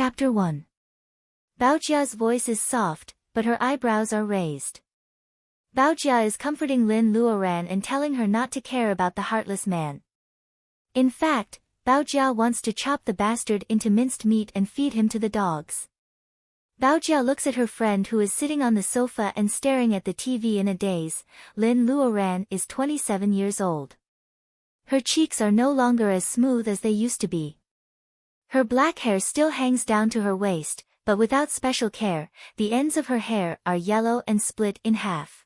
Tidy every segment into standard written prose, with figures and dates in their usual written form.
Chapter 1. Baojia's voice is soft, but her eyebrows are raised. Baojia is comforting Lin Luoran and telling her not to care about the heartless man. In fact, Baojia wants to chop the bastard into minced meat and feed him to the dogs. Baojia looks at her friend who is sitting on the sofa and staring at the TV in a daze. Lin Luoran is 27 years old. Her cheeks are no longer as smooth as they used to be. Her black hair still hangs down to her waist, but without special care, the ends of her hair are yellow and split in half.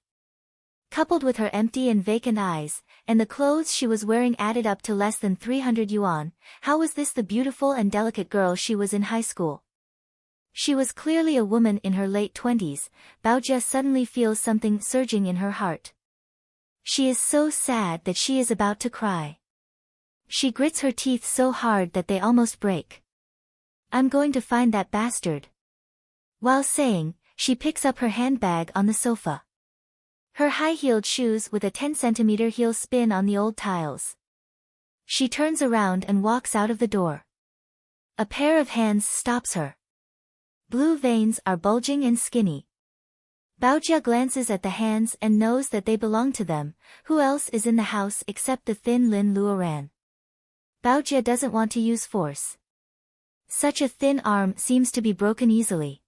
Coupled with her empty and vacant eyes, and the clothes she was wearing added up to less than 300 yuan, how was this the beautiful and delicate girl she was in high school? She was clearly a woman in her late 20s. Baojia suddenly feels something surging in her heart. She is so sad that she is about to cry. She grits her teeth so hard that they almost break. I'm going to find that bastard. While saying, she picks up her handbag on the sofa. Her high-heeled shoes with a 10-centimeter heel spin on the old tiles. She turns around and walks out of the door. A pair of hands stops her. Blue veins are bulging and skinny. Baojia glances at the hands and knows that they belong to them. Who else is in the house except the thin Lin Luoran? Baojia doesn't want to use force. Such a thin arm seems to be broken easily.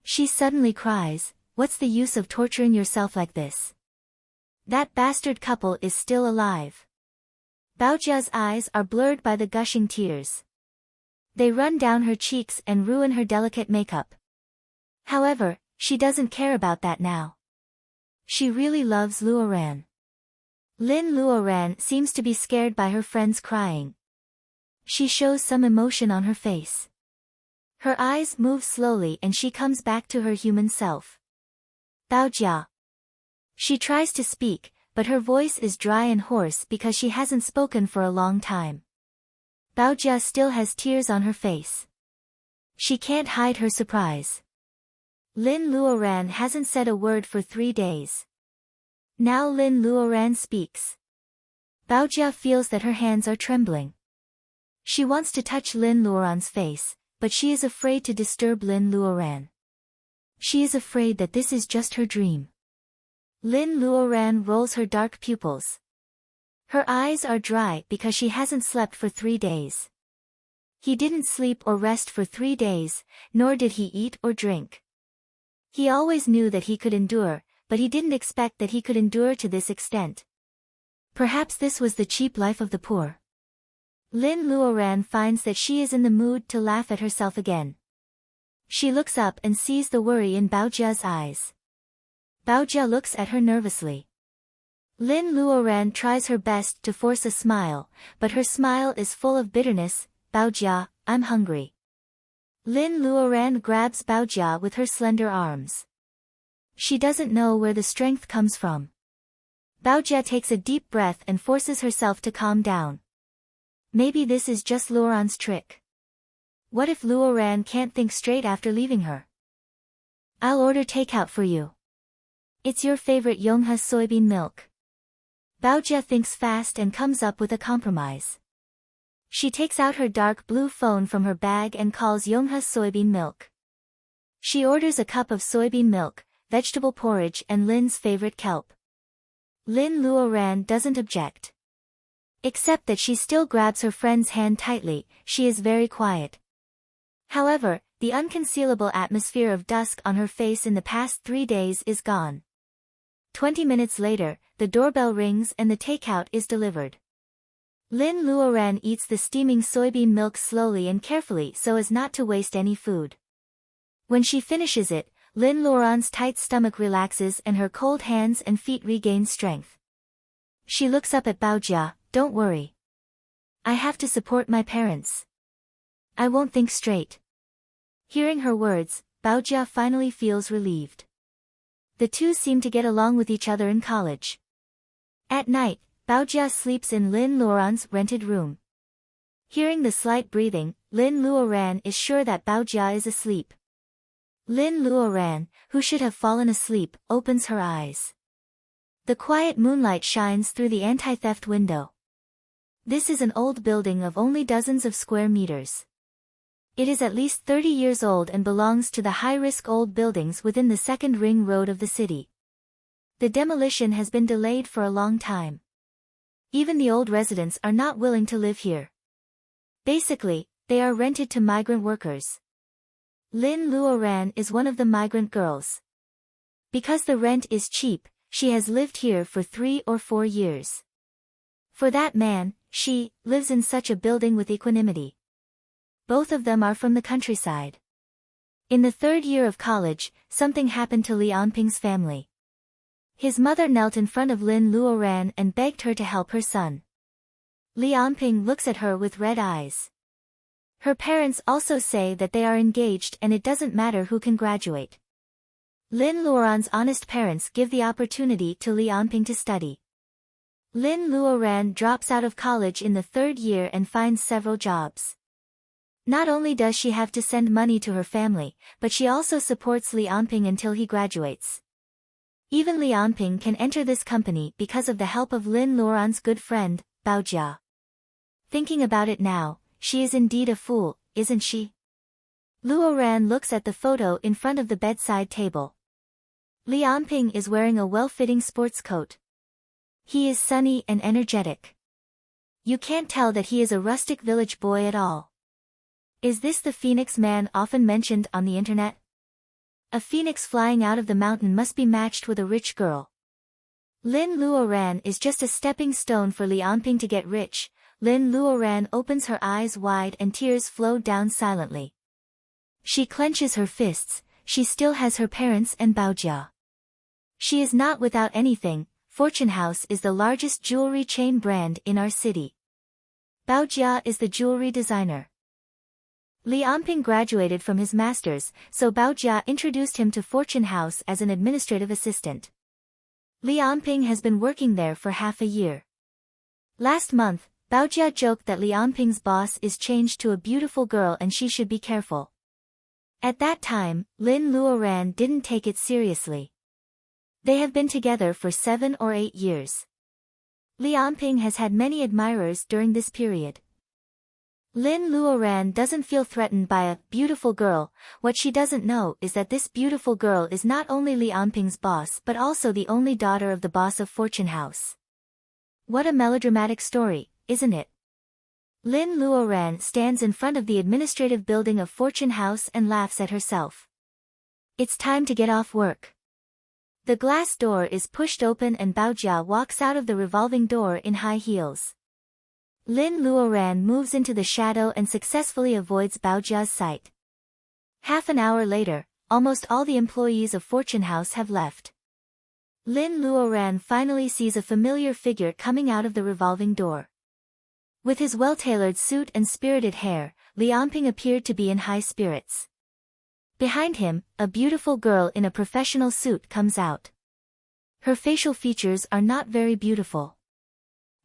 She suddenly cries, "What's the use of torturing yourself like this? That bastard couple is still alive." Baojia's eyes are blurred by the gushing tears. They run down her cheeks and ruin her delicate makeup. However, she doesn't care about that now. She really loves Luoran. Lin Luoran seems to be scared by her friends crying. She shows some emotion on her face. Her eyes move slowly and she comes back to her human self. Baojia. She tries to speak, but her voice is dry and hoarse because she hasn't spoken for a long time. Baojia still has tears on her face. She can't hide her surprise. Lin Luoran hasn't said a word for 3 days. Now Lin Luoran speaks. Baojia feels that her hands are trembling. She wants to touch Lin Luoran's face, but she is afraid to disturb Lin Luoran. She is afraid that this is just her dream. Lin Luoran rolls her dark pupils. Her eyes are dry because she hasn't slept for 3 days. He didn't sleep or rest for 3 days, nor did he eat or drink. He always knew that he could endure, but he didn't expect that he could endure to this extent. Perhaps this was the cheap life of the poor. Lin Luoran finds that she is in the mood to laugh at herself again. She looks up and sees the worry in Baojia's eyes. Baojia looks at her nervously. Lin Luoran tries her best to force a smile, but her smile is full of bitterness. "Baojia, I'm hungry." Lin Luoran grabs Baojia with her slender arms. She doesn't know where the strength comes from. Baojia takes a deep breath and forces herself to calm down. Maybe this is just Luoran's trick. What if Luoran can't think straight after leaving her? "I'll order takeout for you. It's your favorite Yonghe soybean milk." Baojia thinks fast and comes up with a compromise. She takes out her dark blue phone from her bag and calls Yonghe soybean milk. She orders a cup of soybean milk, vegetable porridge and Lin's favorite kelp. Lin Luoran doesn't object. Except that she still grabs her friend's hand tightly. She is very quiet. However, the unconcealable atmosphere of dusk on her face in the past 3 days is gone. 20 minutes later, the doorbell rings and the takeout is delivered. Lin Luoran eats the steaming soybean milk slowly and carefully so as not to waste any food. When she finishes it, Lin Luoran's tight stomach relaxes and her cold hands and feet regain strength. She looks up at Baojia. "Don't worry. I have to support my parents. I won't think straight." Hearing her words, Baojia finally feels relieved. The two seem to get along with each other in college. At night, Baojia sleeps in Lin Luoran's rented room. Hearing the slight breathing, Lin Luoran is sure that Baojia is asleep. Lin Luoran, who should have fallen asleep, opens her eyes. The quiet moonlight shines through the anti-theft window. This is an old building of only dozens of square meters. It is at least 30 years old and belongs to the high-risk old buildings within the second ring road of the city. The demolition has been delayed for a long time. Even the old residents are not willing to live here. Basically, they are rented to migrant workers. Lin Luoran is one of the migrant girls. Because the rent is cheap, she has lived here for 3 or 4 years. For that man, she lives in such a building with equanimity. Both of them are from the countryside. In the 3rd year of college, something happened to Li Anping's family. His mother knelt in front of Lin Luoran and begged her to help her son. Li Anping looks at her with red eyes. Her parents also say that they are engaged and it doesn't matter who can graduate. Lin Luoran's honest parents give the opportunity to Li Anping to study. Lin Luoran drops out of college in the 3rd year and finds several jobs. Not only does she have to send money to her family, but she also supports Li Anping until he graduates. Even Li Anping can enter this company because of the help of Lin Luoran's good friend, Bao Jia. Thinking about it now, she is indeed a fool, isn't she? Luoran looks at the photo in front of the bedside table. Li Anping is wearing a well-fitting sports coat. He is sunny and energetic. You can't tell that he is a rustic village boy at all. Is this the phoenix man often mentioned on the internet? A phoenix flying out of the mountain must be matched with a rich girl. Lin Luoran is just a stepping stone for Li Anping to get rich. Lin Luoran opens her eyes wide and tears flow down silently. She clenches her fists, she still has her parents and Bao Jia. She is not without anything. Fortune House is the largest jewelry chain brand in our city. Bao Jia is the jewelry designer. Li Anping graduated from his master's, so Bao Jia introduced him to Fortune House as an administrative assistant. Li Anping has been working there for half a year. Last month, Bao Jia joked that Li Anping's boss is changed to a beautiful girl and she should be careful. At that time, Lin Luoran didn't take it seriously. They have been together for 7 or 8 years. Li Anping has had many admirers during this period. Lin Luoran doesn't feel threatened by a beautiful girl. What she doesn't know is that this beautiful girl is not only Li Anping's boss but also the only daughter of the boss of Fortune House. What a melodramatic story, isn't it? Lin Luoran stands in front of the administrative building of Fortune House and laughs at herself. It's time to get off work. The glass door is pushed open and Bao Jia walks out of the revolving door in high heels. Lin Luoran moves into the shadow and successfully avoids Bao Jia's sight. Half an hour later, almost all the employees of Fortune House have left. Lin Luoran finally sees a familiar figure coming out of the revolving door. With his well-tailored suit and spirited hair, Li Anping appeared to be in high spirits. Behind him, a beautiful girl in a professional suit comes out. Her facial features are not very beautiful.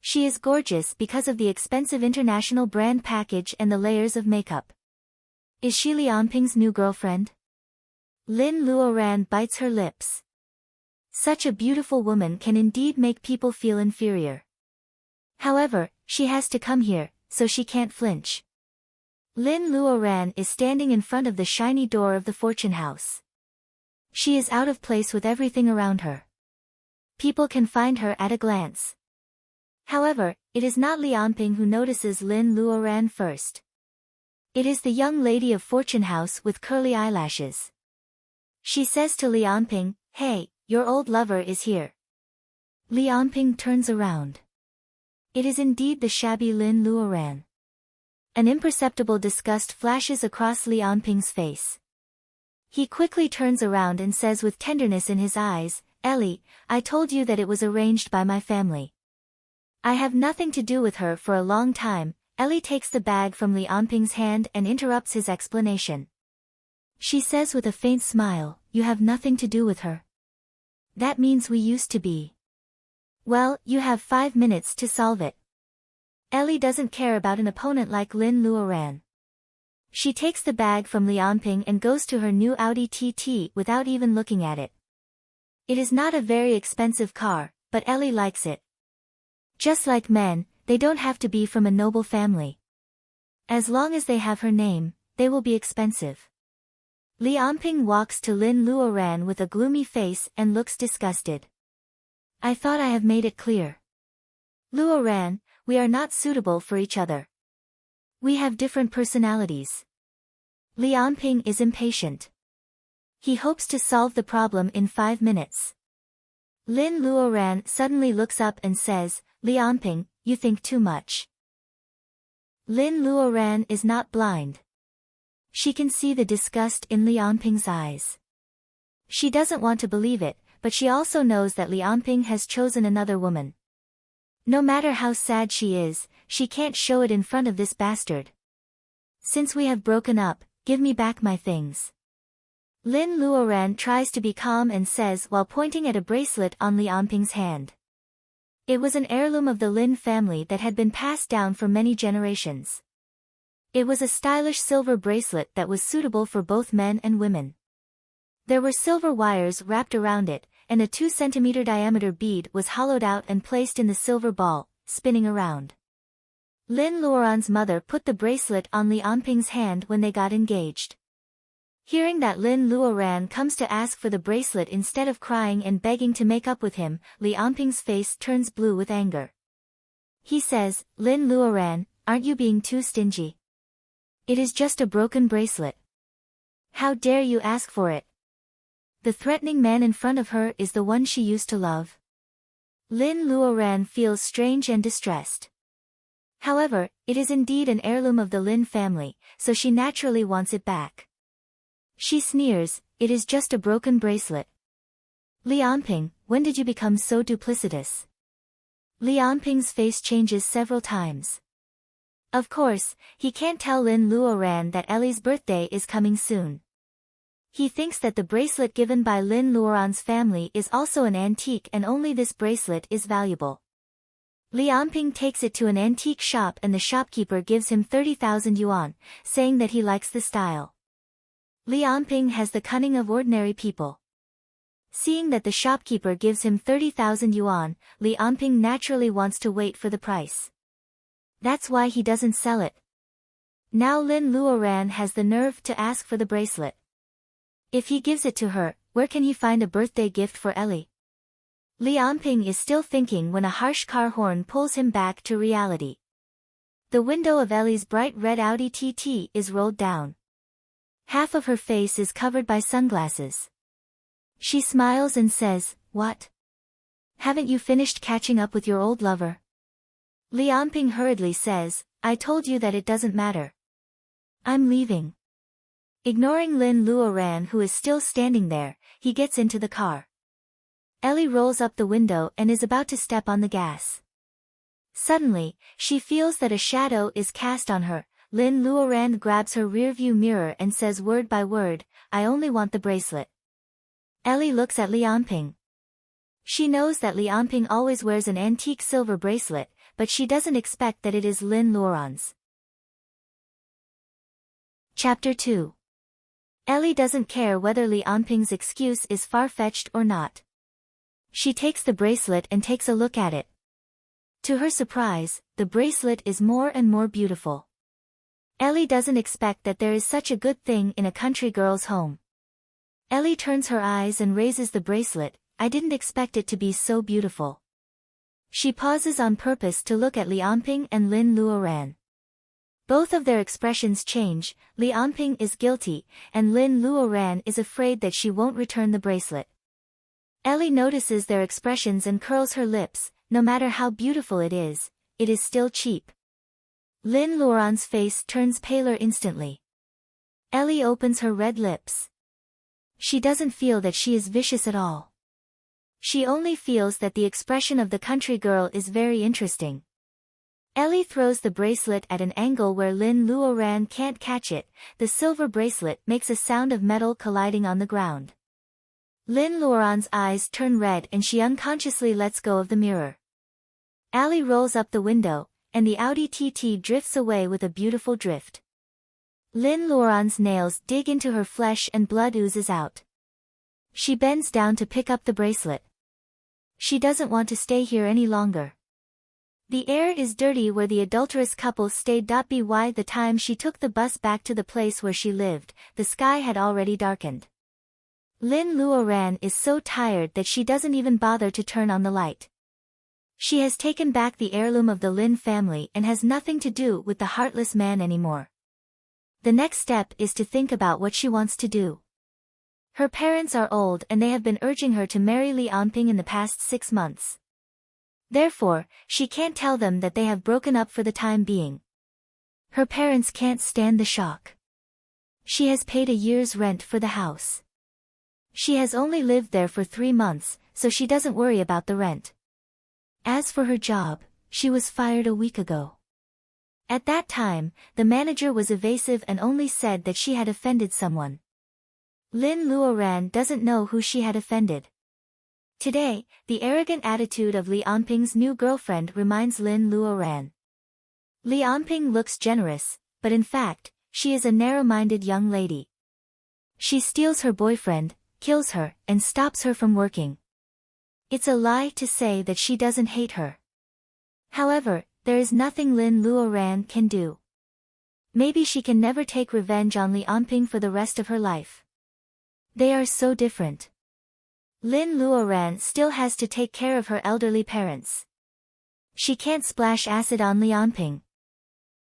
She is gorgeous because of the expensive international brand package and the layers of makeup. Is she Li Anping's new girlfriend? Lin Luoran bites her lips. Such a beautiful woman can indeed make people feel inferior. However, she has to come here, so she can't flinch. Lin Luoran is standing in front of the shiny door of the Fortune House. She is out of place with everything around her. People can find her at a glance. However, it is not Li Anping who notices Lin Luoran first. It is the young lady of Fortune House with curly eyelashes. She says to Li Anping, "Hey, your old lover is here." Li Anping turns around. It is indeed the shabby Lin Luoran. An imperceptible disgust flashes across Li Anping's face. He quickly turns around and says with tenderness in his eyes, "Ellie, I told you that it was arranged by my family. I have nothing to do with her for a long time." Ellie takes the bag from Li Anping's hand and interrupts his explanation. She says with a faint smile, "You have nothing to do with her? That means we used to be." "Well, you have 5 minutes to solve it." Ellie doesn't care about an opponent like Lin Luoran. She takes the bag from Li Anping and goes to her new Audi TT without even looking at it. It is not a very expensive car, but Ellie likes it. Just like men, they don't have to be from a noble family. As long as they have her name, they will be expensive. Li Anping walks to Lin Luoran with a gloomy face and looks disgusted. I thought I have made it clear. Luoran, we are not suitable for each other. We have different personalities. Li Anping is impatient. He hopes to solve the problem in 5 minutes. Lin Luoran suddenly looks up and says, Li Anping, you think too much. Lin Luoran is not blind. She can see the disgust in Li Anping's eyes. She doesn't want to believe it, but she also knows that Li Anping has chosen another woman. No matter how sad she is, she can't show it in front of this bastard. Since we have broken up, give me back my things. Lin Luoran tries to be calm and says while pointing at a bracelet on Li Anping's hand. It was an heirloom of the Lin family that had been passed down for many generations. It was a stylish silver bracelet that was suitable for both men and women. There were silver wires wrapped around it, and a 2-centimeter diameter bead was hollowed out and placed in the silver ball, spinning around. Lin Luoran's mother put the bracelet on Li Anping's hand when they got engaged. Hearing that Lin Luoran comes to ask for the bracelet instead of crying and begging to make up with him, Li Anping's face turns blue with anger. He says, Lin Luoran, aren't you being too stingy? It is just a broken bracelet. How dare you ask for it? The threatening man in front of her is the one she used to love. Lin Luoran feels strange and distressed. However, it is indeed an heirloom of the Lin family, so she naturally wants it back. She sneers, it is just a broken bracelet. Li Anping, when did you become so duplicitous? Li Anping's face changes several times. Of course, he can't tell Lin Luoran that Ellie's birthday is coming soon. He thinks that the bracelet given by Lin Luoran's family is also an antique and only this bracelet is valuable. Li Anping takes it to an antique shop and the shopkeeper gives him 30,000 yuan, saying that he likes the style. Li Anping has the cunning of ordinary people. Seeing that the shopkeeper gives him 30,000 yuan, Li Anping naturally wants to wait for the price. That's why he doesn't sell it. Now Lin Luoran has the nerve to ask for the bracelet. If he gives it to her, where can he find a birthday gift for Ellie? Li Anping is still thinking when a harsh car horn pulls him back to reality. The window of Ellie's bright red Audi TT is rolled down. Half of her face is covered by sunglasses. She smiles and says, What? Haven't you finished catching up with your old lover? Li Anping hurriedly says, I told you that it doesn't matter. I'm leaving. Ignoring Lin Luoran who is still standing there, he gets into the car. Ellie rolls up the window and is about to step on the gas. Suddenly, she feels that a shadow is cast on her. Lin Luoran grabs her rearview mirror and says word by word, I only want the bracelet. Ellie looks at Li Anping. She knows that Li Anping always wears an antique silver bracelet, but she doesn't expect that it is Lin Luoran's. Chapter 2. Ellie doesn't care whether Li Anping's excuse is far-fetched or not. She takes the bracelet and takes a look at it. To her surprise, the bracelet is more and more beautiful. Ellie doesn't expect that there is such a good thing in a country girl's home. Ellie turns her eyes and raises the bracelet. I didn't expect it to be so beautiful. She pauses on purpose to look at Li Anping and Lin Luoran. Both of their expressions change. Li Anping is guilty, and Lin Luoran is afraid that she won't return the bracelet. Ellie notices their expressions and curls her lips. No matter how beautiful it is still cheap. Lin Luoran's face turns paler instantly. Ellie opens her red lips. She doesn't feel that she is vicious at all. She only feels that the expression of the country girl is very interesting. Ellie throws the bracelet at an angle where Lin Luoran can't catch it. The silver bracelet makes a sound of metal colliding on the ground. Lin Luoran's eyes turn red and she unconsciously lets go of the mirror. Ellie rolls up the window, and the Audi TT drifts away with a beautiful drift. Lin Luoran's nails dig into her flesh and blood oozes out. She bends down to pick up the bracelet. She doesn't want to stay here any longer. The air is dirty where the adulterous couple stayed. By the time she took the bus back to the place where she lived, the sky had already darkened. Lin Luoran is so tired that she doesn't even bother to turn on the light. She has taken back the heirloom of the Lin family and has nothing to do with the heartless man anymore. The next step is to think about what she wants to do. Her parents are old and they have been urging her to marry Li Anping in the past 6 months. Therefore, she can't tell them that they have broken up for the time being. Her parents can't stand the shock. She has paid a year's rent for the house. She has only lived there for 3 months, so she doesn't worry about the rent. As for her job, she was fired a week ago. At that time, the manager was evasive and only said that she had offended someone. Lin Luoran doesn't know who she had offended. Today, the arrogant attitude of Li Anping's new girlfriend reminds Lin Luoran. Li Anping looks generous, but in fact, she is a narrow-minded young lady. She steals her boyfriend, kills her, and stops her from working. It's a lie to say that she doesn't hate her. However, there is nothing Lin Luoran can do. Maybe she can never take revenge on Li Anping for the rest of her life. They are so different. Lin Luoran still has to take care of her elderly parents. She can't splash acid on Li Anping.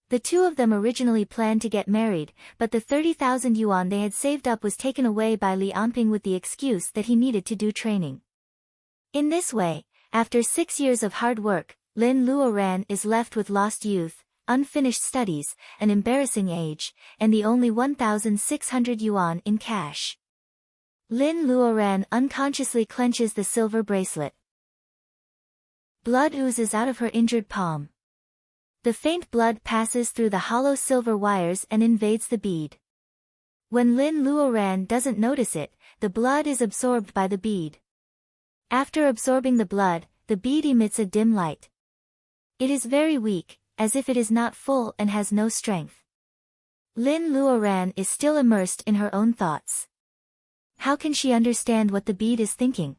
The two of them originally planned to get married, but the 30,000 yuan they had saved up was taken away by Li Anping with the excuse that he needed to do training. In this way, after 6 years of hard work, Lin Luoran is left with lost youth, unfinished studies, an embarrassing age, and the only 1,600 yuan in cash. Lin Luoran unconsciously clenches the silver bracelet. Blood oozes out of her injured palm. The faint blood passes through the hollow silver wires and invades the bead. When Lin Luoran doesn't notice it, the blood is absorbed by the bead. After absorbing the blood, the bead emits a dim light. It is very weak, as if it is not full and has no strength. Lin Luoran is still immersed in her own thoughts. How can she understand what the bead is thinking?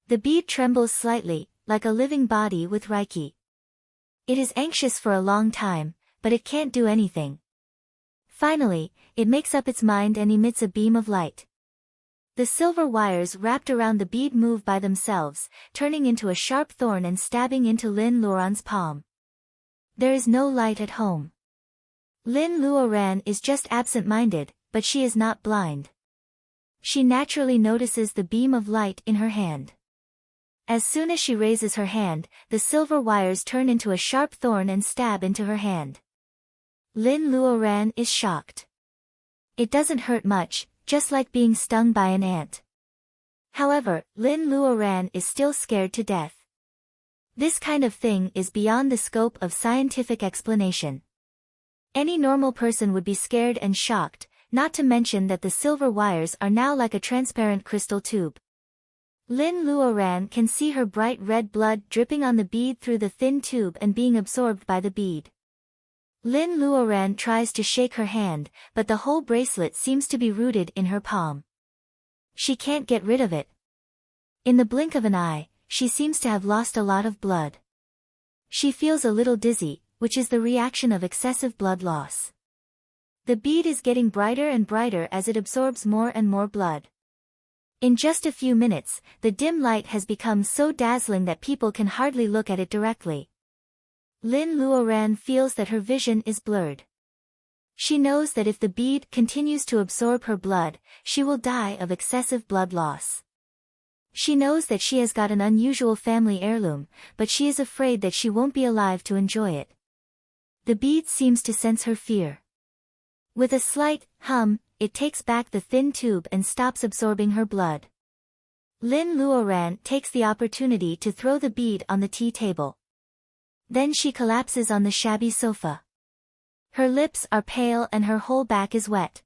The bead trembles slightly, like a living body with Reiki. It is anxious for a long time, but it can't do anything. Finally, it makes up its mind and emits a beam of light. The silver wires wrapped around the bead move by themselves, turning into a sharp thorn and stabbing into Lin Luoran's palm. There is no light at home. Lin Luoran is just absent-minded, but she is not blind. She naturally notices the beam of light in her hand. As soon as she raises her hand, the silver wires turn into a sharp thorn and stab into her hand. Lin Luoran is shocked. It doesn't hurt much, just like being stung by an ant. However, Lin Luoran is still scared to death. This kind of thing is beyond the scope of scientific explanation. Any normal person would be scared and shocked, not to mention that the silver wires are now like a transparent crystal tube. Lin Luoran can see her bright red blood dripping on the bead through the thin tube and being absorbed by the bead. Lin Luoran tries to shake her hand, but the whole bracelet seems to be rooted in her palm. She can't get rid of it. In the blink of an eye, she seems to have lost a lot of blood. She feels a little dizzy, which is the reaction of excessive blood loss. The bead is getting brighter and brighter as it absorbs more and more blood. In just a few minutes, the dim light has become so dazzling that people can hardly look at it directly. Lin Luoran feels that her vision is blurred. She knows that if the bead continues to absorb her blood, she will die of excessive blood loss. She knows that she has got an unusual family heirloom, but she is afraid that she won't be alive to enjoy it. The bead seems to sense her fear. With a slight hum, it takes back the thin tube and stops absorbing her blood. Lin Luoran takes the opportunity to throw the bead on the tea table. Then she collapses on the shabby sofa. Her lips are pale and her whole back is wet.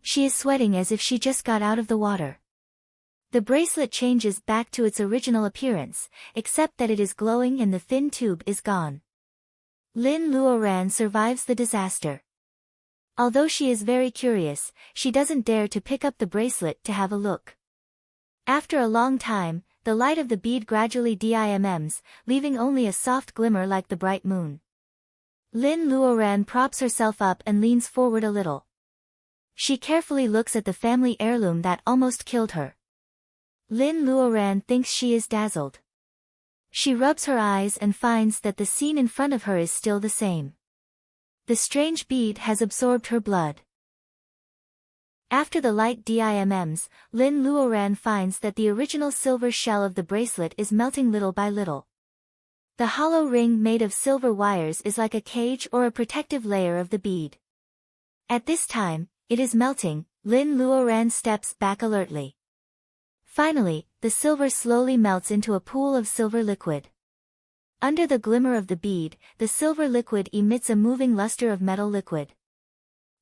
She is sweating as if she just got out of the water. The bracelet changes back to its original appearance, except that it is glowing and the thin tube is gone. Lin Luoran survives the disaster. Although she is very curious, she doesn't dare to pick up the bracelet to have a look. After a long time, the light of the bead gradually dims, leaving only a soft glimmer like the bright moon. Lin Luoran props herself up and leans forward a little. She carefully looks at the family heirloom that almost killed her. Lin Luoran thinks she is dazzled. She rubs her eyes and finds that the scene in front of her is still the same. The strange bead has absorbed her blood. After the light dims, Lin Luoran finds that the original silver shell of the bracelet is melting little by little. The hollow ring made of silver wires is like a cage or a protective layer of the bead. At this time, it is melting. Lin Luoran steps back alertly. Finally, the silver slowly melts into a pool of silver liquid. Under the glimmer of the bead, the silver liquid emits a moving luster of metal liquid.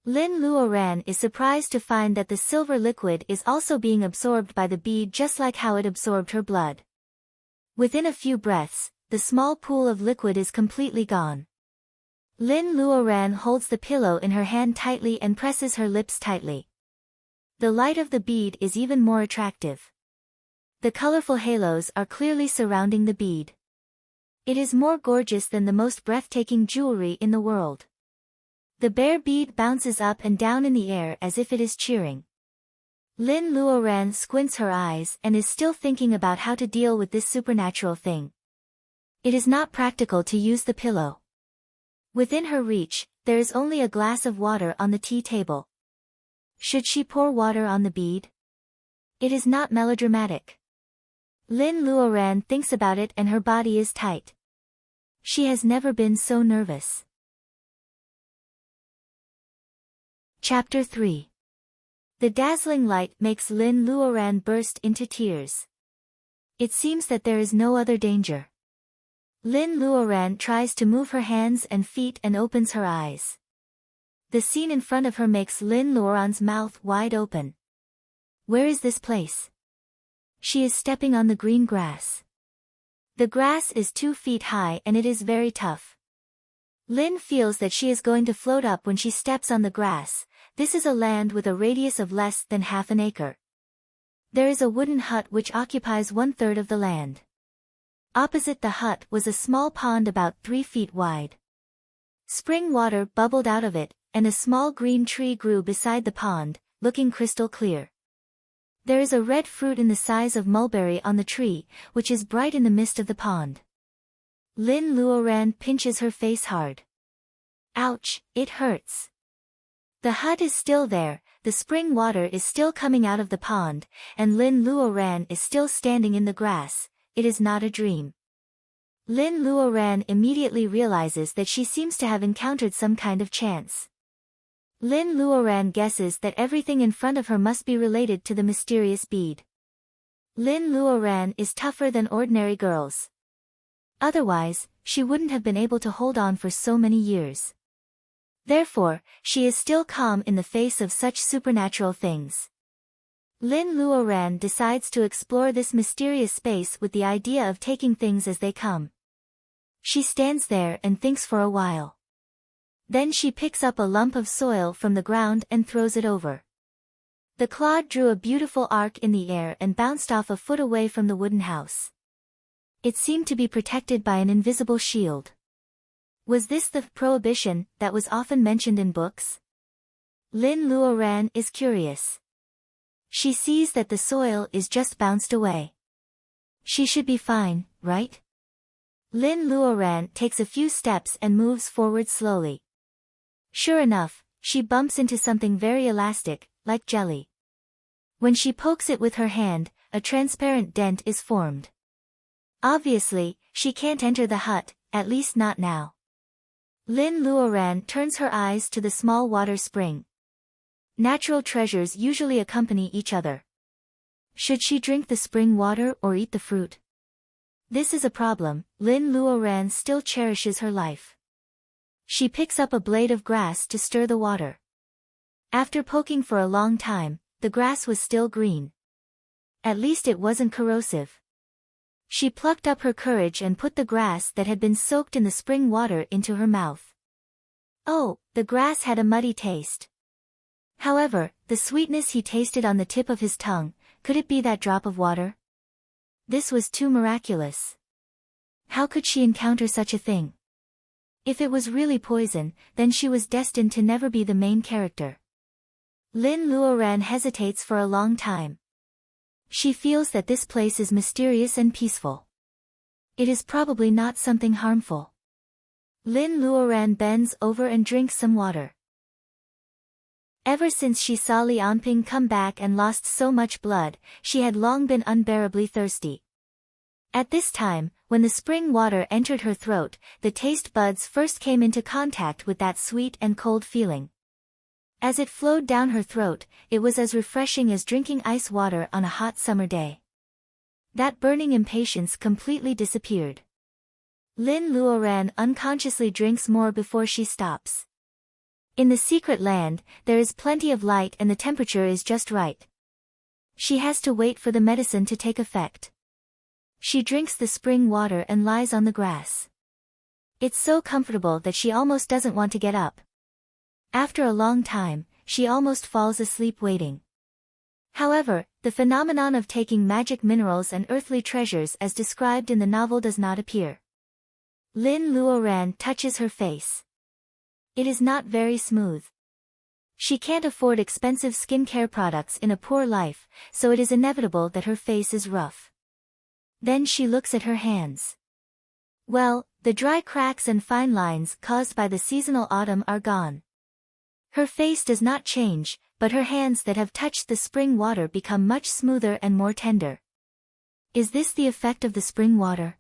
Lin Luoran is surprised to find that the silver liquid is also being absorbed by the bead just like how it absorbed her blood. Within a few breaths, the small pool of liquid is completely gone. Lin Luoran holds the pillow in her hand tightly and presses her lips tightly. The light of the bead is even more attractive. The colorful halos are clearly surrounding the bead. It is more gorgeous than the most breathtaking jewelry in the world. The bare bead bounces up and down in the air as if it is cheering. Lin Luoran squints her eyes and is still thinking about how to deal with this supernatural thing. It is not practical to use the pillow. Within her reach, there is only a glass of water on the tea table. Should she pour water on the bead? It is not melodramatic. Lin Luoran thinks about it and her body is tight. She has never been so nervous. Chapter 3. The dazzling light makes Lin Luoran burst into tears. It seems that there is no other danger. Lin Luoran tries to move her hands and feet and opens her eyes. The scene in front of her makes Lin Luoran's mouth wide open. Where is this place? She is stepping on the green grass. The grass is 2 feet high and it is very tough. Lin feels that she is going to float up when she steps on the grass. This is a land with a radius of less than half an acre. There is a wooden hut which occupies 1/3 of the land. Opposite the hut was a small pond about 3 feet wide. Spring water bubbled out of it, and a small green tree grew beside the pond, looking crystal clear. There is a red fruit in the size of mulberry on the tree, which is bright in the mist of the pond. Lin Luoran pinches her face hard. Ouch, it hurts. The hut is still there, the spring water is still coming out of the pond, and Lin Luoran is still standing in the grass. It is not a dream. Lin Luoran immediately realizes that she seems to have encountered some kind of chance. Lin Luoran guesses that everything in front of her must be related to the mysterious bead. Lin Luoran is tougher than ordinary girls. Otherwise, she wouldn't have been able to hold on for so many years. Therefore, she is still calm in the face of such supernatural things. Lin Luoran decides to explore this mysterious space with the idea of taking things as they come. She stands there and thinks for a while. Then she picks up a lump of soil from the ground and throws it over. The clod drew a beautiful arc in the air and bounced off a foot away from the wooden house. It seemed to be protected by an invisible shield. Was this the prohibition that was often mentioned in books? Lin Luoran is curious. She sees that the soil is just bounced away. She should be fine, right? Lin Luoran takes a few steps and moves forward slowly. Sure enough, she bumps into something very elastic, like jelly. When she pokes it with her hand, a transparent dent is formed. Obviously, she can't enter the hut, at least not now. Lin Luoran turns her eyes to the small water spring. Natural treasures usually accompany each other. Should she drink the spring water or eat the fruit? This is a problem. Lin Luoran still cherishes her life. She picks up a blade of grass to stir the water. After poking for a long time, the grass was still green. At least it wasn't corrosive. She plucked up her courage and put the grass that had been soaked in the spring water into her mouth. Oh, the grass had a muddy taste. However, the sweetness he tasted on the tip of his tongue, could it be that drop of water? This was too miraculous. How could she encounter such a thing? If it was really poison, then she was destined to never be the main character. Lin Luoran hesitates for a long time. She feels that this place is mysterious and peaceful. It is probably not something harmful. Lin Luoran bends over and drinks some water. Ever since she saw Lianping come back and lost so much blood, she had long been unbearably thirsty. At this time, when the spring water entered her throat, the taste buds first came into contact with that sweet and cold feeling. As it flowed down her throat, it was as refreshing as drinking ice water on a hot summer day. That burning impatience completely disappeared. Lin Luoran unconsciously drinks more before she stops. In the secret land, there is plenty of light and the temperature is just right. She has to wait for the medicine to take effect. She drinks the spring water and lies on the grass. It's so comfortable that she almost doesn't want to get up. After a long time, she almost falls asleep waiting. However, the phenomenon of taking magic minerals and earthly treasures as described in the novel does not appear. Lin Luoran touches her face. It is not very smooth. She can't afford expensive skincare products in a poor life, so it is inevitable that her face is rough. Then she looks at her hands. Well, the dry cracks and fine lines caused by the seasonal autumn are gone. Her face does not change, but her hands that have touched the spring water become much smoother and more tender. Is this the effect of the spring water?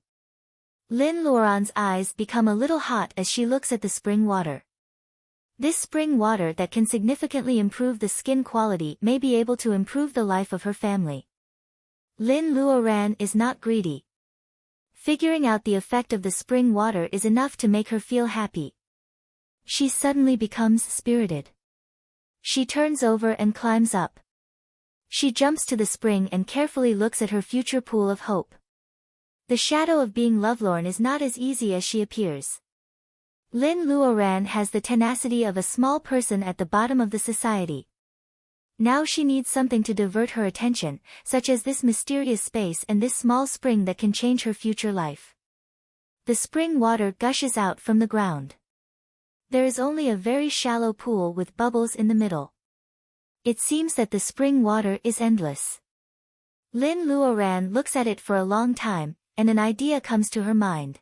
Lin Luoran's eyes become a little hot as she looks at the spring water. This spring water that can significantly improve the skin quality may be able to improve the life of her family. Lin Luoran is not greedy. Figuring out the effect of the spring water is enough to make her feel happy. She suddenly becomes spirited. She turns over and climbs up. She jumps to the spring and carefully looks at her future pool of hope. The shadow of being lovelorn is not as easy as she appears. Lin Luoran has the tenacity of a small person at the bottom of the society. Now she needs something to divert her attention, such as this mysterious space and this small spring that can change her future life. The spring water gushes out from the ground. There is only a very shallow pool with bubbles in the middle. It seems that the spring water is endless. Lin Luoran looks at it for a long time, and an idea comes to her mind.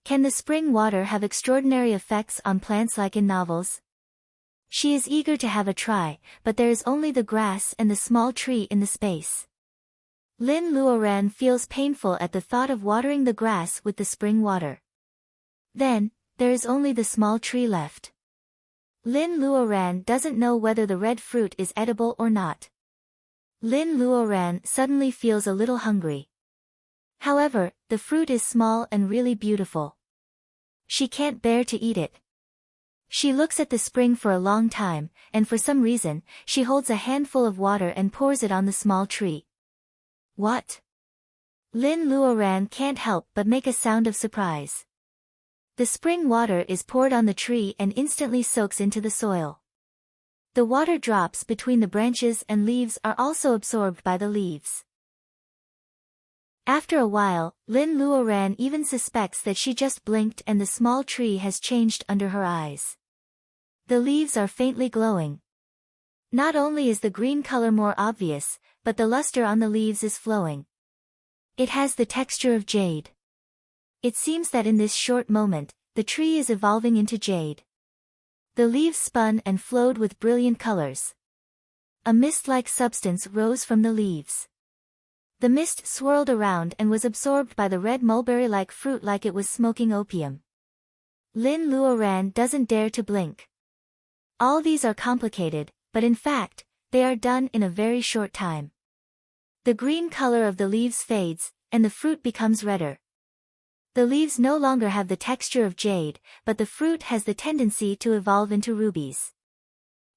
Can the spring water have extraordinary effects on plants like in novels? She is eager to have a try, but there is only the grass and the small tree in the space. Lin Luoran feels painful at the thought of watering the grass with the spring water. Then, there is only the small tree left. Lin Luoran doesn't know whether the red fruit is edible or not. Lin Luoran suddenly feels a little hungry. However, the fruit is small and really beautiful. She can't bear to eat it. She looks at the spring for a long time, and for some reason, she holds a handful of water and pours it on the small tree. What? Lin Luoran can't help but make a sound of surprise. The spring water is poured on the tree and instantly soaks into the soil. The water drops between the branches and leaves are also absorbed by the leaves. After a while, Lin Luoran even suspects that she just blinked and the small tree has changed under her eyes. The leaves are faintly glowing. Not only is the green color more obvious, but the luster on the leaves is flowing. It has the texture of jade. It seems that in this short moment, the tree is evolving into jade. The leaves spun and flowed with brilliant colors. A mist-like substance rose from the leaves. The mist swirled around and was absorbed by the red mulberry-like fruit like it was smoking opium. Lin Luoran doesn't dare to blink. All these are complicated, but in fact, they are done in a very short time. The green color of the leaves fades, and the fruit becomes redder. The leaves no longer have the texture of jade, but the fruit has the tendency to evolve into rubies.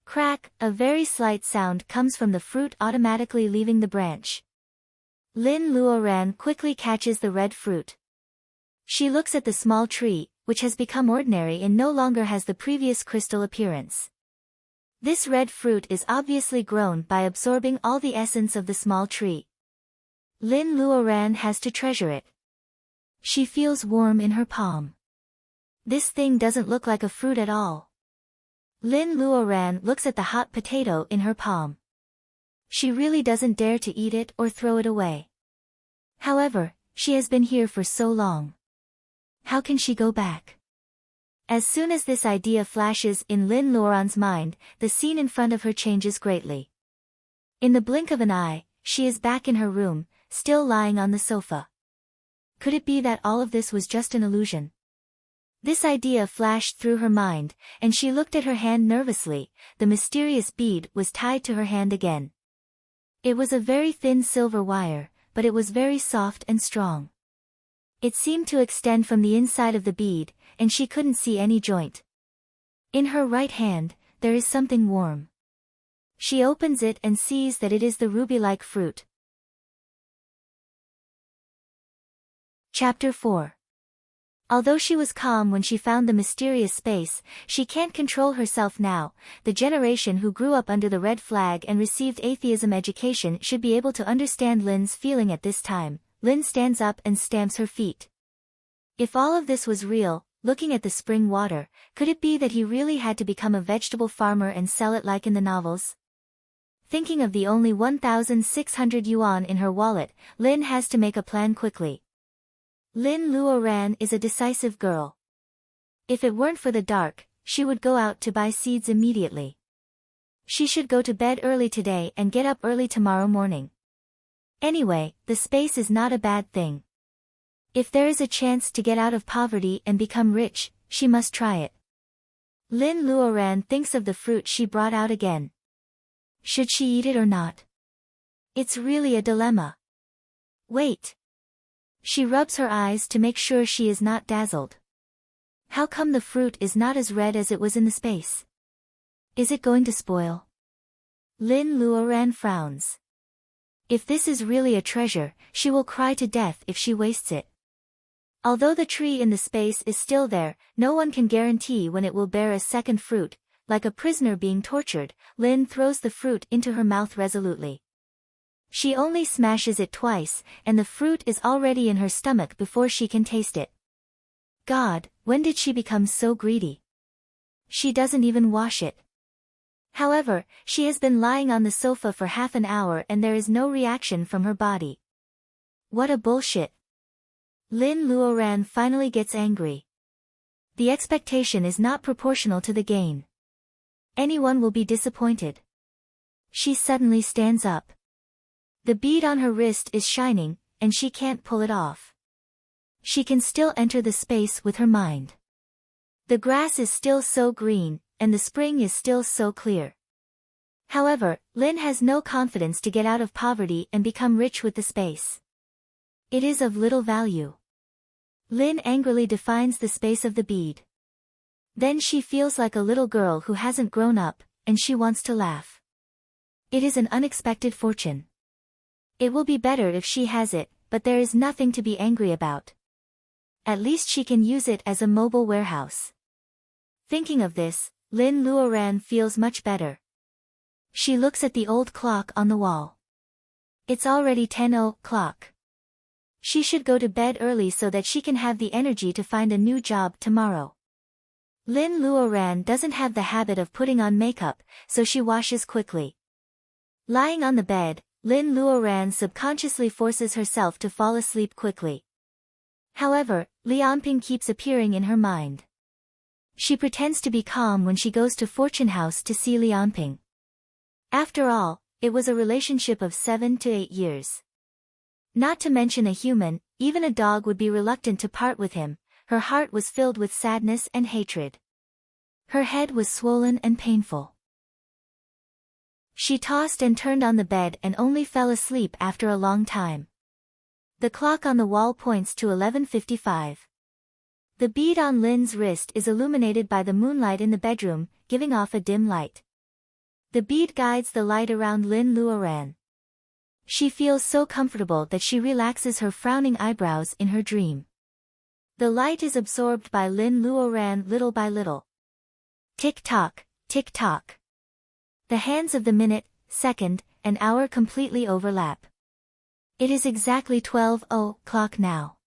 Crack, a very slight sound comes from the fruit automatically leaving the branch. Lin Luoran quickly catches the red fruit. She looks at the small tree, which has become ordinary and no longer has the previous crystal appearance. This red fruit is obviously grown by absorbing all the essence of the small tree. Lin Luoran has to treasure it. She feels warm in her palm. This thing doesn't look like a fruit at all. Lin Luoran looks at the hot potato in her palm. She really doesn't dare to eat it or throw it away. However, she has been here for so long. How can she go back? As soon as this idea flashes in Lin Luoran's mind, the scene in front of her changes greatly. In the blink of an eye, she is back in her room, still lying on the sofa. Could it be that all of this was just an illusion? This idea flashed through her mind, and she looked at her hand nervously. The mysterious bead was tied to her hand again. It was a very thin silver wire, but it was very soft and strong. It seemed to extend from the inside of the bead, and she couldn't see any joint. In her right hand, there is something warm. She opens it and sees that it is the ruby-like fruit. Chapter 4. Although she was calm when she found the mysterious space, she can't control herself now. The generation who grew up under the red flag and received atheism education should be able to understand Lin's feeling at this time. Lin stands up and stamps her feet. If all of this was real, looking at the spring water, could it be that he really had to become a vegetable farmer and sell it like in the novels? Thinking of the only 1,600 yuan in her wallet, Lin has to make a plan quickly. Lin Luoran is a decisive girl. If it weren't for the dark, she would go out to buy seeds immediately. She should go to bed early today and get up early tomorrow morning. Anyway, the space is not a bad thing. If there is a chance to get out of poverty and become rich, she must try it. Lin Luoran thinks of the fruit she brought out again. Should she eat it or not? It's really a dilemma. Wait. She rubs her eyes to make sure she is not dazzled. How come the fruit is not as red as it was in the space? Is it going to spoil? Lin Luoran frowns. If this is really a treasure, she will cry to death if she wastes it. Although the tree in the space is still there, no one can guarantee when it will bear a second fruit. Like a prisoner being tortured, Lin throws the fruit into her mouth resolutely. She only smashes it twice, and the fruit is already in her stomach before she can taste it. God, when did she become so greedy? She doesn't even wash it. However, she has been lying on the sofa for half an hour and there is no reaction from her body. What a bullshit. Lin Luoran finally gets angry. The expectation is not proportional to the gain. Anyone will be disappointed. She suddenly stands up. The bead on her wrist is shining, and she can't pull it off. She can still enter the space with her mind. The grass is still so green, and the spring is still so clear. However, Lin has no confidence to get out of poverty and become rich with the space. It is of little value. Lin angrily defines the space of the bead. Then she feels like a little girl who hasn't grown up, and she wants to laugh. It is an unexpected fortune. It will be better if she has it, but there is nothing to be angry about. At least she can use it as a mobile warehouse. Thinking of this, Lin Luoran feels much better. She looks at the old clock on the wall. It's already 10 o'clock. She should go to bed early so that she can have the energy to find a new job tomorrow. Lin Luoran doesn't have the habit of putting on makeup, so she washes quickly. Lying on the bed, Lin Luoran subconsciously forces herself to fall asleep quickly. However, Lianping keeps appearing in her mind. She pretends to be calm when she goes to Fortune House to see Lianping. After all, it was a relationship of 7 to 8 years. Not to mention a human, even a dog would be reluctant to part with him. Her heart was filled with sadness and hatred. Her head was swollen and painful. She tossed and turned on the bed and only fell asleep after a long time. The clock on the wall points to 11:55. The bead on Lin's wrist is illuminated by the moonlight in the bedroom, giving off a dim light. The bead guides the light around Lin Luoran. She feels so comfortable that she relaxes her frowning eyebrows in her dream. The light is absorbed by Lin Luoran little by little. Tick-tock, tick-tock. The hands of the minute, second, and hour completely overlap. It is exactly 12 o'clock now.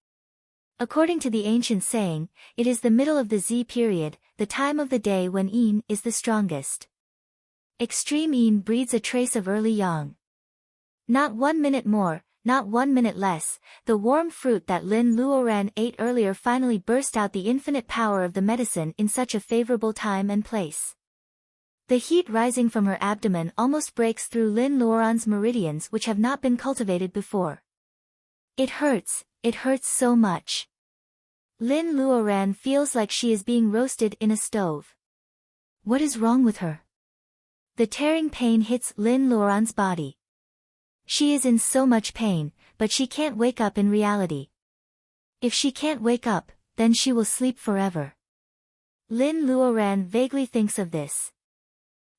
According to the ancient saying, it is the middle of the Z period, the time of the day when yin is the strongest. Extreme yin breeds a trace of early yang. Not 1 minute more, not 1 minute less, the warm fruit that Lin Luoran ate earlier finally burst out the infinite power of the medicine in such a favorable time and place. The heat rising from her abdomen almost breaks through Lin Luoran's meridians which have not been cultivated before. It hurts so much. Lin Luoran feels like she is being roasted in a stove. What is wrong with her? The tearing pain hits Lin Luoran's body. She is in so much pain, but she can't wake up in reality. If she can't wake up, then she will sleep forever. Lin Luoran vaguely thinks of this.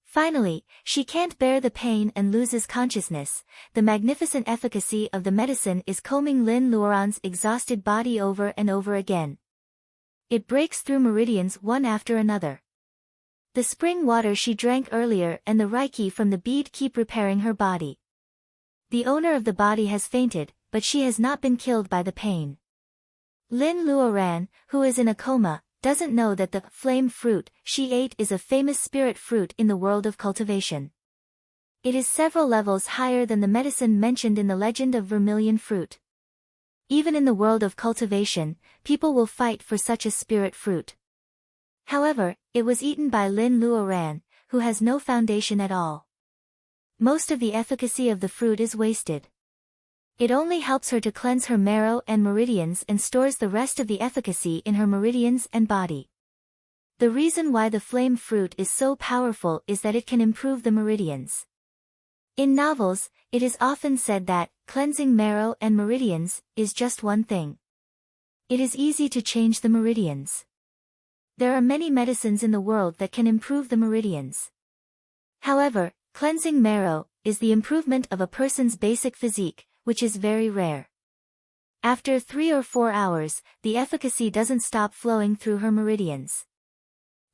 Finally, she can't bear the pain and loses consciousness. The magnificent efficacy of the medicine is combing Lin Luoran's exhausted body over and over again. It breaks through meridians one after another. The spring water she drank earlier and the reiki from the bead keep repairing her body. The owner of the body has fainted, but she has not been killed by the pain. Lin Luoran, who is in a coma, doesn't know that the flame fruit she ate is a famous spirit fruit in the world of cultivation. It is several levels higher than the medicine mentioned in the legend of vermilion fruit. Even in the world of cultivation, people will fight for such a spirit fruit. However, it was eaten by Lin Luoran, who has no foundation at all. Most of the efficacy of the fruit is wasted. It only helps her to cleanse her marrow and meridians and stores the rest of the efficacy in her meridians and body. The reason why the flame fruit is so powerful is that it can improve the meridians. In novels, it is often said that cleansing marrow and meridians is just one thing. It is easy to change the meridians. There are many medicines in the world that can improve the meridians. However, cleansing marrow is the improvement of a person's basic physique, which is very rare. After 3 or 4 hours, the efficacy doesn't stop flowing through her meridians.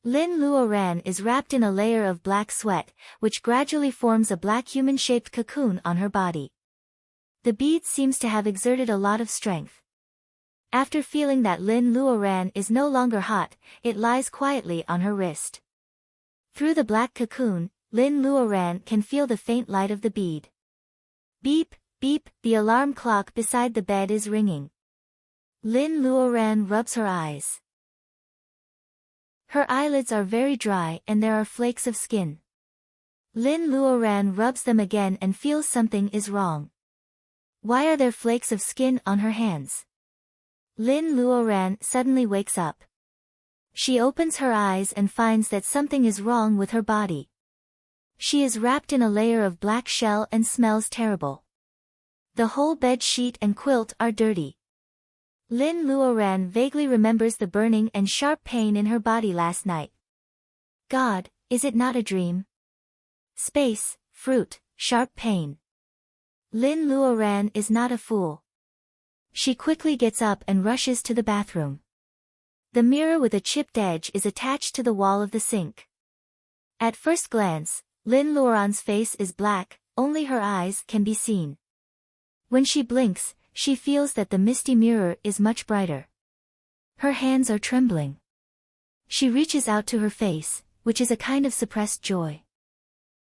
Lin Luoran is wrapped in a layer of black sweat, which gradually forms a black human-shaped cocoon on her body. The bead seems to have exerted a lot of strength. After feeling that Lin Luoran is no longer hot, it lies quietly on her wrist. Through the black cocoon, Lin Luoran can feel the faint light of the bead. Beep, beep, the alarm clock beside the bed is ringing. Lin Luoran rubs her eyes. Her eyelids are very dry and there are flakes of skin. Lin Luoran rubs them again and feels something is wrong. Why are there flakes of skin on her hands? Lin Luoran suddenly wakes up. She opens her eyes and finds that something is wrong with her body. She is wrapped in a layer of black shell and smells terrible. The whole bed sheet and quilt are dirty. Lin Luoran vaguely remembers the burning and sharp pain in her body last night. God, is it not a dream? Space, fruit, sharp pain. Lin Luoran is not a fool. She quickly gets up and rushes to the bathroom. The mirror with a chipped edge is attached to the wall of the sink. At first glance, Lin Luoran's face is black, only her eyes can be seen. When she blinks, she feels that the misty mirror is much brighter. Her hands are trembling. She reaches out to her face, which is a kind of suppressed joy.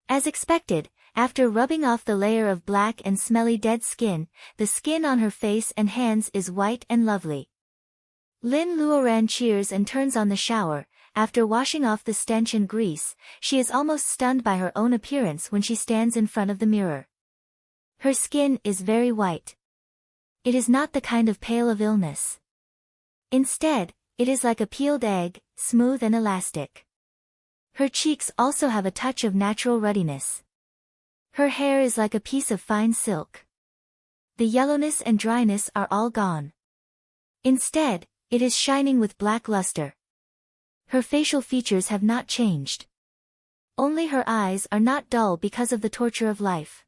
As expected, after rubbing off the layer of black and smelly dead skin, the skin on her face and hands is white and lovely. Lin Luoran cheers and turns on the shower. After washing off the stench and grease, she is almost stunned by her own appearance when she stands in front of the mirror. Her skin is very white. It is not the kind of pale of illness. Instead, it is like a peeled egg, smooth and elastic. Her cheeks also have a touch of natural ruddiness. Her hair is like a piece of fine silk. The yellowness and dryness are all gone. Instead, it is shining with black luster. Her facial features have not changed. Only her eyes are not dull because of the torture of life.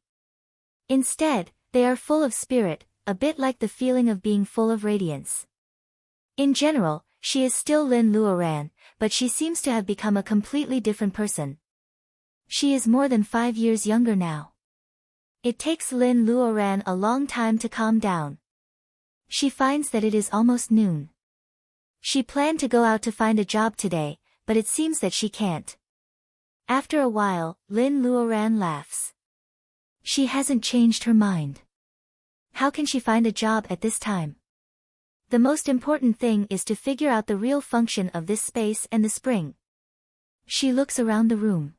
Instead, they are full of spirit, a bit like the feeling of being full of radiance. In general, she is still Lin Luoran, but she seems to have become a completely different person. She is more than 5 years younger now. It takes Lin Luoran a long time to calm down. She finds that it is almost noon. She planned to go out to find a job today, but it seems that she can't. After a while, Lin Luoran laughs. She hasn't changed her mind. How can she find a job at this time? The most important thing is to figure out the real function of this space and the spring. She looks around the room.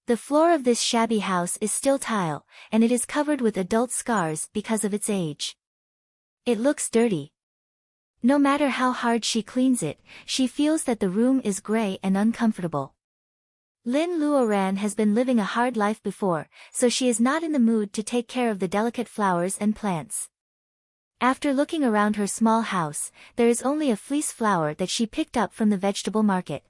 The floor of this shabby house is still tile, and it is covered with adult scars because of its age. It looks dirty. No matter how hard she cleans it, she feels that the room is gray and uncomfortable. Lin Luoran has been living a hard life before, so she is not in the mood to take care of the delicate flowers and plants. After looking around her small house, there is only a fleece flower that she picked up from the vegetable market.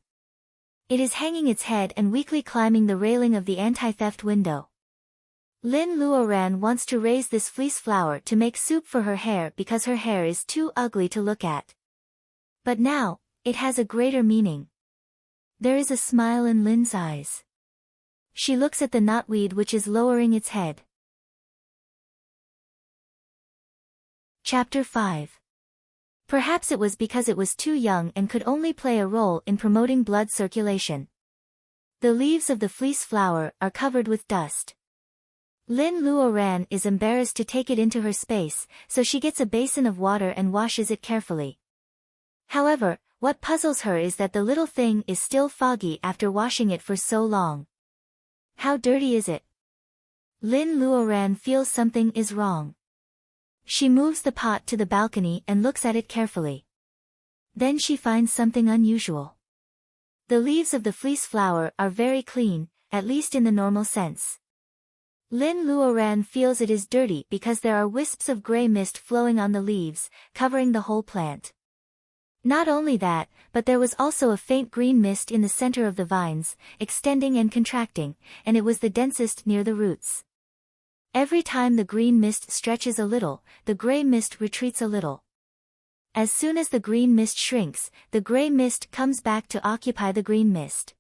It is hanging its head and weakly climbing the railing of the anti-theft window. Lin Luoran wants to raise this fleece flower to make soup for her hair because her hair is too ugly to look at. But now, it has a greater meaning. There is a smile in Lin's eyes. She looks at the knotweed which is lowering its head. Chapter 5. Perhaps it was because it was too young and could only play a role in promoting blood circulation. The leaves of the fleece flower are covered with dust. Lin Luoran is embarrassed to take it into her space, so she gets a basin of water and washes it carefully. However, what puzzles her is that the little thing is still foggy after washing it for so long. How dirty is it? Lin Luoran feels something is wrong. She moves the pot to the balcony and looks at it carefully. Then she finds something unusual. The leaves of the fleece flower are very clean, at least in the normal sense. Lin Luoran feels it is dirty because there are wisps of gray mist flowing on the leaves, covering the whole plant. Not only that, but there was also a faint green mist in the center of the vines, extending and contracting, and it was the densest near the roots. Every time the green mist stretches a little, the gray mist retreats a little. As soon as the green mist shrinks, the gray mist comes back to occupy the green mist.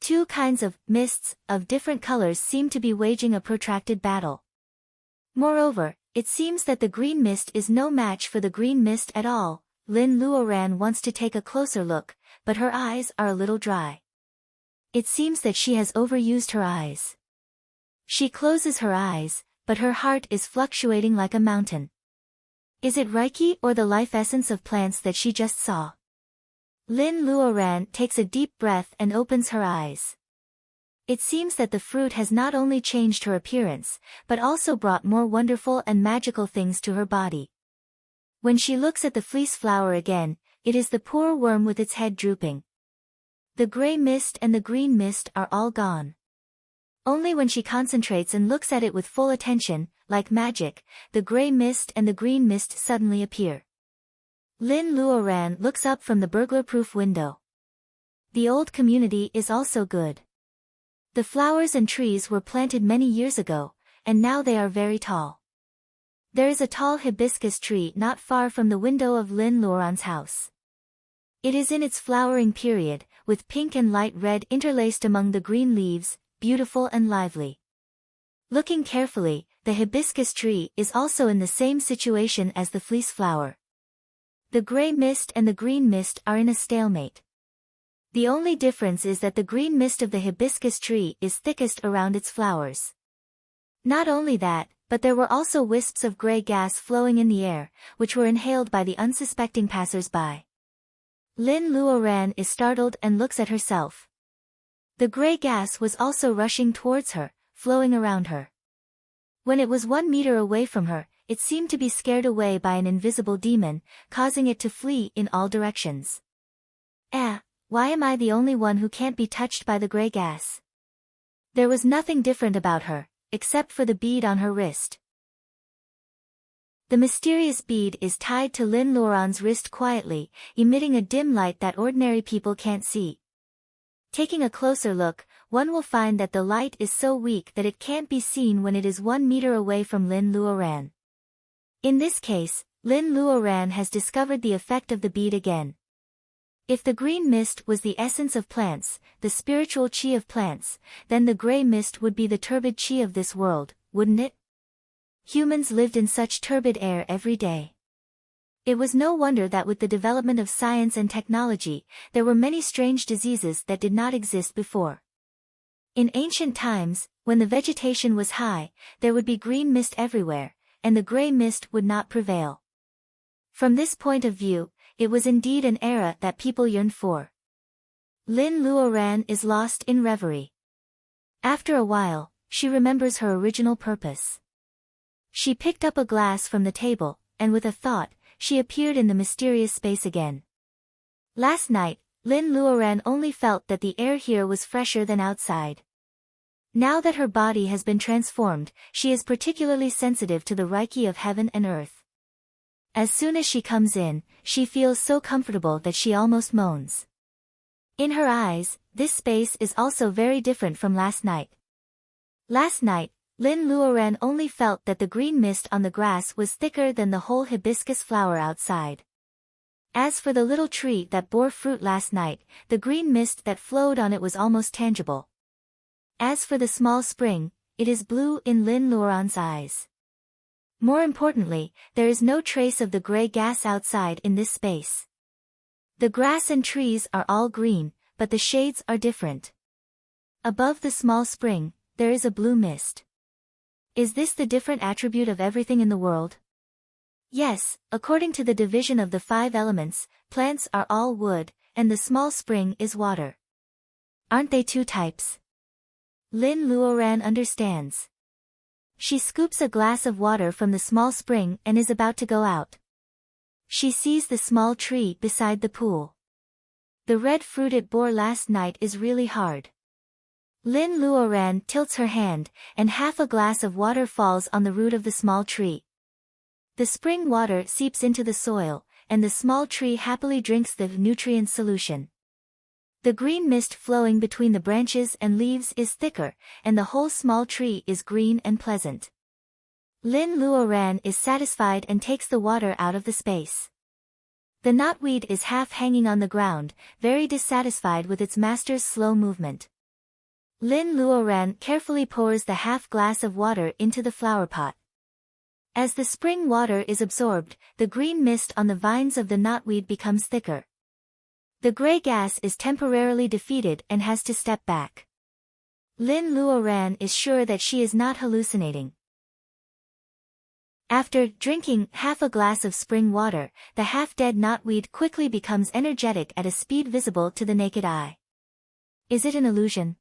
Two kinds of mists of different colors seem to be waging a protracted battle. Moreover, it seems that the green mist is no match for the green mist at all. Lin Luoran wants to take a closer look, but her eyes are a little dry. It seems that she has overused her eyes. She closes her eyes, but her heart is fluctuating like a mountain. Is it Reiki or the life essence of plants that she just saw? Lin Luoran takes a deep breath and opens her eyes. It seems that the fruit has not only changed her appearance, but also brought more wonderful and magical things to her body. When she looks at the fleece flower again, it is the poor worm with its head drooping. The gray mist and the green mist are all gone. Only when she concentrates and looks at it with full attention, like magic, the gray mist and the green mist suddenly appear. Lin Luoran looks up from the burglar-proof window. The old community is also good. The flowers and trees were planted many years ago, and now they are very tall. There is a tall hibiscus tree not far from the window of Lin Luoran's house. It is in its flowering period, with pink and light red interlaced among the green leaves, beautiful and lively. Looking carefully, the hibiscus tree is also in the same situation as the fleece flower. The gray mist and the green mist are in a stalemate. The only difference is that the green mist of the hibiscus tree is thickest around its flowers. Not only that, but there were also wisps of gray gas flowing in the air, which were inhaled by the unsuspecting passers-by. Lin Luoran is startled and looks at herself. The gray gas was also rushing towards her, flowing around her. When it was 1 meter away from her, it seemed to be scared away by an invisible demon, causing it to flee in all directions. Why am I the only one who can't be touched by the gray gas? There was nothing different about her, except for the bead on her wrist. The mysterious bead is tied to Lin Luoran's wrist quietly, emitting a dim light that ordinary people can't see. Taking a closer look, one will find that the light is so weak that it can't be seen when it is 1 meter away from Lin Luoran. In this case, Lin Luoran has discovered the effect of the bead again. If the green mist was the essence of plants, the spiritual chi of plants, then the gray mist would be the turbid chi of this world, wouldn't it? Humans lived in such turbid air every day. It was no wonder that with the development of science and technology, there were many strange diseases that did not exist before. In ancient times, when the vegetation was high, there would be green mist everywhere, and the gray mist would not prevail. From this point of view, it was indeed an era that people yearned for. Lin Luoran is lost in reverie. After a while, she remembers her original purpose. She picked up a glass from the table, and with a thought, she appeared in the mysterious space again. Last night, Lin Luoran only felt that the air here was fresher than outside. Now that her body has been transformed, she is particularly sensitive to the reiki of heaven and earth. As soon as she comes in, she feels so comfortable that she almost moans. In her eyes, this space is also very different from last night. Last night, Lin Luoran only felt that the green mist on the grass was thicker than the whole hibiscus flower outside. As for the little tree that bore fruit last night, the green mist that flowed on it was almost tangible. As for the small spring, it is blue in Lin Luoran's eyes. More importantly, there is no trace of the gray gas outside in this space. The grass and trees are all green, but the shades are different. Above the small spring, there is a blue mist. Is this the different attribute of everything in the world? Yes, according to the division of the 5 elements, plants are all wood, and the small spring is water. Aren't they 2 types? Lin Luoran understands. She scoops a glass of water from the small spring and is about to go out. She sees the small tree beside the pool. The red fruit it bore last night is really hard. Lin Luoran tilts her hand, and half a glass of water falls on the root of the small tree. The spring water seeps into the soil, and the small tree happily drinks the nutrient solution. The green mist flowing between the branches and leaves is thicker, and the whole small tree is green and pleasant. Lin Luoran is satisfied and takes the water out of the space. The knotweed is half hanging on the ground, very dissatisfied with its master's slow movement. Lin Luoran carefully pours the half glass of water into the flower pot. As the spring water is absorbed, the green mist on the vines of the knotweed becomes thicker. The gray gas is temporarily defeated and has to step back. Lin Luoran is sure that she is not hallucinating. After drinking half a glass of spring water, the half-dead knotweed quickly becomes energetic at a speed visible to the naked eye. Is it an illusion?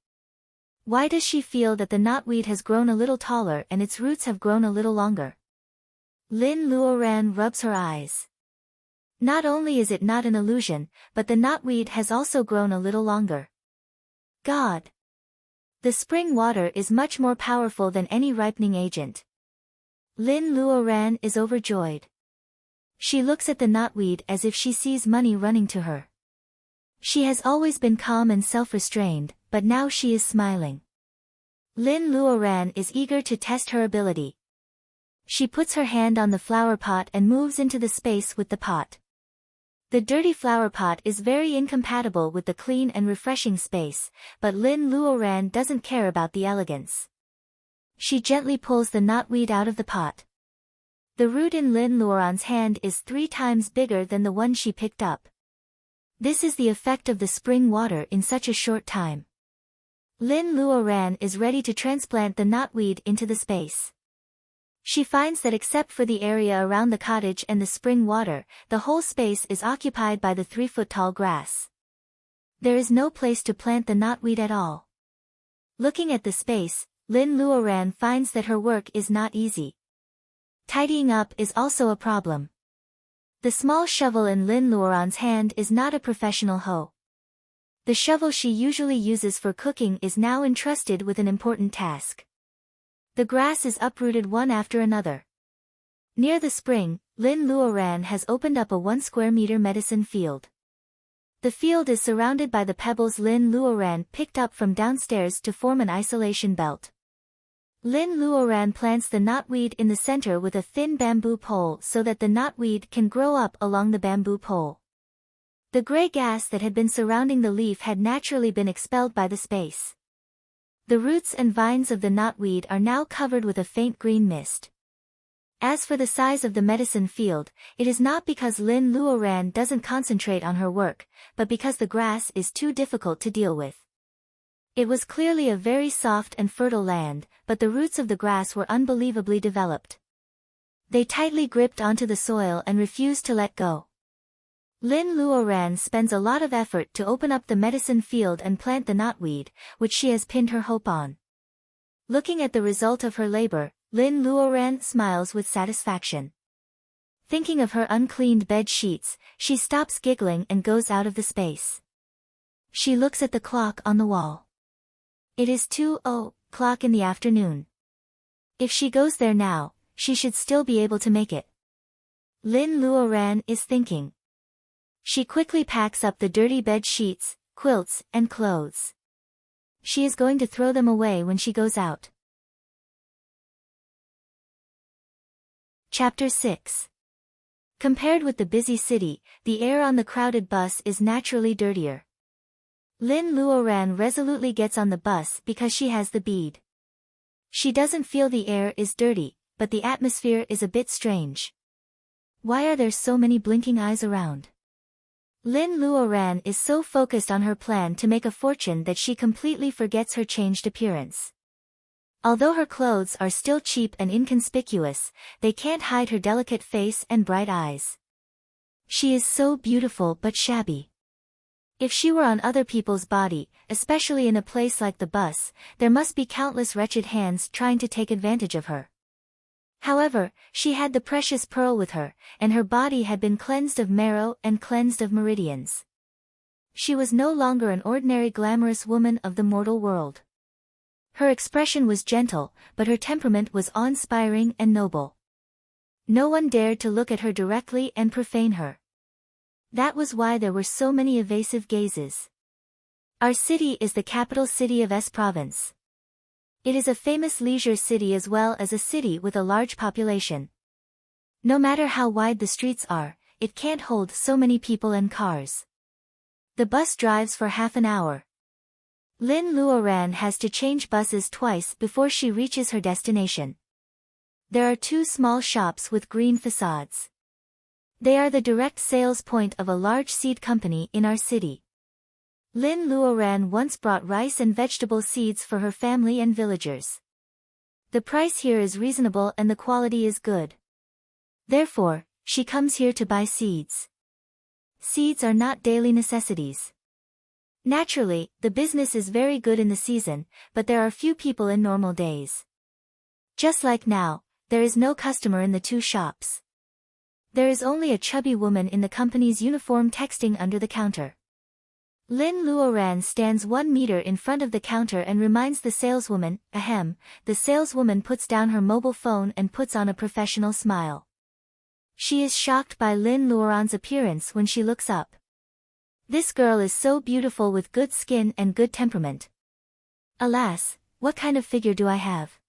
Why does she feel that the knotweed has grown a little taller and its roots have grown a little longer? Lin Luoran rubs her eyes. Not only is it not an illusion, but the knotweed has also grown a little longer. God! The spring water is much more powerful than any ripening agent. Lin Luoran is overjoyed. She looks at the knotweed as if she sees money running to her. She has always been calm and self-restrained, but now she is smiling. Lin Luoran is eager to test her ability. She puts her hand on the flower pot and moves into the space with the pot. The dirty flower pot is very incompatible with the clean and refreshing space, but Lin Luoran doesn't care about the elegance. She gently pulls the knotweed out of the pot. The root in Lin Luoran's hand is 3 times bigger than the one she picked up. This is the effect of the spring water in such a short time. Lin Luoran is ready to transplant the knotweed into the space. She finds that except for the area around the cottage and the spring water, the whole space is occupied by the 3-foot-tall grass. There is no place to plant the knotweed at all. Looking at the space, Lin Luoran finds that her work is not easy. Tidying up is also a problem. The small shovel in Lin Luoran's hand is not a professional hoe. The shovel she usually uses for cooking is now entrusted with an important task. The grass is uprooted one after another. Near the spring, Lin Luoran has opened up a 1 square meter medicine field. The field is surrounded by the pebbles Lin Luoran picked up from downstairs to form an isolation belt. Lin Luoran plants the knotweed in the center with a thin bamboo pole so that the knotweed can grow up along the bamboo pole. The gray gas that had been surrounding the leaf had naturally been expelled by the space. The roots and vines of the knotweed are now covered with a faint green mist. As for the size of the medicine field, it is not because Lin Luoran doesn't concentrate on her work, but because the grass is too difficult to deal with. It was clearly a very soft and fertile land, but the roots of the grass were unbelievably developed. They tightly gripped onto the soil and refused to let go. Lin Luoran spends a lot of effort to open up the medicine field and plant the knotweed, which she has pinned her hope on. Looking at the result of her labor, Lin Luoran smiles with satisfaction. Thinking of her uncleaned bed sheets, she stops giggling and goes out of the space. She looks at the clock on the wall. It is 2:00 in the afternoon. If she goes there now, she should still be able to make it. Lin Luoran is thinking. She quickly packs up the dirty bed sheets, quilts, and clothes. She is going to throw them away when she goes out. Chapter 6. Compared with the busy city, the air on the crowded bus is naturally dirtier. Lin Luoran resolutely gets on the bus because she has the bead. She doesn't feel the air is dirty, but the atmosphere is a bit strange. Why are there so many blinking eyes around? Lin Luoran is so focused on her plan to make a fortune that she completely forgets her changed appearance. Although her clothes are still cheap and inconspicuous, they can't hide her delicate face and bright eyes. She is so beautiful but shabby. If she were on other people's body, especially in a place like the bus, there must be countless wretched hands trying to take advantage of her. However, she had the precious pearl with her, and her body had been cleansed of marrow and cleansed of meridians. She was no longer an ordinary glamorous woman of the mortal world. Her expression was gentle, but her temperament was awe-inspiring and noble. No one dared to look at her directly and profane her. That was why there were so many evasive gazes. Our city is the capital city of S province. It is a famous leisure city as well as a city with a large population. No matter how wide the streets are, it can't hold so many people and cars. The bus drives for half an hour. Lin Luoran has to change buses twice before she reaches her destination. There are two small shops with green facades. They are the direct sales point of a large seed company in our city. Lin Luoran once brought rice and vegetable seeds for her family and villagers. The price here is reasonable and the quality is good. Therefore, she comes here to buy seeds. Seeds are not daily necessities. Naturally, the business is very good in the season, but there are few people in normal days. Just like now, there is no customer in the two shops. There is only a chubby woman in the company's uniform texting under the counter. Lin Luoran stands 1 meter in front of the counter and reminds the saleswoman, ahem. The saleswoman puts down her mobile phone and puts on a professional smile. She is shocked by Lin Luoran's appearance when she looks up. This girl is so beautiful with good skin and good temperament. Alas, what kind of figure do I have?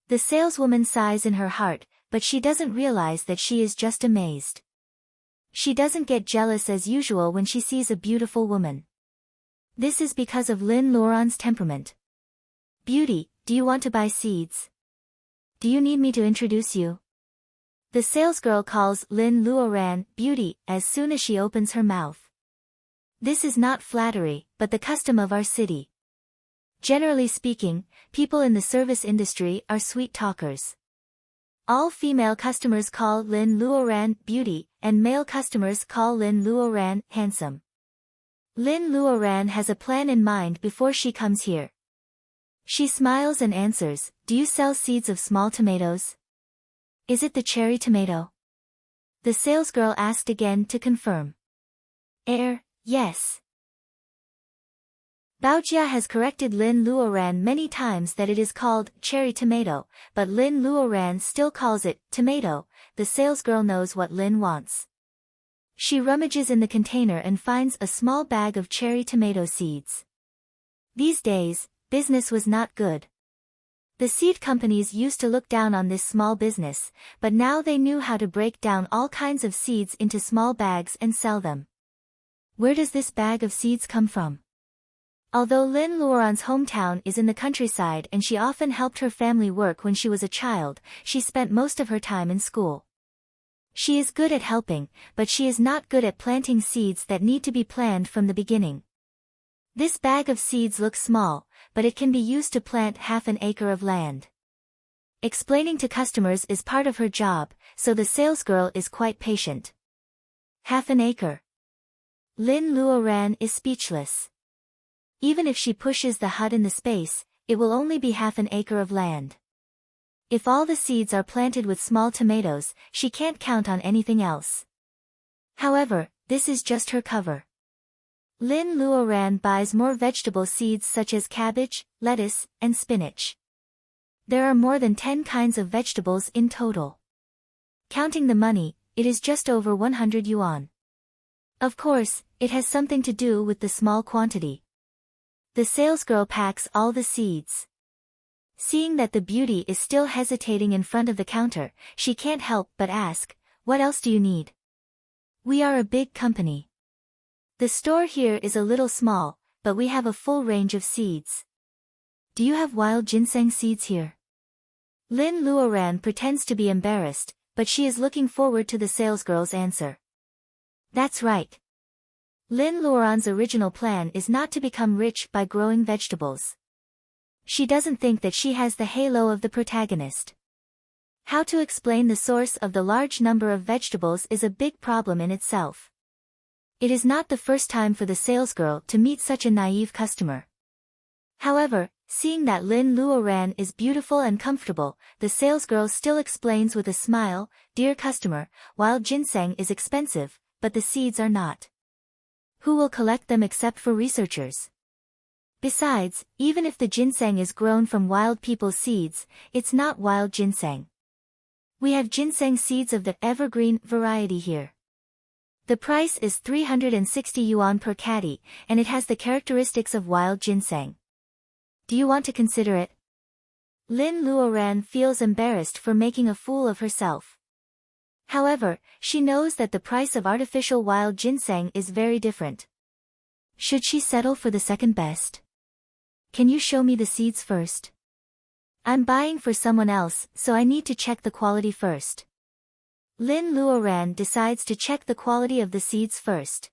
The saleswoman sighs in her heart, but she doesn't realize that she is just amazed. She doesn't get jealous as usual when she sees a beautiful woman. This is because of Lin Luoran's temperament. Beauty, do you want to buy seeds? Do you need me to introduce you? The salesgirl calls Lin Luoran beauty as soon as she opens her mouth. This is not flattery, but the custom of our city. Generally speaking, people in the service industry are sweet talkers. All female customers call Lin Luoran beauty, and male customers call Lin Luoran handsome. Lin Luoran has a plan in mind before she comes here. She smiles and answers, "Do you sell seeds of small tomatoes? Is it the cherry tomato?" The salesgirl asked again to confirm. Yes. Baojia has corrected Lin Luoran many times that it is called cherry tomato, but Lin Luoran still calls it tomato. The salesgirl knows what Lin wants. She rummages in the container and finds a small bag of cherry tomato seeds. These days, business was not good. The seed companies used to look down on this small business, but now they knew how to break down all kinds of seeds into small bags and sell them. Where does this bag of seeds come from? Although Lin Luoran's hometown is in the countryside and she often helped her family work when she was a child, she spent most of her time in school. She is good at helping, but she is not good at planting seeds that need to be planned from the beginning. This bag of seeds looks small, but it can be used to plant half an acre of land. Explaining to customers is part of her job, so the salesgirl is quite patient. Half an acre. Lin Luoran is speechless. Even if she pushes the hut in the space, it will only be half an acre of land. If all the seeds are planted with small tomatoes, she can't count on anything else. However, this is just her cover. Lin Luoran buys more vegetable seeds such as cabbage, lettuce, and spinach. There are more than 10 kinds of vegetables in total. Counting the money, it is just over 100 yuan. Of course, it has something to do with the small quantity. The salesgirl packs all the seeds. Seeing that the beauty is still hesitating in front of the counter, she can't help but ask, "What else do you need?" "We are a big company. The store here is a little small, but we have a full range of seeds. Do you have wild ginseng seeds here?" Lin Luoran pretends to be embarrassed, but she is looking forward to the salesgirl's answer. That's right. Lin Luoran's original plan is not to become rich by growing vegetables. She doesn't think that she has the halo of the protagonist. How to explain the source of the large number of vegetables is a big problem in itself. It is not the first time for the salesgirl to meet such a naive customer. However, seeing that Lin Luoran is beautiful and comfortable, the salesgirl still explains with a smile, "Dear customer, wild ginseng is expensive, but the seeds are not. Who will collect them except for researchers? Besides, even if the ginseng is grown from wild people's seeds, it's not wild ginseng. We have ginseng seeds of the evergreen variety here. The price is 360 yuan per caddy, and it has the characteristics of wild ginseng. Do you want to consider it?" Lin Luoran feels embarrassed for making a fool of herself. However, she knows that the price of artificial wild ginseng is very different. Should she settle for the second best? "Can you show me the seeds first? I'm buying for someone else, so I need to check the quality first." Lin Luoran decides to check the quality of the seeds first.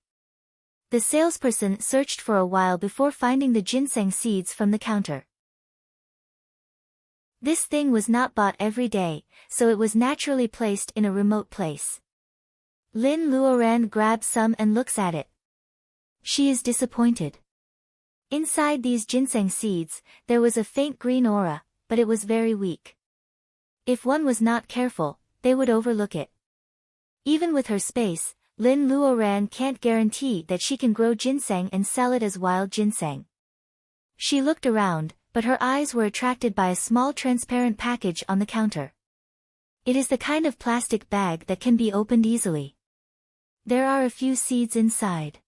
The salesperson searched for a while before finding the ginseng seeds from the counter. This thing was not bought every day, so it was naturally placed in a remote place. Lin Luoran grabs some and looks at it. She is disappointed. Inside these ginseng seeds, there was a faint green aura, but it was very weak. If one was not careful, they would overlook it. Even with her space, Lin Luoran can't guarantee that she can grow ginseng and sell it as wild ginseng. She looked around, but her eyes were attracted by a small transparent package on the counter. It is the kind of plastic bag that can be opened easily. There are a few seeds inside.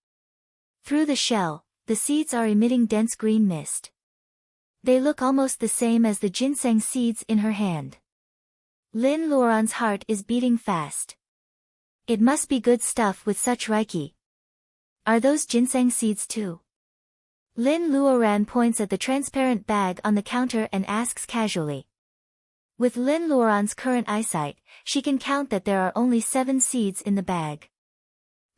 Through the shell, the seeds are emitting dense green mist. They look almost the same as the ginseng seeds in her hand. Lin Luoran's heart is beating fast. It must be good stuff with such reiki. Are those ginseng seeds too? Lin Luoran points at the transparent bag on the counter and asks casually. With Lin Luoran's current eyesight, she can count that there are only 7 seeds in the bag.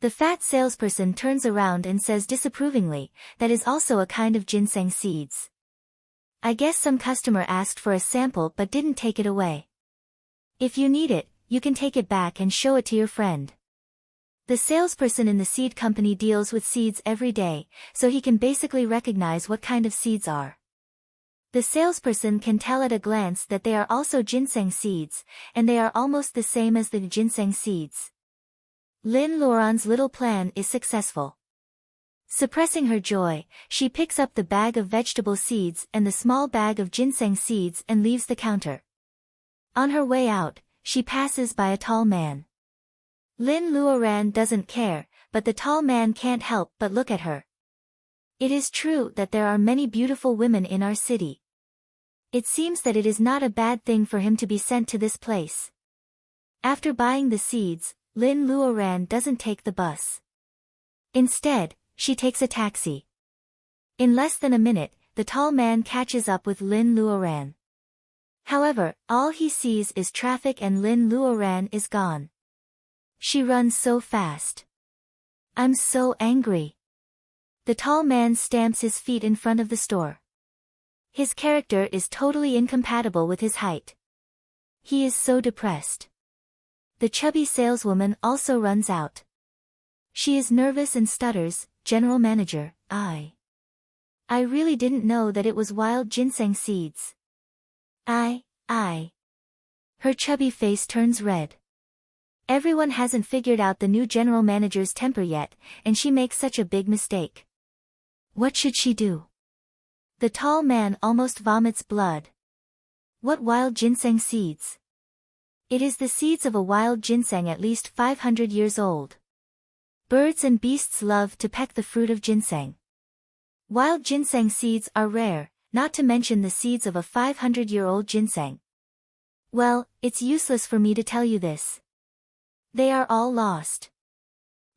The fat salesperson turns around and says disapprovingly, "That is also a kind of ginseng seeds. I guess some customer asked for a sample but didn't take it away. If you need it, you can take it back and show it to your friend." The salesperson in the seed company deals with seeds every day, so he can basically recognize what kind of seeds are. The salesperson can tell at a glance that they are also ginseng seeds, and they are almost the same as the ginseng seeds. Lin Luoran's little plan is successful. Suppressing her joy, she picks up the bag of vegetable seeds and the small bag of ginseng seeds and leaves the counter. On her way out, she passes by a tall man. Lin Luoran doesn't care, but the tall man can't help but look at her. It is true that there are many beautiful women in our city. It seems that it is not a bad thing for him to be sent to this place. After buying the seeds, Lin Luoran doesn't take the bus. Instead, she takes a taxi. In less than a minute, the tall man catches up with Lin Luoran. However, all he sees is traffic and Lin Luoran is gone. She runs so fast. I'm so angry. The tall man stamps his feet in front of the store. His character is totally incompatible with his height. He is so depressed. The chubby saleswoman also runs out. She is nervous and stutters, "General Manager, I really didn't know that it was wild ginseng seeds. I. Her chubby face turns red. Everyone hasn't figured out the new general manager's temper yet, and she makes such a big mistake. What should she do? The tall man almost vomits blood. What wild ginseng seeds? It is the seeds of a wild ginseng at least 500 years old. Birds and beasts love to peck the fruit of ginseng. Wild ginseng seeds are rare, not to mention the seeds of a 500-year-old ginseng. Well, it's useless for me to tell you this. They are all lost.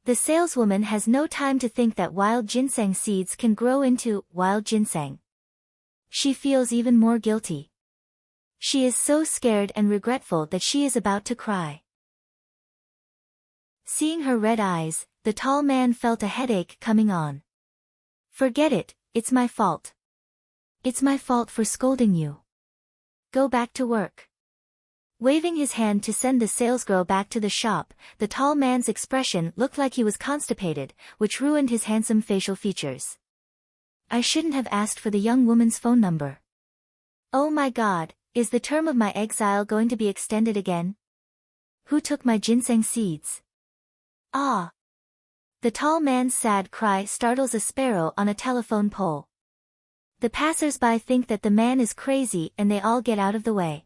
The saleswoman has no time to think that wild ginseng seeds can grow into wild ginseng. She feels even more guilty. She is so scared and regretful that she is about to cry. Seeing her red eyes, the tall man felt a headache coming on. Forget it, it's my fault. It's my fault for scolding you. Go back to work. Waving his hand to send the salesgirl back to the shop, the tall man's expression looked like he was constipated, which ruined his handsome facial features. I shouldn't have asked for the young woman's phone number. Oh my God, is the term of my exile going to be extended again? Who took my ginseng seeds? Ah! The tall man's sad cry startles a sparrow on a telephone pole. The passers-by think that the man is crazy and they all get out of the way.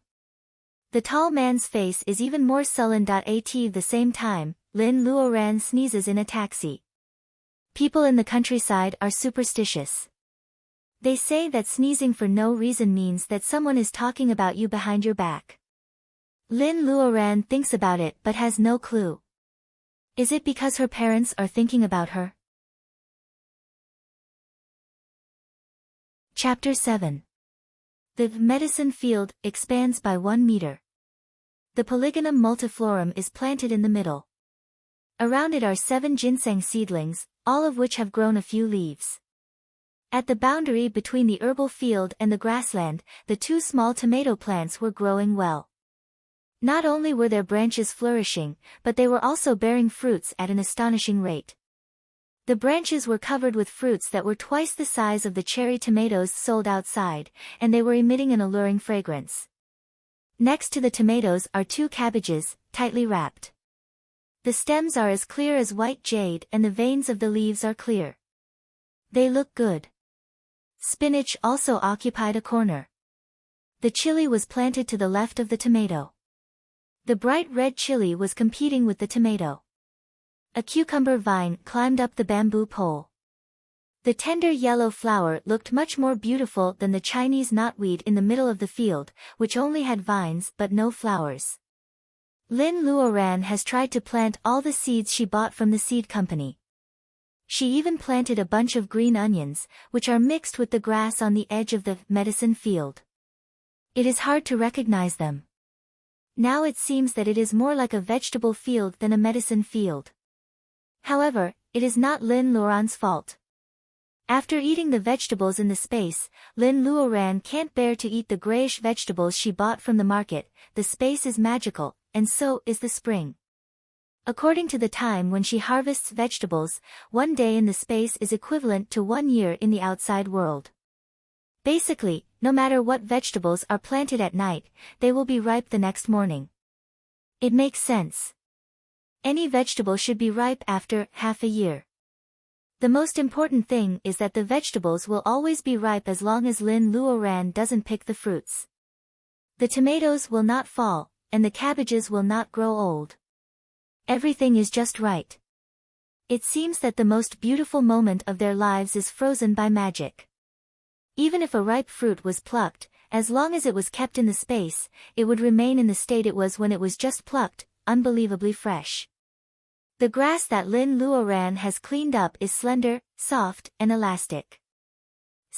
The tall man's face is even more sullen. At the same time, Lin Luoran sneezes in a taxi. People in the countryside are superstitious. They say that sneezing for no reason means that someone is talking about you behind your back. Lin Luoran thinks about it but has no clue. Is it because her parents are thinking about her? Chapter 7. The medicine field expands by 1 meter. The Polygonum multiflorum is planted in the middle. Around it are 7 ginseng seedlings, all of which have grown a few leaves. At the boundary between the herbal field and the grassland, the 2 small tomato plants were growing well. Not only were their branches flourishing, but they were also bearing fruits at an astonishing rate. The branches were covered with fruits that were twice the size of the cherry tomatoes sold outside, and they were emitting an alluring fragrance. Next to the tomatoes are 2 cabbages, tightly wrapped. The stems are as clear as white jade and the veins of the leaves are clear. They look good. Spinach also occupied a corner. The chili was planted to the left of the tomato. The bright red chili was competing with the tomato. A cucumber vine climbed up the bamboo pole. The tender yellow flower looked much more beautiful than the Chinese knotweed in the middle of the field, which only had vines but no flowers. Lin Luoran has tried to plant all the seeds she bought from the seed company. She even planted a bunch of green onions, which are mixed with the grass on the edge of the medicine field. It is hard to recognize them. Now it seems that it is more like a vegetable field than a medicine field. However, it is not Lin Luoran's fault. After eating the vegetables in the space, Lin Luoran can't bear to eat the grayish vegetables she bought from the market. The space is magical, and so is the spring. According to the time when she harvests vegetables, 1 day in the space is equivalent to 1 year in the outside world. Basically, no matter what vegetables are planted at night, they will be ripe the next morning. It makes sense. Any vegetable should be ripe after half a year. The most important thing is that the vegetables will always be ripe as long as Lin Luoran doesn't pick the fruits. The tomatoes will not fall, and the cabbages will not grow old. Everything is just right. It seems that the most beautiful moment of their lives is frozen by magic. Even if a ripe fruit was plucked, as long as it was kept in the space, it would remain in the state it was when it was just plucked, unbelievably fresh. The grass that Lin Luoran has cleaned up is slender, soft, and elastic.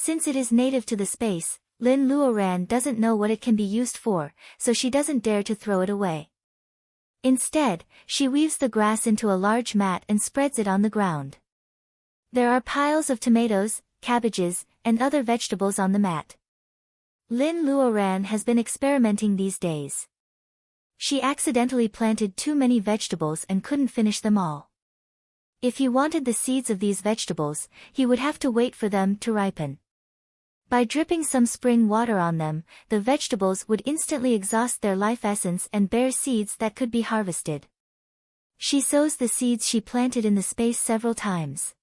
Since it is native to the space, Lin Luoran doesn't know what it can be used for, so she doesn't dare to throw it away. Instead, she weaves the grass into a large mat and spreads it on the ground. There are piles of tomatoes, cabbages, and other vegetables on the mat. Lin Luoran has been experimenting these days. She accidentally planted too many vegetables and couldn't finish them all. If he wanted the seeds of these vegetables, he would have to wait for them to ripen. By dripping some spring water on them, the vegetables would instantly exhaust their life essence and bear seeds that could be harvested. She sows the seeds she planted in the space several times.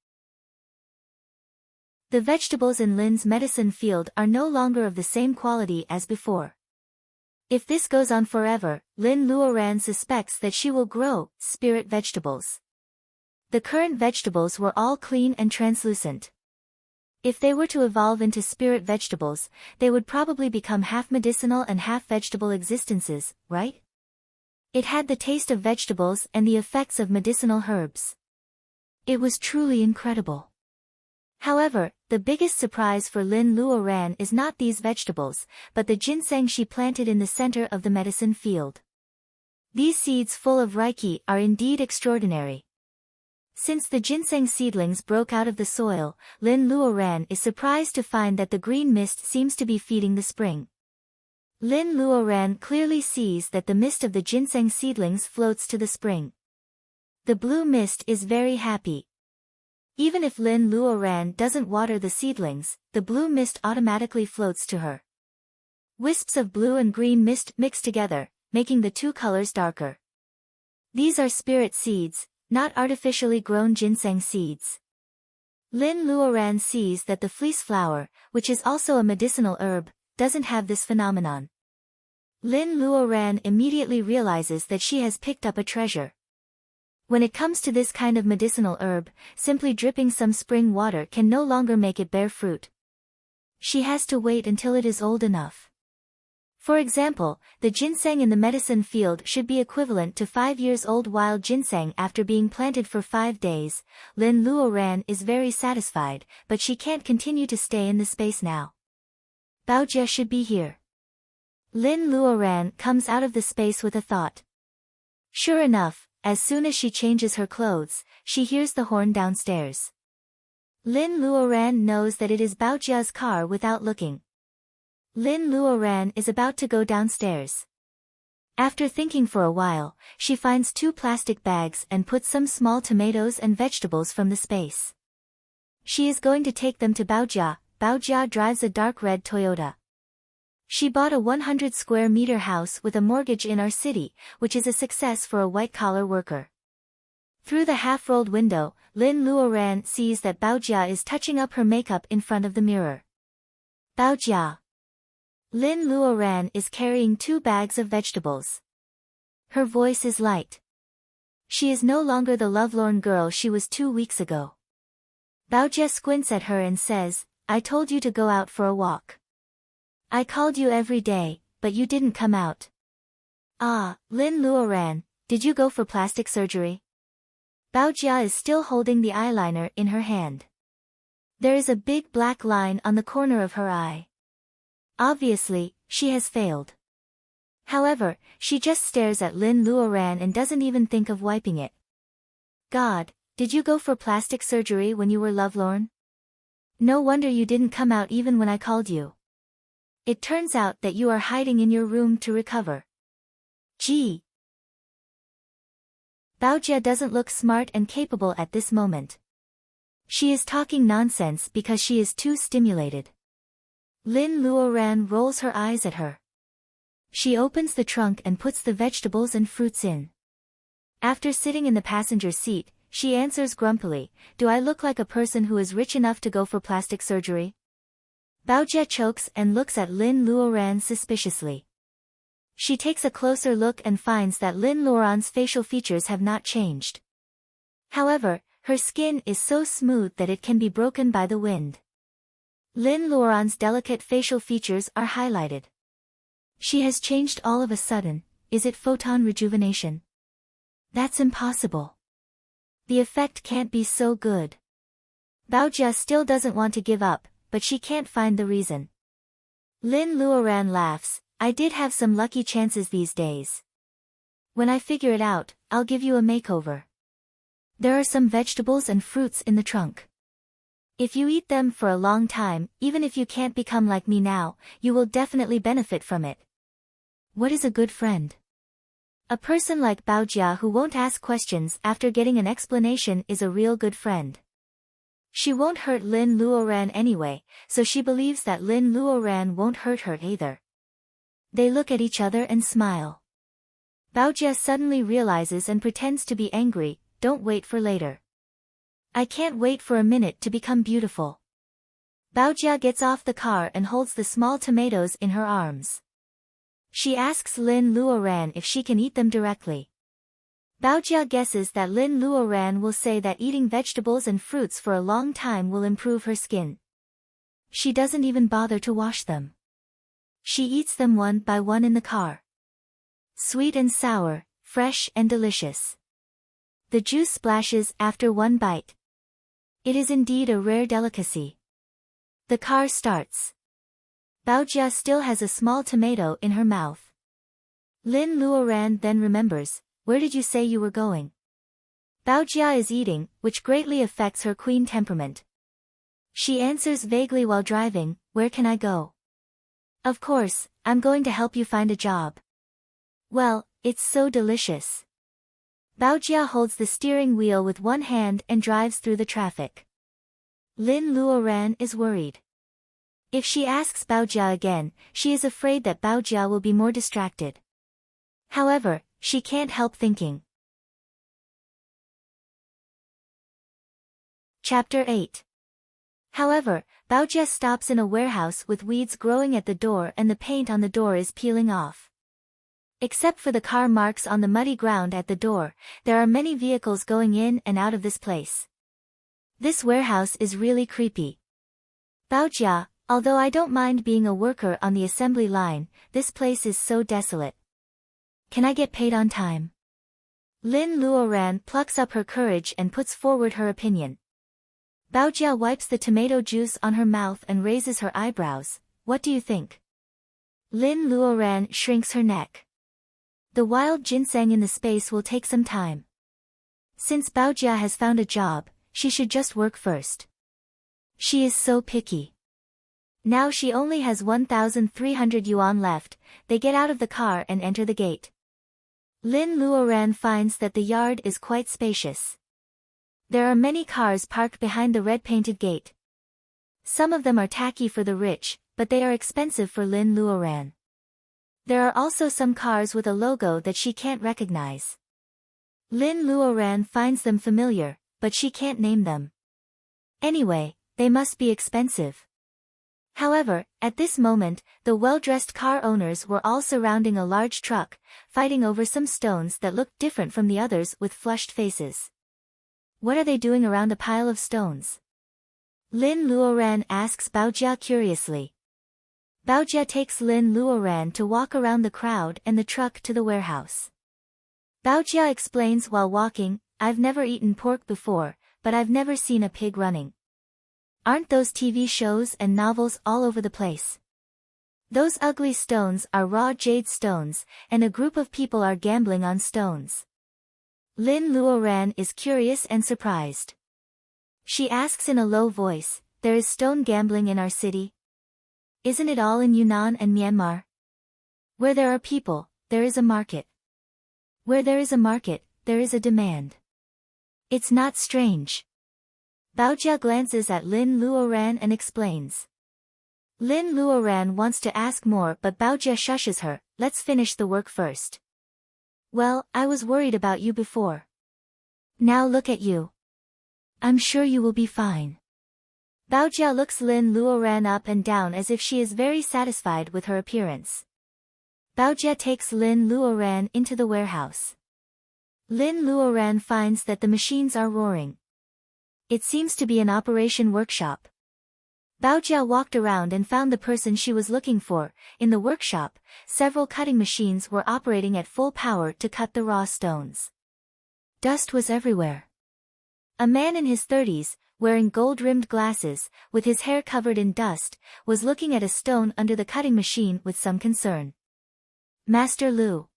The vegetables in Lin's medicine field are no longer of the same quality as before. If this goes on forever, Lin Luoran suspects that she will grow spirit vegetables. The current vegetables were all clean and translucent. If they were to evolve into spirit vegetables, they would probably become half medicinal and half vegetable existences, right? It had the taste of vegetables and the effects of medicinal herbs. It was truly incredible. However, the biggest surprise for Lin Luoran is not these vegetables, but the ginseng she planted in the center of the medicine field. These seeds full of reiki are indeed extraordinary. Since the ginseng seedlings broke out of the soil, Lin Luoran is surprised to find that the green mist seems to be feeding the spring. Lin Luoran clearly sees that the mist of the ginseng seedlings floats to the spring. The blue mist is very happy. Even if Lin Luoran doesn't water the seedlings, the blue mist automatically floats to her. Wisps of blue and green mist mix together, making the two colors darker. These are spirit seeds, not artificially grown ginseng seeds. Lin Luoran sees that the fleece flower, which is also a medicinal herb, doesn't have this phenomenon. Lin Luoran immediately realizes that she has picked up a treasure. When it comes to this kind of medicinal herb, simply dripping some spring water can no longer make it bear fruit. She has to wait until it is old enough. For example, the ginseng in the medicine field should be equivalent to 5 years old wild ginseng after being planted for 5 days. Lin Luoran is very satisfied, but she can't continue to stay in the space now. Baojia should be here. Lin Luoran comes out of the space with a thought. Sure enough, as soon as she changes her clothes, she hears the horn downstairs. Lin Luoran knows that it is Baojia's car without looking. Lin Luoran is about to go downstairs. After thinking for a while, she finds 2 plastic bags and puts some small tomatoes and vegetables from the space. She is going to take them to Baojia. Baojia drives a dark red Toyota. She bought a 100 square meter house with a mortgage in our city, which is a success for a white-collar worker. Through the half-rolled window, Lin Luoran sees that Baojia is touching up her makeup in front of the mirror. Baojia. Lin Luoran is carrying 2 bags of vegetables. Her voice is light. She is no longer the lovelorn girl she was 2 weeks ago. Baojia squints at her and says, I told you to go out for a walk. I called you every day, but you didn't come out. Ah, Lin Luoran, did you go for plastic surgery? Baojia is still holding the eyeliner in her hand. There is a big black line on the corner of her eye. Obviously, she has failed. However, she just stares at Lin Luoran and doesn't even think of wiping it. God, did you go for plastic surgery when you were lovelorn? No wonder you didn't come out even when I called you. It turns out that you are hiding in your room to recover. Gee. Baojia doesn't look smart and capable at this moment. She is talking nonsense because she is too stimulated. Lin Luoran rolls her eyes at her. She opens the trunk and puts the vegetables and fruits in. After sitting in the passenger seat, she answers grumpily, do I look like a person who is rich enough to go for plastic surgery? Baojia chokes and looks at Lin Luoran suspiciously. She takes a closer look and finds that Lin Luoran's facial features have not changed. However, her skin is so smooth that it can be broken by the wind. Lin Luoran's delicate facial features are highlighted. She has changed all of a sudden. Is it photon rejuvenation? That's impossible. The effect can't be so good. Baojia still doesn't want to give up, but she can't find the reason. Lin Luoran laughs, I did have some lucky chances these days. When I figure it out, I'll give you a makeover. There are some vegetables and fruits in the trunk. If you eat them for a long time, even if you can't become like me now, you will definitely benefit from it. What is a good friend? A person like Baojia who won't ask questions after getting an explanation is a real good friend. She won't hurt Lin Luoran anyway, so she believes that Lin Luoran won't hurt her either. They look at each other and smile. Baojia suddenly realizes and pretends to be angry, don't wait for later. I can't wait for a minute to become beautiful. Baojia gets off the car and holds the small tomatoes in her arms. She asks Lin Luoran if she can eat them directly. Baojia guesses that Lin Luoran will say that eating vegetables and fruits for a long time will improve her skin. She doesn't even bother to wash them. She eats them one by one in the car. Sweet and sour, fresh and delicious. The juice splashes after one bite. It is indeed a rare delicacy. The car starts. Baojia still has a small tomato in her mouth. Lin Luoran then remembers, where did you say you were going? Baojia is eating, which greatly affects her queen temperament. She answers vaguely while driving, where can I go? Of course, I'm going to help you find a job. Well, it's so delicious. Baojia holds the steering wheel with one hand and drives through the traffic. Lin Luoran is worried. If she asks Baojia again, she is afraid that Baojia will be more distracted. However, she can't help thinking. Chapter 8. However, Baojia stops in a warehouse with weeds growing at the door and the paint on the door is peeling off. Except for the car marks on the muddy ground at the door, there are many vehicles going in and out of this place. This warehouse is really creepy. Baojia, although I don't mind being a worker on the assembly line, this place is so desolate. Can I get paid on time? Lin Luoran plucks up her courage and puts forward her opinion. Baojia wipes the tomato juice on her mouth and raises her eyebrows. What do you think? Lin Luoran shrinks her neck. The wild ginseng in the space will take some time. Since Baojia has found a job, she should just work first. She is so picky. Now she only has 1,300 yuan left. They get out of the car and enter the gate. Lin Luoran finds that the yard is quite spacious. There are many cars parked behind the red-painted gate. Some of them are tacky for the rich, but they are expensive for Lin Luoran. There are also some cars with a logo that she can't recognize. Lin Luoran finds them familiar, but she can't name them. Anyway, they must be expensive. However, at this moment, the well-dressed car owners were all surrounding a large truck, fighting over some stones that looked different from the others with flushed faces. What are they doing around a pile of stones? Lin Luoran asks Baojia curiously. Baojia takes Lin Luoran to walk around the crowd and the truck to the warehouse. Baojia explains while walking, I've never eaten pork before, but I've never seen a pig running. Aren't those TV shows and novels all over the place? Those ugly stones are raw jade stones, and a group of people are gambling on stones. Lin Luoran is curious and surprised. She asks in a low voice, there is stone gambling in our city? Isn't it all in Yunnan and Myanmar? Where there are people, there is a market. Where there is a market, there is a demand. It's not strange. Baojia glances at Lin Luoran and explains. Lin Luoran wants to ask more but Baojia shushes her, let's finish the work first. Well, I was worried about you before. Now look at you. I'm sure you will be fine. Baojia looks Lin Luoran up and down as if she is very satisfied with her appearance. Baojia takes Lin Luoran into the warehouse. Lin Luoran finds that the machines are roaring. It seems to be an operation workshop. Baojia walked around and found the person she was looking for. In the workshop, several cutting machines were operating at full power to cut the raw stones. Dust was everywhere. A man in his 30s, wearing gold-rimmed glasses, with his hair covered in dust, was looking at a stone under the cutting machine with some concern. Master Lu.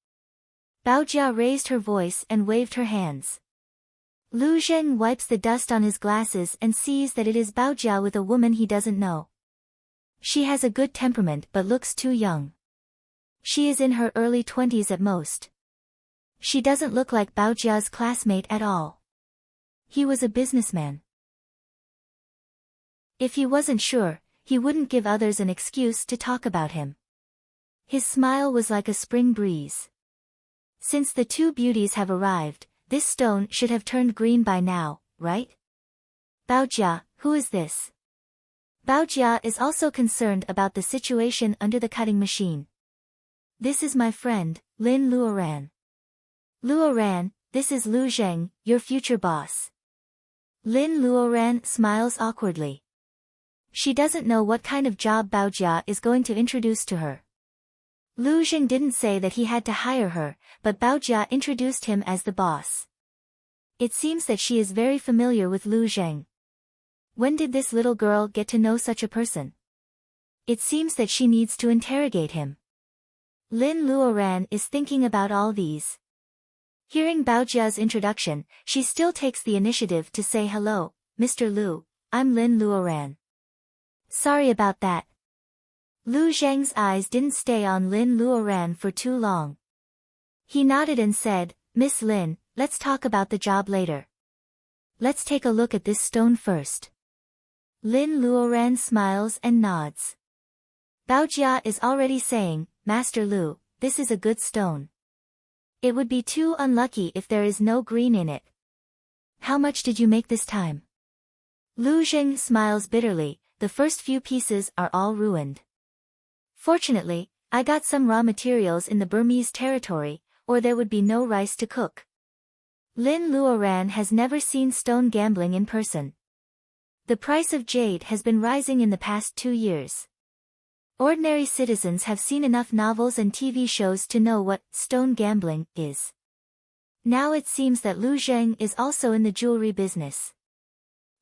Bao Jia raised her voice and waved her hands. Lu Zheng wipes the dust on his glasses and sees that it is Bao Jia with a woman he doesn't know. She has a good temperament but looks too young. She is in her early 20s at most. She doesn't look like Bao Jia's classmate at all. He was a businessman. If he wasn't sure, he wouldn't give others an excuse to talk about him. His smile was like a spring breeze. Since the two beauties have arrived, this stone should have turned green by now, right? Bao Jia, who is this? Bao Jia is also concerned about the situation under the cutting machine. This is my friend, Lin Luoran. Luoran, this is Lu Zheng, your future boss. Lin Luoran smiles awkwardly. She doesn't know what kind of job Bao Jia is going to introduce to her. Lu Zheng didn't say that he had to hire her, but Bao Jia introduced him as the boss. It seems that she is very familiar with Lu Zheng. When did this little girl get to know such a person? It seems that she needs to interrogate him. Lin Luoran is thinking about all these. Hearing Bao Jia's introduction, she still takes the initiative to say hello, Mr. Lu, I'm Lin Luoran. Sorry about that. Lu Zheng's eyes didn't stay on Lin Luoran for too long. He nodded and said, Miss Lin, let's talk about the job later. Let's take a look at this stone first. Lin Luoran smiles and nods. Bao Jia is already saying, Master Lu, this is a good stone. It would be too unlucky if there is no green in it. How much did you make this time? Lu Zheng smiles bitterly, the first few pieces are all ruined. Fortunately, I got some raw materials in the Burmese territory, or there would be no rice to cook. Lin Luoran has never seen stone gambling in person. The price of jade has been rising in the past 2 years. Ordinary citizens have seen enough novels and TV shows to know what stone gambling is. Now it seems that Lu Zheng is also in the jewelry business.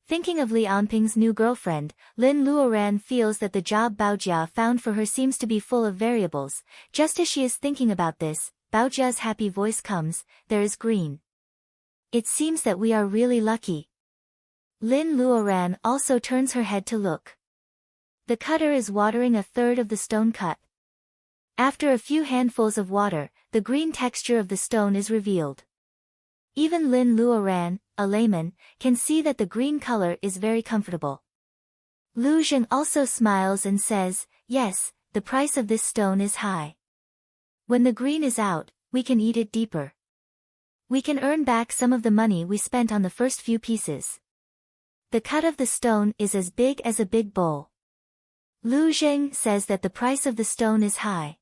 Thinking of Li Anping's new girlfriend, Lin Luoran feels that the job Bao Jia found for her seems to be full of variables. Just as she is thinking about this, Bao Jia's happy voice comes, there is green. It seems that we are really lucky. Lin Luoran also turns her head to look. The cutter is watering a third of the stone cut. After a few handfuls of water, the green texture of the stone is revealed. Even Lin Luoran, a layman, can see that the green color is very comfortable. Lu Zheng also smiles and says, yes, the price of this stone is high. When the green is out, we can eat it deeper. We can earn back some of the money we spent on the first few pieces. The cut of the stone is as big as a big bowl. Lu Zheng says that the price of the stone is high.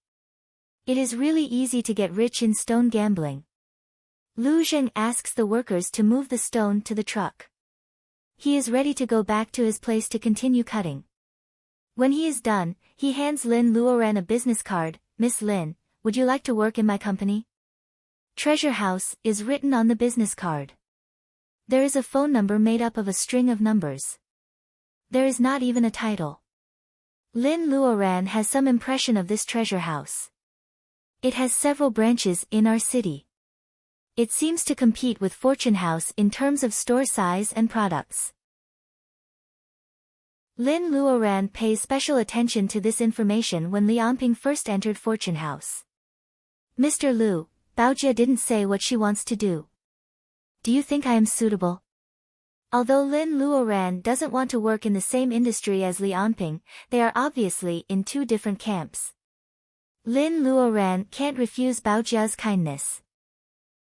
It is really easy to get rich in stone gambling. Lu Zheng asks the workers to move the stone to the truck. He is ready to go back to his place to continue cutting. When he is done, he hands Lin Luoran a business card. Miss Lin, would you like to work in my company? Treasure House is written on the business card. There is a phone number made up of a string of numbers. There is not even a title. Lin Luoran has some impression of this treasure house. It has several branches in our city. It seems to compete with Fortune House in terms of store size and products. Lin Luoran pays special attention to this information when Li Anping first entered Fortune House. Mr. Lu, Bao Jia didn't say what she wants to do. Do you think I am suitable? Although Lin Luoran doesn't want to work in the same industry as Li Anping, they are obviously in two different camps. Lin Luoran can't refuse Bao Jia's kindness.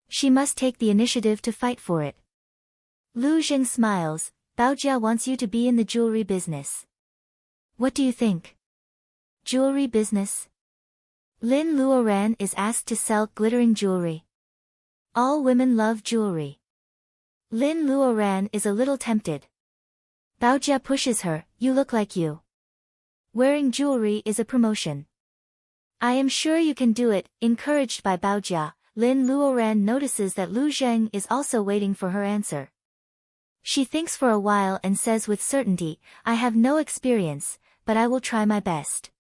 She must take the initiative to fight for it. Lu Zheng smiles, Bao Jia wants you to be in the jewelry business. What do you think? Jewelry business? Lin Luoran is asked to sell glittering jewelry. All women love jewelry. Lin Luoran is a little tempted. Bao Jia pushes her, you look like you. Wearing jewelry is a promotion. I am sure you can do it. Encouraged by Bao Jia, Lin Luoran notices that Lu Zheng is also waiting for her answer. She thinks for a while and says with certainty, I have no experience, but I will try my best.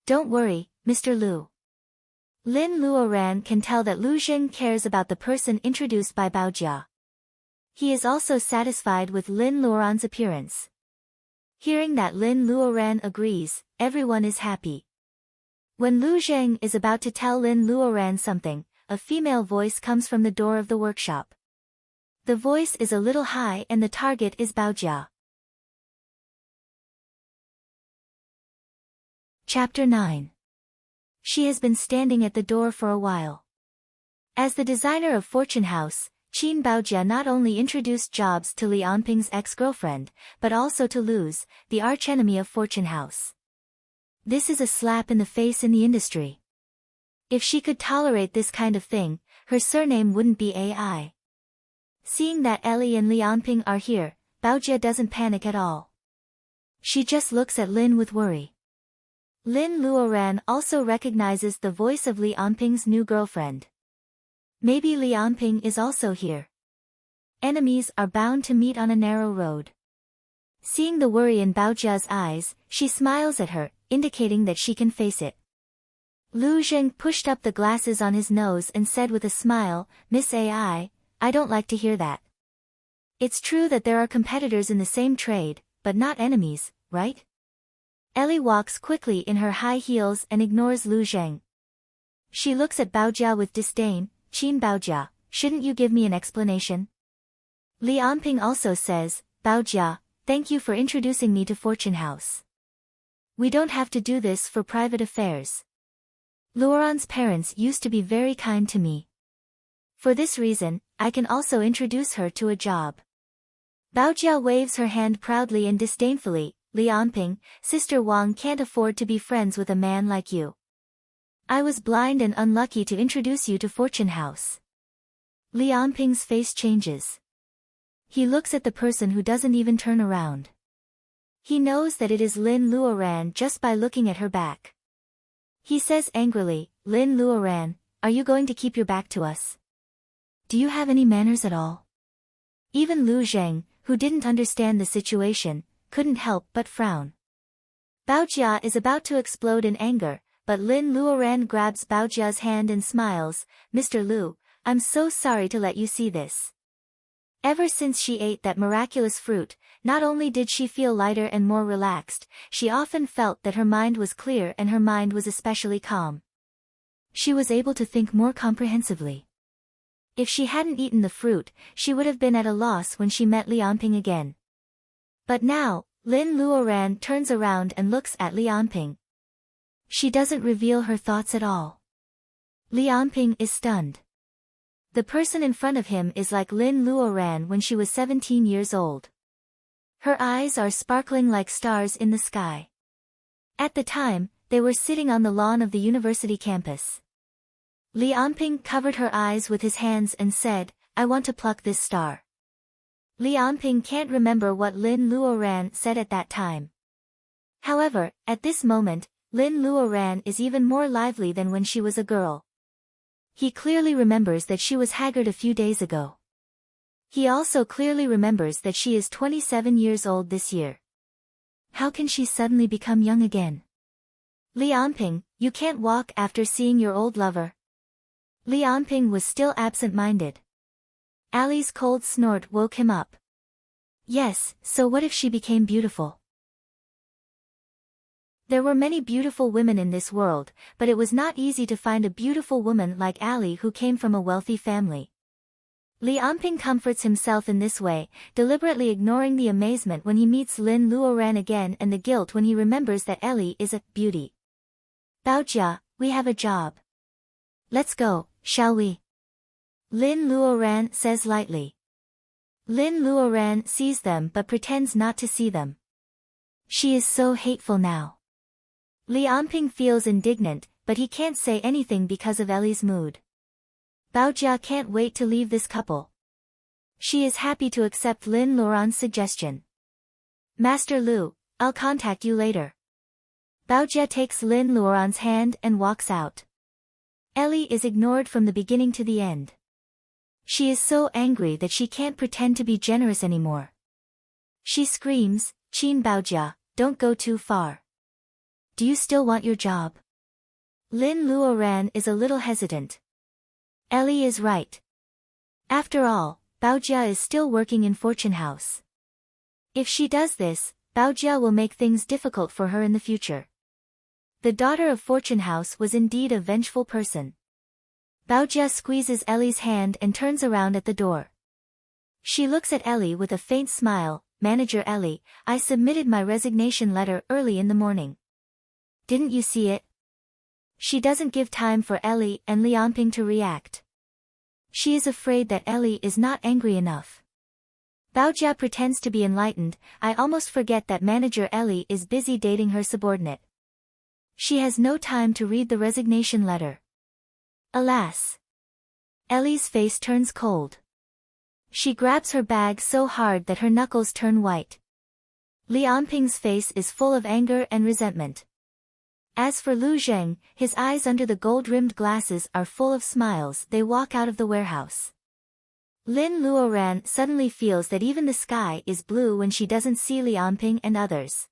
Don't worry, Mr. Lu. Lin Luoran can tell that Lu Jing cares about the person introduced by Baojia. He is also satisfied with Lin Luoran's appearance. Hearing that Lin Luoran agrees, everyone is happy. When Lu Jing is about to tell Lin Luoran something, a female voice comes from the door of the workshop. The voice is a little high and the target is Baojia. Chapter 9. She has been standing at the door for a while. As the designer of Fortune House, Qin Baojia not only introduced jobs to Li Anping's ex-girlfriend, but also to Lu's, the archenemy of Fortune House. This is a slap in the face in the industry. If she could tolerate this kind of thing, her surname wouldn't be AI. Seeing that Ellie and Li Anping are here, Baojia doesn't panic at all. She just looks at Lin with worry. Lin Luoran also recognizes the voice of Li Anping's new girlfriend. Maybe Li Anping is also here. Enemies are bound to meet on a narrow road. Seeing the worry in Baojia's eyes, she smiles at her, indicating that she can face it. Lu Jing pushed up the glasses on his nose and said with a smile, Miss AI, I don't like to hear that. It's true that there are competitors in the same trade, but not enemies, right? Ellie walks quickly in her high heels and ignores Lu Jing. She looks at Baojia with disdain, Qin Baojia, shouldn't you give me an explanation? Li Anping also says, Baojia, thank you for introducing me to Fortune House. We don't have to do this for private affairs. Luoran's parents used to be very kind to me. For this reason, I can also introduce her to a job. Baojia waves her hand proudly and disdainfully, Li Anping, Sister Wang can't afford to be friends with a man like you. I was blind and unlucky to introduce you to Fortune House. Li Anping's face changes. He looks at the person who doesn't even turn around. He knows that it is Lin Luoran just by looking at her back. He says angrily, Lin Luoran, are you going to keep your back to us? Do you have any manners at all? Even Lu Jing, who didn't understand the situation, couldn't help but frown. Baojia is about to explode in anger, but Lin Luoran grabs Baojia's hand and smiles, Mr. Lu, I'm so sorry to let you see this. Ever since she ate that miraculous fruit, not only did she feel lighter and more relaxed, she often felt that her mind was clear and her mind was especially calm. She was able to think more comprehensively. If she hadn't eaten the fruit, she would have been at a loss when she met Li Anping again. But now, Lin Luoran turns around and looks at Li Anping. She doesn't reveal her thoughts at all. Li Anping is stunned. The person in front of him is like Lin Luoran when she was 17 years old. Her eyes are sparkling like stars in the sky. At the time, they were sitting on the lawn of the university campus. Li Anping covered her eyes with his hands and said, I want to pluck this star. Li Anping can't remember what Lin Luoran said at that time. However, at this moment, Lin Luoran is even more lively than when she was a girl. He clearly remembers that she was haggard a few days ago. He also clearly remembers that she is 27 years old this year. How can she suddenly become young again? Li Anping, you can't walk after seeing your old lover. Li Anping was still absent-minded. Ali's cold snort woke him up. Yes, so what if she became beautiful? There were many beautiful women in this world, but it was not easy to find a beautiful woman like Ali who came from a wealthy family. Li Anping comforts himself in this way, deliberately ignoring the amazement when he meets Lin Luoran again and the guilt when he remembers that Ellie is a beauty. Baojia, we have a job. Let's go, shall we? Lin Luoran says lightly. Lin Luoran sees them but pretends not to see them. She is so hateful now. Li Anping feels indignant, but he can't say anything because of Ellie's mood. Baojia can't wait to leave this couple. She is happy to accept Lin Luoran's suggestion. Master Lu, I'll contact you later. Baojia takes Lin Luoran's hand and walks out. Ellie is ignored from the beginning to the end. She is so angry that she can't pretend to be generous anymore. She screams, "Qin Baojia, don't go too far. Do you still want your job?" Lin Luoran is a little hesitant. Ellie is right. After all, Baojia is still working in Fortune House. If she does this, Baojia will make things difficult for her in the future. The daughter of Fortune House was indeed a vengeful person. Baojia squeezes Ellie's hand and turns around at the door. She looks at Ellie with a faint smile. "Manager Ellie, I submitted my resignation letter early in the morning. Didn't you see it?" She doesn't give time for Ellie and Lianping to react. She is afraid that Ellie is not angry enough. Baojia pretends to be enlightened. "I almost forget that Manager Ellie is busy dating her subordinate. She has no time to read the resignation letter." Alas! Ellie's face turns cold. She grabs her bag so hard that her knuckles turn white. Lianping's face is full of anger and resentment. As for Lu Zheng, his eyes under the gold-rimmed glasses are full of smiles. They walk out of the warehouse. Lin Luoran suddenly feels that even the sky is blue when she doesn't see Lianping and others.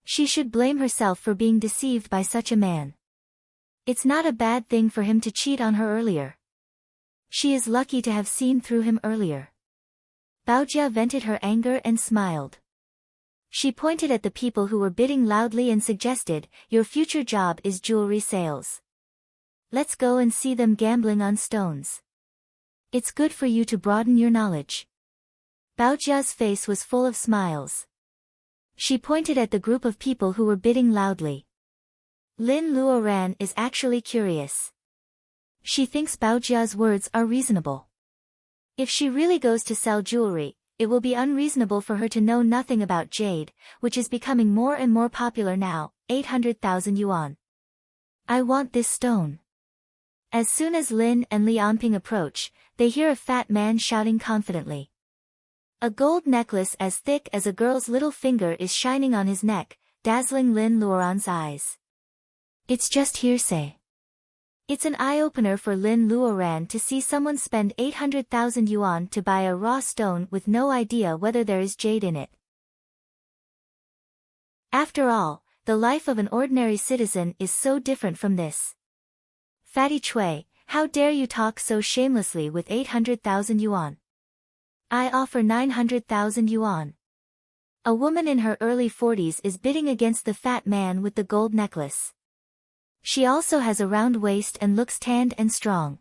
She should blame herself for being deceived by such a man. It's not a bad thing for him to cheat on her earlier. She is lucky to have seen through him earlier. Baojia vented her anger and smiled. She pointed at the people who were bidding loudly and suggested, "Your future job is jewelry sales. Let's go and see them gambling on stones. It's good for you to broaden your knowledge." Baojia's face was full of smiles. She pointed at the group of people who were bidding loudly. Lin Luoran is actually curious. She thinks Baojia's words are reasonable. If she really goes to sell jewelry, it will be unreasonable for her to know nothing about jade, which is becoming more and more popular now. 800,000 yuan. "I want this stone." As soon as Lin and Lianping approach, they hear a fat man shouting confidently. A gold necklace as thick as a girl's little finger is shining on his neck, dazzling Lin Luoran's eyes. It's just hearsay. It's an eye-opener for Lin Luoran to see someone spend 800,000 yuan to buy a raw stone with no idea whether there is jade in it. After all, the life of an ordinary citizen is so different from this. "Fatty Chui, how dare you talk so shamelessly with 800,000 yuan? I offer 900,000 yuan. A woman in her early 40s is bidding against the fat man with the gold necklace. She also has a round waist and looks tanned and strong.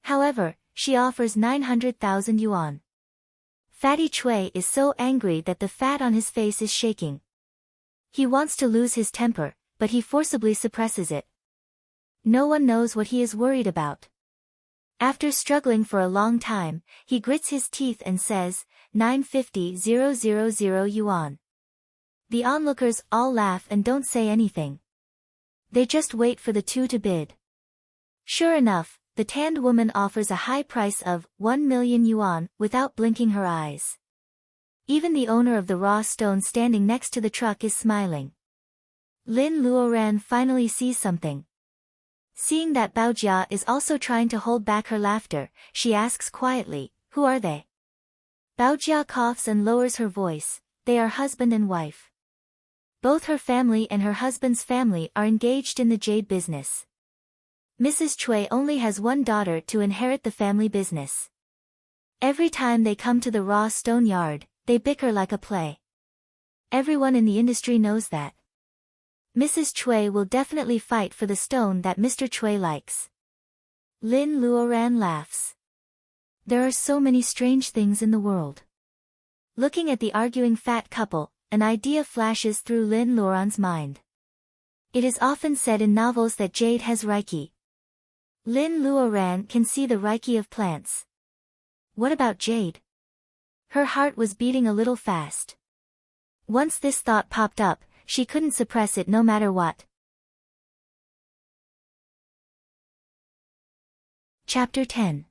However, she offers 900,000 yuan. Fatty Chui is so angry that the fat on his face is shaking. He wants to lose his temper, but he forcibly suppresses it. No one knows what he is worried about. After struggling for a long time, he grits his teeth and says, 950,000 yuan. The onlookers all laugh and don't say anything. They just wait for the two to bid. Sure enough, the tanned woman offers a high price of 1 million yuan without blinking her eyes. Even the owner of the raw stone standing next to the truck is smiling. Lin Luoran finally sees something. Seeing that Baojia is also trying to hold back her laughter, she asks quietly, "Who are they?" Baojia coughs and lowers her voice. "They are husband and wife. Both her family and her husband's family are engaged in the jade business. Mrs. Chui only has one daughter to inherit the family business. Every time they come to the raw stone yard, they bicker like a play. Everyone in the industry knows that. Mrs. Chui will definitely fight for the stone that Mr. Chui likes." Lin Luoran laughs. There are so many strange things in the world. Looking at the arguing fat couple, an idea flashes through Lin Luoran's mind. It is often said in novels that jade has reiki. Lin Luoran can see the reiki of plants. What about jade? Her heart was beating a little fast. Once this thought popped up, she couldn't suppress it no matter what. Chapter 10.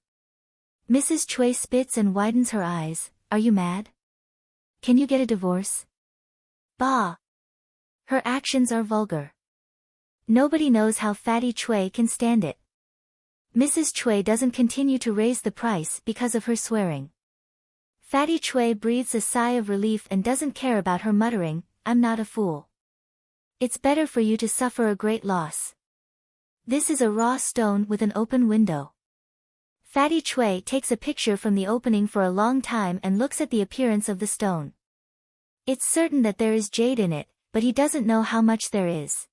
Mrs. Chui spits and widens her eyes. "Are you mad? Can you get a divorce?" Bah! Her actions are vulgar. Nobody knows how Fatty Chui can stand it. Mrs. Chui doesn't continue to raise the price because of her swearing. Fatty Chui breathes a sigh of relief and doesn't care about her muttering, "I'm not a fool. It's better for you to suffer a great loss." This is a raw stone with an open window. Fatty Chui takes a picture from the opening for a long time and looks at the appearance of the stone. It's certain that there is jade in it, but he doesn't know how much there is.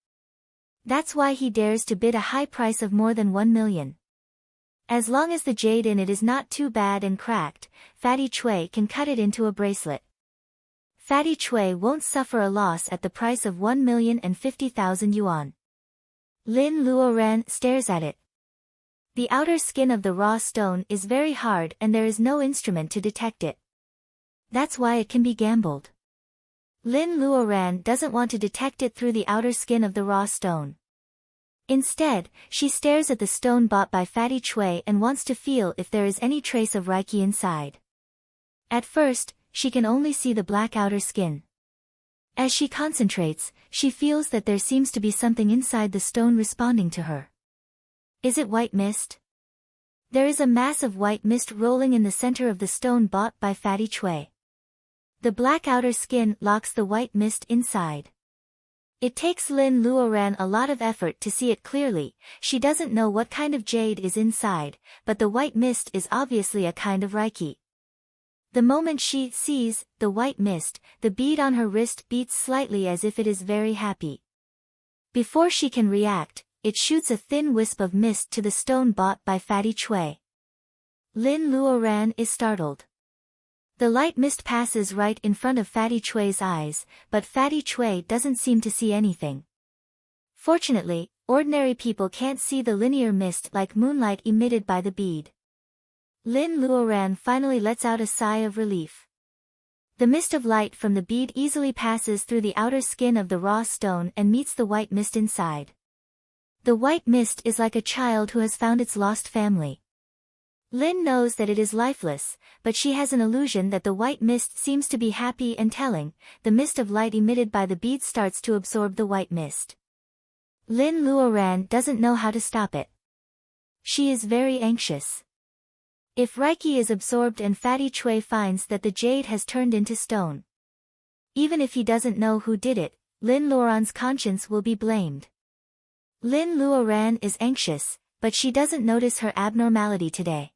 That's why he dares to bid a high price of more than 1 million. As long as the jade in it is not too bad and cracked, Fatty Chui can cut it into a bracelet. Fatty Chui won't suffer a loss at the price of 1,050,000 yuan. Lin Luoran stares at it. The outer skin of the raw stone is very hard and there is no instrument to detect it. That's why it can be gambled. Lin Luoran doesn't want to detect it through the outer skin of the raw stone. Instead, she stares at the stone bought by Fatty Chui and wants to feel if there is any trace of Reiki inside. At first, she can only see the black outer skin. As she concentrates, she feels that there seems to be something inside the stone responding to her. Is it white mist? There is a mass of white mist rolling in the center of the stone bought by Fatty Chui. The black outer skin locks the white mist inside. It takes Lin Luoran a lot of effort to see it clearly. She doesn't know what kind of jade is inside, but the white mist is obviously a kind of Reiki. The moment she sees the white mist, the bead on her wrist beats slightly as if it is very happy. Before she can react, it shoots a thin wisp of mist to the stone bought by Fatty Chui. Lin Luoran is startled. The light mist passes right in front of Fatty Chui's eyes, but Fatty Chui doesn't seem to see anything. Fortunately, ordinary people can't see the linear mist like moonlight emitted by the bead. Lin Luoran finally lets out a sigh of relief. The mist of light from the bead easily passes through the outer skin of the raw stone and meets the white mist inside. The white mist is like a child who has found its lost family. Lin knows that it is lifeless, but she has an illusion that the white mist seems to be happy and telling. The mist of light emitted by the bead starts to absorb the white mist. Lin Luoran doesn't know how to stop it. She is very anxious. If Reiki is absorbed and Fatty Chui finds that the jade has turned into stone, even if he doesn't know who did it, Lin Luoran's conscience will be blamed. Lin Luoran is anxious, but she doesn't notice her abnormality today.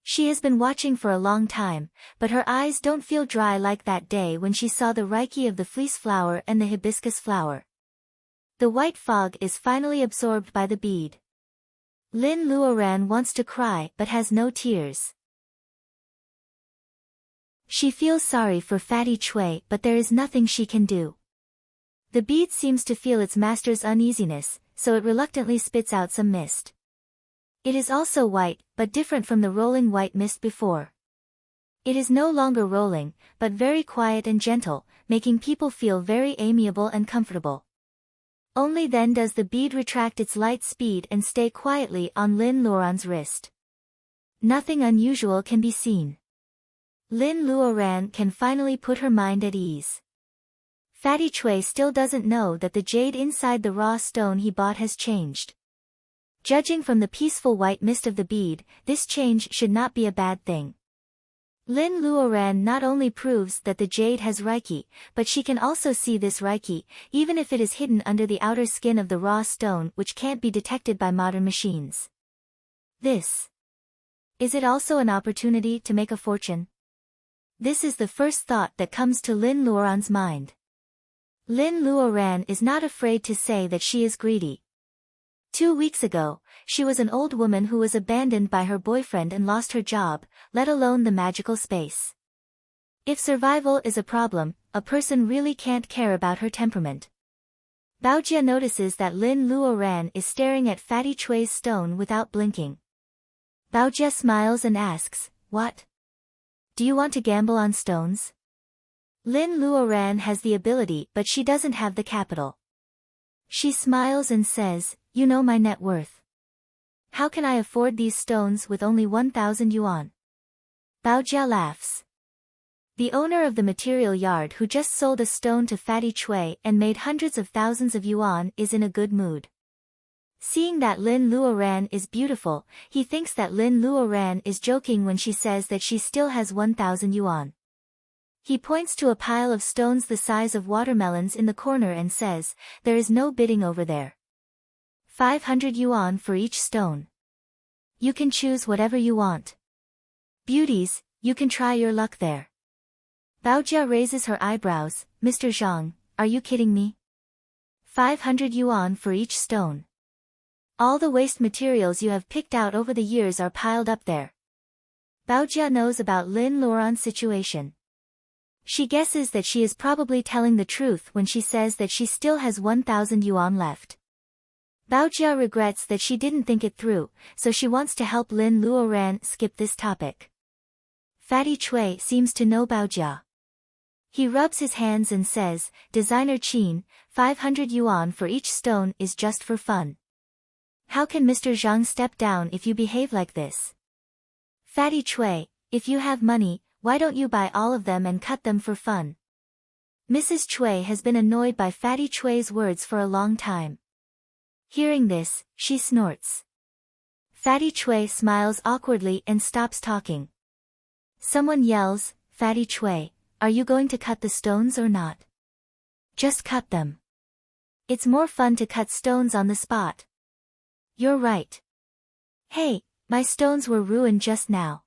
She has been watching for a long time, but her eyes don't feel dry like that day when she saw the Reiki of the fleece flower and the hibiscus flower. The white fog is finally absorbed by the bead. Lin Luoran wants to cry but has no tears. She feels sorry for Fatty Chui but there is nothing she can do. The bead seems to feel its master's uneasiness, so it reluctantly spits out some mist. It is also white, but different from the rolling white mist before. It is no longer rolling, but very quiet and gentle, making people feel very amiable and comfortable. Only then does the bead retract its light speed and stay quietly on Lin Luoran's wrist. Nothing unusual can be seen. Lin Luoran can finally put her mind at ease. Fatty Chui still doesn't know that the jade inside the raw stone he bought has changed. Judging from the peaceful white mist of the bead, this change should not be a bad thing. Lin Luoran not only proves that the jade has Reiki, but she can also see this Reiki, even if it is hidden under the outer skin of the raw stone which can't be detected by modern machines. Is it also an opportunity to make a fortune? This is the first thought that comes to Lin Luoran's mind. Lin Luoran is not afraid to say that she is greedy. 2 weeks ago, she was an old woman who was abandoned by her boyfriend and lost her job, let alone the magical space. If survival is a problem, a person really can't care about her temperament. Baojia notices that Lin Luoran is staring at Fatty Chui's stone without blinking. Baojia smiles and asks, "What? Do you want to gamble on stones?" Lin Luoran has the ability but she doesn't have the capital. She smiles and says, "You know my net worth. How can I afford these stones with only 1,000 yuan?" Baojia laughs. The owner of the material yard who just sold a stone to Fatty Chui and made hundreds of thousands of yuan is in a good mood. Seeing that Lin Luoran is beautiful, he thinks that Lin Luoran is joking when she says that she still has 1,000 yuan. He points to a pile of stones the size of watermelons in the corner and says, "There is no bidding over there. 500 yuan for each stone. You can choose whatever you want. Beauties, you can try your luck there." Baojia raises her eyebrows. "Mr. Zhang, are you kidding me? 500 yuan for each stone. All the waste materials you have picked out over the years are piled up there." Baojia knows about Lin Luoran's situation. She guesses that she is probably telling the truth when she says that she still has 1,000 yuan left. Baojia regrets that she didn't think it through, so she wants to help Lin Luoran skip this topic. Fatty Chui seems to know Baojia. He rubs his hands and says, "Designer Qin, 500 yuan for each stone is just for fun. How can Mr. Zhang step down if you behave like this? Fatty Chui, if you have money, why don't you buy all of them and cut them for fun?" Mrs. Chui has been annoyed by Fatty Chui's words for a long time. Hearing this, she snorts. Fatty Chui smiles awkwardly and stops talking. Someone yells, "Fatty Chui, are you going to cut the stones or not? Just cut them. It's more fun to cut stones on the spot." "You're right. Hey, my stones were ruined just now."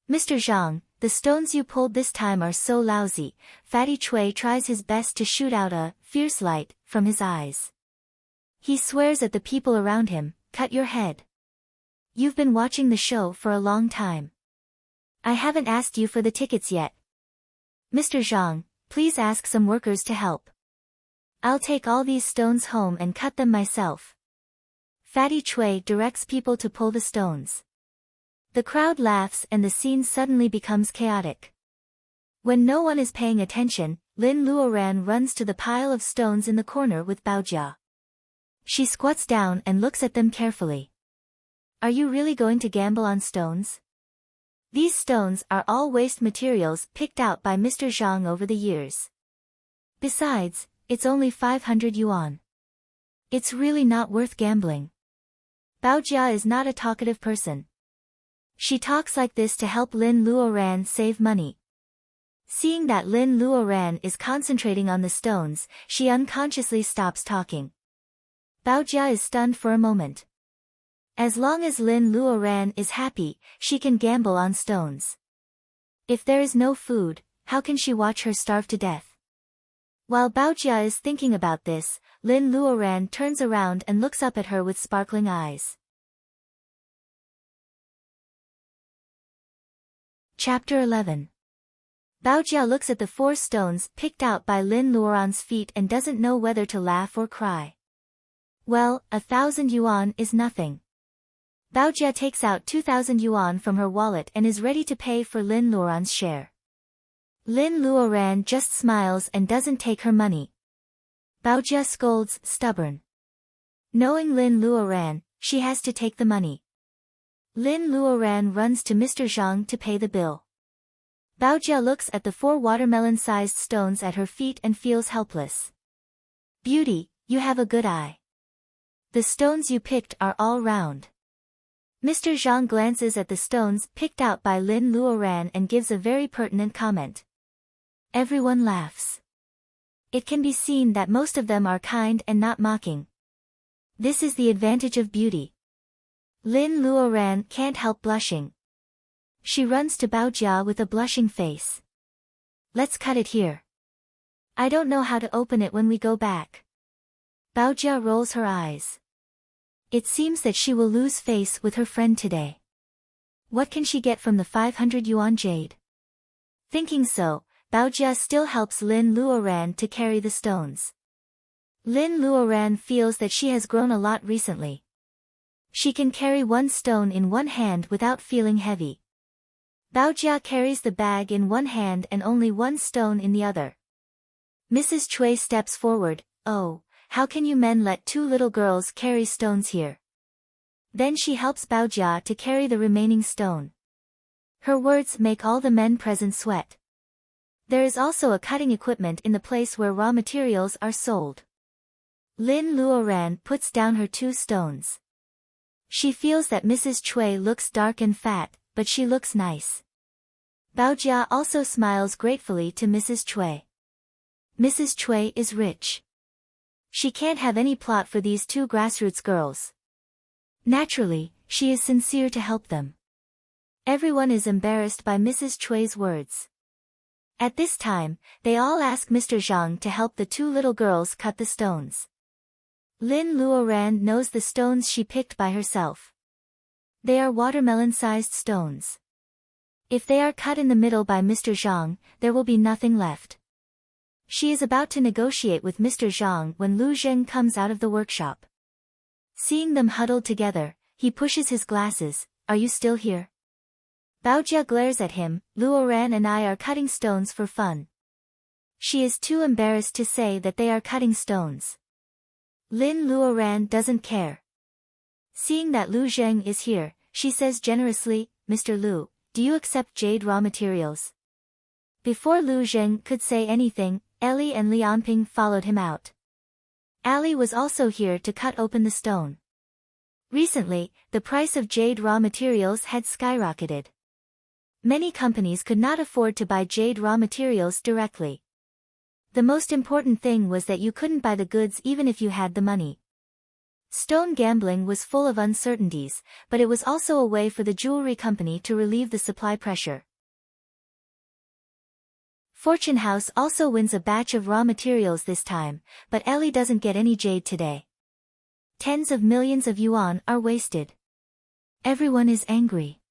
"Mr. Zhang, the stones you pulled this time are so lousy." Fatty Chui tries his best to shoot out a fierce light from his eyes. He swears at the people around him, "Cut your head. You've been watching the show for a long time. I haven't asked you for the tickets yet. Mr. Zhang, please ask some workers to help. I'll take all these stones home and cut them myself." Fatty Chui directs people to pull the stones. The crowd laughs and the scene suddenly becomes chaotic. When no one is paying attention, Lin Luoran runs to the pile of stones in the corner with Baojia. She squats down and looks at them carefully. "Are you really going to gamble on stones? These stones are all waste materials picked out by Mr. Zhang over the years. Besides, it's only 500 yuan. It's really not worth gambling." Baojia is not a talkative person. She talks like this to help Lin Luoran save money. Seeing that Lin Luoran is concentrating on the stones, she unconsciously stops talking. Baojia is stunned for a moment. As long as Lin Luoran is happy, she can gamble on stones. If there is no food, how can she watch her starve to death? While Baojia is thinking about this, Lin Luoran turns around and looks up at her with sparkling eyes. Chapter 11. Baojia looks at the 4 stones picked out by Lin Luoran's feet and doesn't know whether to laugh or cry. Well, 1,000 yuan is nothing. Baojia takes out 2,000 yuan from her wallet and is ready to pay for Lin Luoran's share. Lin Luoran just smiles and doesn't take her money. Baojia scolds, "Stubborn." Knowing Lin Luoran, she has to take the money. Lin Luoran runs to Mr. Zhang to pay the bill. Baojia looks at the 4 watermelon-sized stones at her feet and feels helpless. "Beauty, you have a good eye. The stones you picked are all round." Mr. Zhang glances at the stones picked out by Lin Luoran and gives a very pertinent comment. Everyone laughs. It can be seen that most of them are kind and not mocking. This is the advantage of beauty. Lin Luoran can't help blushing. She runs to Baojia with a blushing face. "Let's cut it here. I don't know how to open it when we go back." Baojia rolls her eyes. It seems that she will lose face with her friend today. What can she get from the 500 yuan jade? Thinking so, Baojia still helps Lin Luoran to carry the stones. Lin Luoran feels that she has grown a lot recently. She can carry 1 stone in one hand without feeling heavy. Baojia carries the bag in one hand and only 1 stone in the other. Mrs. Chui steps forward. "Oh, how can you men let 2 little girls carry stones here?" Then she helps Baojia to carry the remaining stone. Her words make all the men present sweat. There is also a cutting equipment in the place where raw materials are sold. Lin Luoran puts down her 2 stones. She feels that Mrs. Cui looks dark and fat, but she looks nice. Baojia also smiles gratefully to Mrs. Cui. Mrs. Cui is rich. She can't have any plot for these 2 grassroots girls. Naturally, she is sincere to help them. Everyone is embarrassed by Mrs. Cui's words. At this time, they all ask Mr. Zhang to help the 2 little girls cut the stones. Lin Luoran knows the stones she picked by herself. They are watermelon-sized stones. If they are cut in the middle by Mr. Zhang, there will be nothing left. She is about to negotiate with Mr. Zhang when Lu Zheng comes out of the workshop. Seeing them huddled together, he pushes his glasses. Are you still here? Baojia glares at him. Luoran and I are cutting stones for fun. She is too embarrassed to say that they are cutting stones. Lin Luoran doesn't care. Seeing that Lu Zheng is here, she says generously, Mr. Lu, do you accept jade raw materials? Before Lu Zheng could say anything, Ellie and Lianping followed him out. Ali was also here to cut open the stone. Recently, the price of jade raw materials had skyrocketed. Many companies could not afford to buy jade raw materials directly. The most important thing was that you couldn't buy the goods even if you had the money. Stone gambling was full of uncertainties, but it was also a way for the jewelry company to relieve the supply pressure. Fortune House also wins a batch of raw materials this time, but Ellie doesn't get any jade today. Tens of millions of yuan are wasted. Everyone is angry.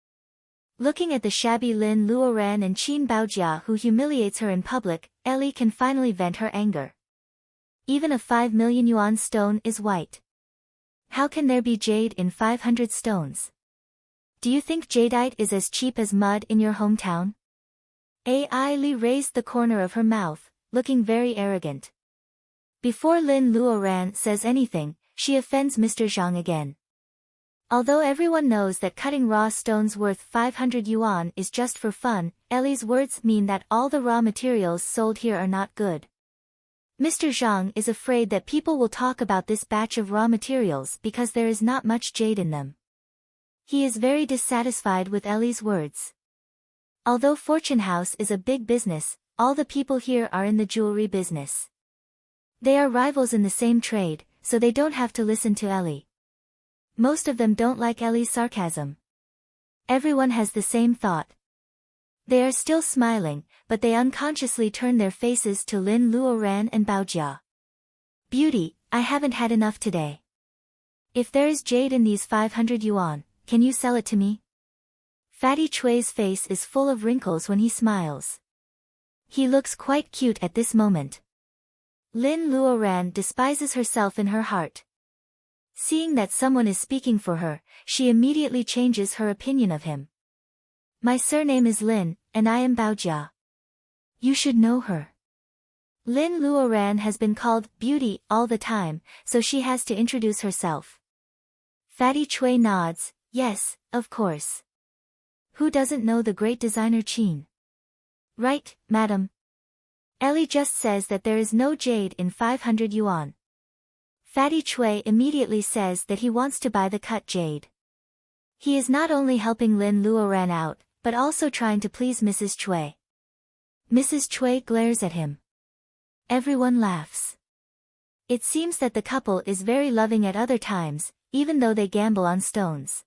Looking at the shabby Lin Luoran and Qin Baojia who humiliates her in public, Ellie can finally vent her anger. Even a 5 million yuan stone is white. How can there be jade in 500 stones? Do you think jadeite is as cheap as mud in your hometown? Ai Li raised the corner of her mouth, looking very arrogant. Before Lin Luoran says anything, she offends Mr. Zhang again. Although everyone knows that cutting raw stones worth 500 yuan is just for fun, Ellie's words mean that all the raw materials sold here are not good. Mr. Zhang is afraid that people will talk about this batch of raw materials because there is not much jade in them. He is very dissatisfied with Ellie's words. Although Fortune House is a big business, all the people here are in the jewelry business. They are rivals in the same trade, so they don't have to listen to Ellie. Most of them don't like Ellie's sarcasm. Everyone has the same thought. They are still smiling, but they unconsciously turn their faces to Lin Luoran and Baojia. Beauty, I haven't had enough today. If there is jade in these 500 yuan, can you sell it to me? Fatty Chui's face is full of wrinkles when he smiles. He looks quite cute at this moment. Lin Luoran despises herself in her heart. Seeing that someone is speaking for her, she immediately changes her opinion of him. My surname is Lin, and I am Baojia. You should know her. Lin Luoran has been called Beauty all the time, so she has to introduce herself. Fatty Chui nods, yes, of course. Who doesn't know the great designer Qin? Right, madam. Ellie just says that there is no jade in 500 yuan. Fatty Chui immediately says that he wants to buy the cut jade. He is not only helping Lin Luoran out, but also trying to please Mrs. Chui. Mrs. Chui glares at him. Everyone laughs. It seems that the couple is very loving at other times, even though they gamble on stones.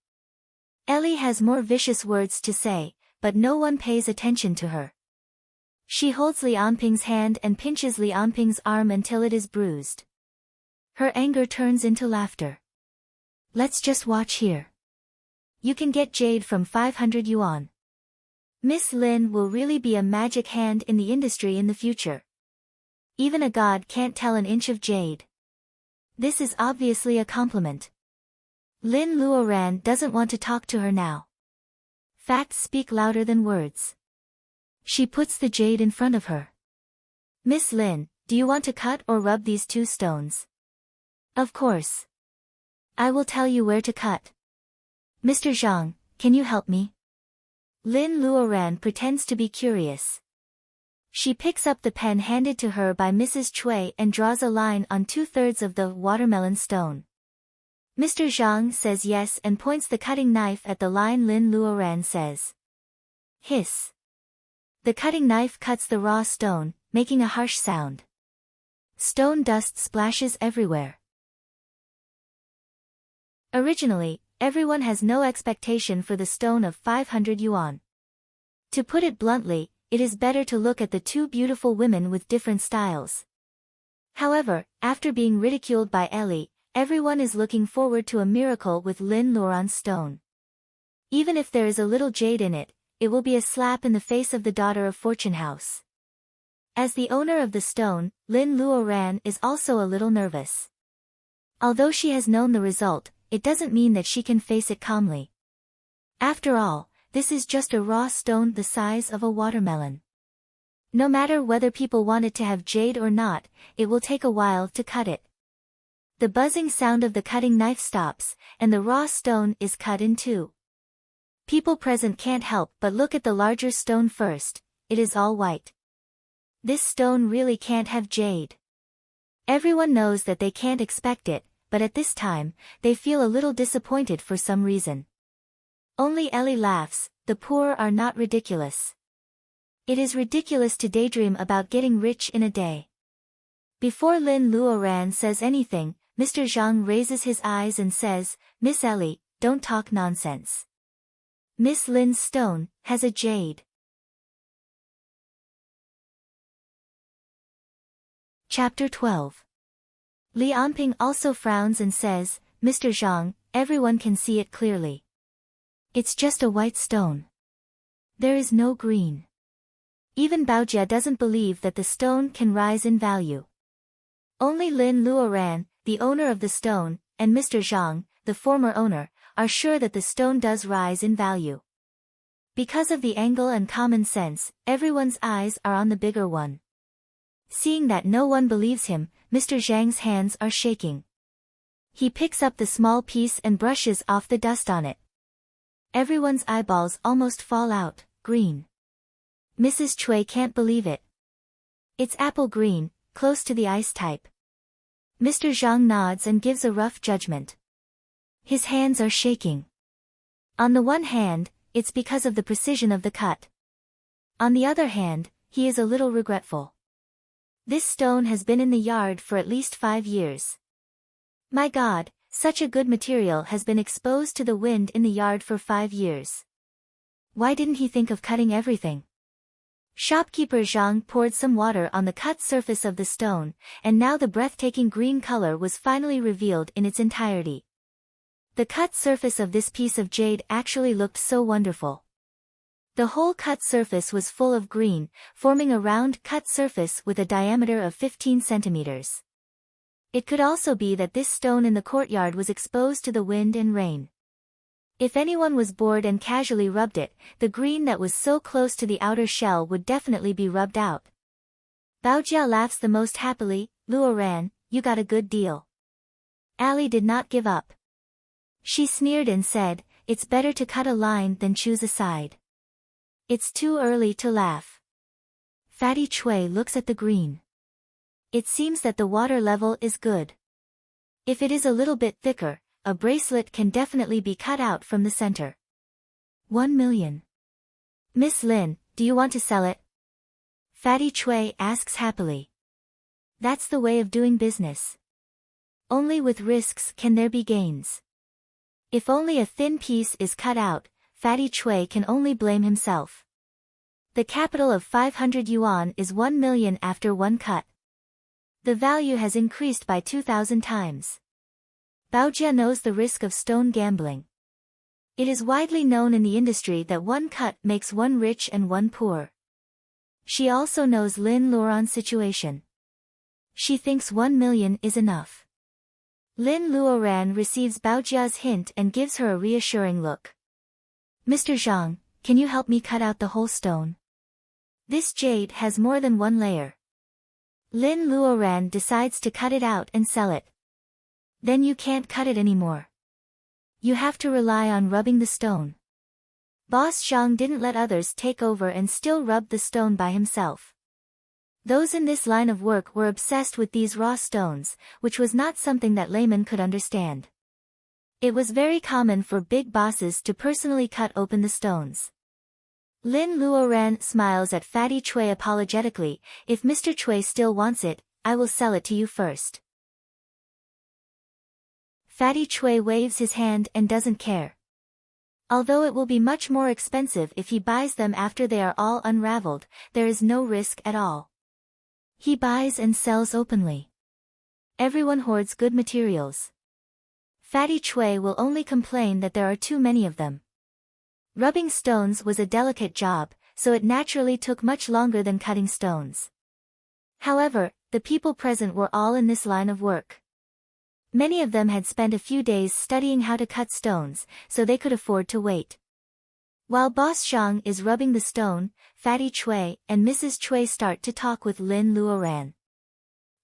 Ellie has more vicious words to say, but no one pays attention to her. She holds Lianping's hand and pinches Lianping's arm until it is bruised. Her anger turns into laughter. Let's just watch here. You can get jade from 500 yuan. Miss Lin will really be a magic hand in the industry in the future. Even a god can't tell an inch of jade. This is obviously a compliment. Lin Luoran doesn't want to talk to her now. Facts speak louder than words. She puts the jade in front of her. Miss Lin, do you want to cut or rub these 2 stones? Of course. I will tell you where to cut. Mr. Zhang, can you help me? Lin Luoran pretends to be curious. She picks up the pen handed to her by Mrs. Chui and draws a line on 2/3 of the watermelon stone. Mr. Zhang says yes and points the cutting knife at the line. Lin Luoran says, "Hiss." The cutting knife cuts the raw stone, making a harsh sound. Stone dust splashes everywhere. Originally, everyone has no expectation for the stone of 500 yuan. To put it bluntly, it is better to look at the two beautiful women with different styles. However, after being ridiculed by Ellie, everyone is looking forward to a miracle with Lin Luoran's stone. Even if there is a little jade in it, it will be a slap in the face of the daughter of Fortune House. As the owner of the stone, Lin Luoran is also a little nervous. Although she has known the result, it doesn't mean that she can face it calmly. After all, this is just a raw stone the size of a watermelon. No matter whether people want it to have jade or not, it will take a while to cut it. The buzzing sound of the cutting knife stops, and the raw stone is cut in two. People present can't help but look at the larger stone first. It is all white. This stone really can't have jade. Everyone knows that they can't expect it, but at this time, they feel a little disappointed for some reason. Only Ellie laughs. The poor are not ridiculous. It is ridiculous to daydream about getting rich in a day. Before Lin Luoran says anything, Mr. Zhang raises his eyes and says, "Miss Ellie, don't talk nonsense. Miss Lin's stone has a jade." Chapter 12. Li Anping also frowns and says, "Mr. Zhang, everyone can see it clearly. It's just a white stone. There is no green." Even Baojia doesn't believe that the stone can rise in value. Only Lin Luoran, the owner of the stone, and Mr. Zhang, the former owner, are sure that the stone does rise in value. Because of the angle and common sense, everyone's eyes are on the bigger one. Seeing that no one believes him, Mr. Zhang's hands are shaking. He picks up the small piece and brushes off the dust on it. Everyone's eyeballs almost fall out. Green. Mrs. Chui can't believe it. It's apple green, close to the ice type. Mr. Zhang nods and gives a rough judgment. His hands are shaking. On the one hand, it's because of the precision of the cut. On the other hand, he is a little regretful. This stone has been in the yard for at least 5 years. My God, such a good material has been exposed to the wind in the yard for 5 years. Why didn't he think of cutting everything? Shopkeeper Zhang poured some water on the cut surface of the stone, and now the breathtaking green color was finally revealed in its entirety. The cut surface of this piece of jade actually looked so wonderful. The whole cut surface was full of green, forming a round cut surface with a diameter of 15 centimeters. It could also be that this stone in the courtyard was exposed to the wind and rain. If anyone was bored and casually rubbed it, the green that was so close to the outer shell would definitely be rubbed out. Baojia laughs the most happily. "Luoran, you got a good deal." Ali did not give up. She sneered and said, "It's better to cut a line than choose a side." It's too early to laugh. Fatty Chui looks at the green. It seems that the water level is good. If it is a little bit thicker, a bracelet can definitely be cut out from the center. 1 million. Miss Lin, do you want to sell it? Fatty Chui asks happily. That's the way of doing business. Only with risks can there be gains. If only a thin piece is cut out, Fatty Chui can only blame himself. The capital of 500 yuan is 1 million after one cut. The value has increased by 2,000 times. Baojia knows the risk of stone gambling. It is widely known in the industry that one cut makes one rich and one poor. She also knows Lin Luoran's situation. She thinks 1 million is enough. Lin Luoran receives Baojia's hint and gives her a reassuring look. "Mr. Zhang, can you help me cut out the whole stone? This jade has more than one layer." Lin Luoran decides to cut it out and sell it. Then you can't cut it anymore. You have to rely on rubbing the stone. Boss Zhang didn't let others take over and still rubbed the stone by himself. Those in this line of work were obsessed with these raw stones, which was not something that laymen could understand. It was very common for big bosses to personally cut open the stones. Lin Luoran smiles at Fatty Chui apologetically. If Mr. Chui still wants it, I will sell it to you first. Fatty Chui waves his hand and doesn't care. Although it will be much more expensive if he buys them after they are all unraveled, there is no risk at all. He buys and sells openly. Everyone hoards good materials. Fatty Chui will only complain that there are too many of them. Rubbing stones was a delicate job, so it naturally took much longer than cutting stones. However, the people present were all in this line of work. Many of them had spent a few days studying how to cut stones, so they could afford to wait. While Boss Zhang is rubbing the stone, Fatty Chui and Mrs. Chui start to talk with Lin Luoran.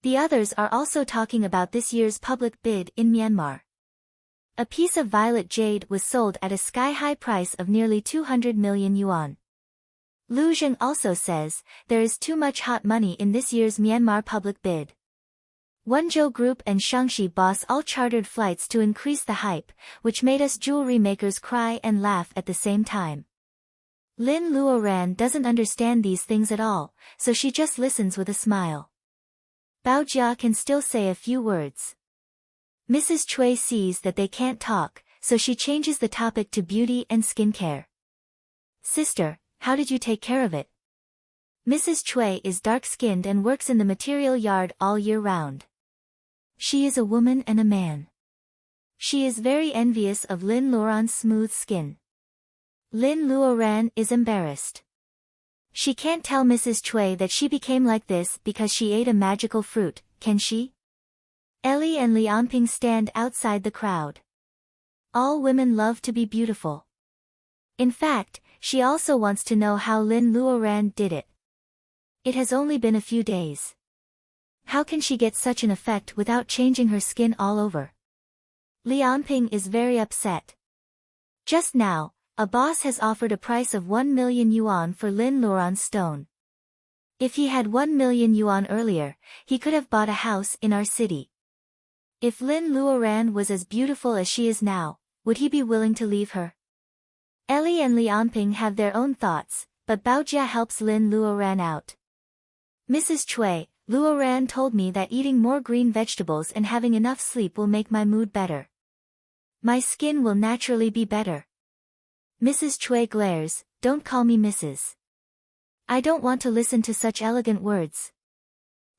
The others are also talking about this year's public bid in Myanmar. A piece of violet jade was sold at a sky-high price of nearly 200 million yuan. Lu Zheng also says, there is too much hot money in this year's Myanmar public bid. Wenzhou Group and Shaanxi Boss all chartered flights to increase the hype, which made us jewelry makers cry and laugh at the same time. Lin Luoran doesn't understand these things at all, so she just listens with a smile. Bao Jia can still say a few words. Mrs. Chui sees that they can't talk, so she changes the topic to beauty and skincare. Sister, how did you take care of it? Mrs. Chui is dark-skinned and works in the material yard all year round. She is a woman and a man. She is very envious of Lin Luoran's smooth skin. Lin Luoran is embarrassed. She can't tell Mrs. Chui that she became like this because she ate a magical fruit, can she? Ellie and Lianping stand outside the crowd. All women love to be beautiful. In fact, she also wants to know how Lin Luoran did it. It has only been a few days. How can she get such an effect without changing her skin all over? Lianping is very upset. Just now, a boss has offered a price of 1 million yuan for Lin Luoran's stone. If he had 1 million yuan earlier, he could have bought a house in our city. If Lin Luoran was as beautiful as she is now, would he be willing to leave her? Ellie and Lianping have their own thoughts, but Bao Jia helps Lin Luoran out. Mrs. Chui, Luoran told me that eating more green vegetables and having enough sleep will make my mood better. My skin will naturally be better. Mrs. Chui glares, don't call me Mrs. I don't want to listen to such elegant words.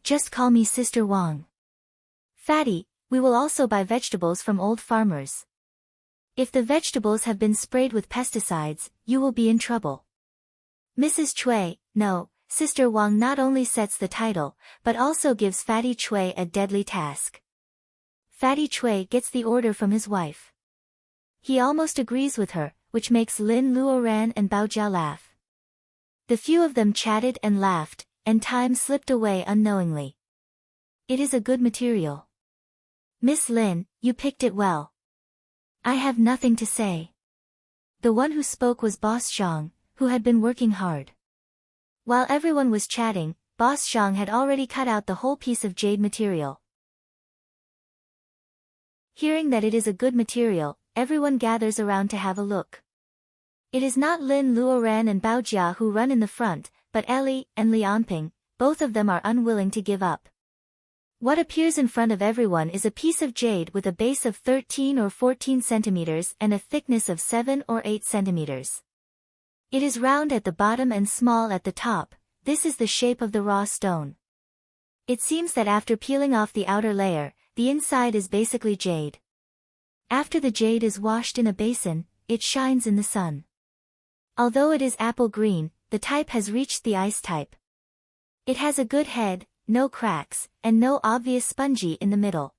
Just call me Sister Wang. Fatty, we will also buy vegetables from old farmers. If the vegetables have been sprayed with pesticides, you will be in trouble. Mrs. Chui, no. Sister Wang not only sets the title, but also gives Fatty Chui a deadly task. Fatty Chui gets the order from his wife. He almost agrees with her, which makes Lin Luoran and Bao Jia laugh. The few of them chatted and laughed, and time slipped away unknowingly. It is a good material. Miss Lin, you picked it well. I have nothing to say. The one who spoke was Boss Zhang, who had been working hard. While everyone was chatting, Boss Zhang had already cut out the whole piece of jade material. Hearing that it is a good material, everyone gathers around to have a look. It is not Lin Luoran and Bao Jia who run in the front, but Ellie and Lianping. Both of them are unwilling to give up. What appears in front of everyone is a piece of jade with a base of 13 or 14 centimeters and a thickness of 7 or 8 centimeters. It is round at the bottom and small at the top. This is the shape of the raw stone. It seems that after peeling off the outer layer, the inside is basically jade. After the jade is washed in a basin, it shines in the sun. Although it is apple green, the type has reached the ice type. It has a good head, no cracks, and no obvious spongy in the middle.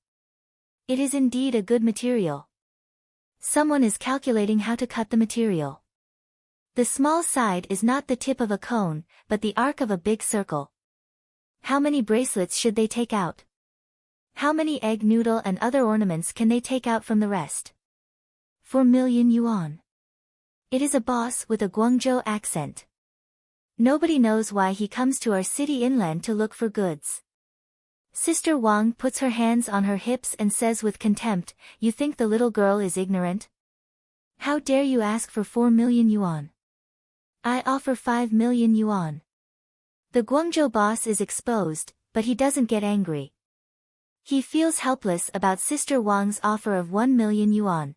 It is indeed a good material. Someone is calculating how to cut the material. The small side is not the tip of a cone, but the arc of a big circle. How many bracelets should they take out? How many egg noodle and other ornaments can they take out from the rest? 4 million yuan. It is a boss with a Guangzhou accent. Nobody knows why he comes to our city inland to look for goods. Sister Wang puts her hands on her hips and says with contempt, "You think the little girl is ignorant? How dare you ask for 4 million yuan? I offer 5 million yuan. The Guangzhou boss is exposed, but he doesn't get angry. He feels helpless about Sister Wang's offer of 1 million yuan.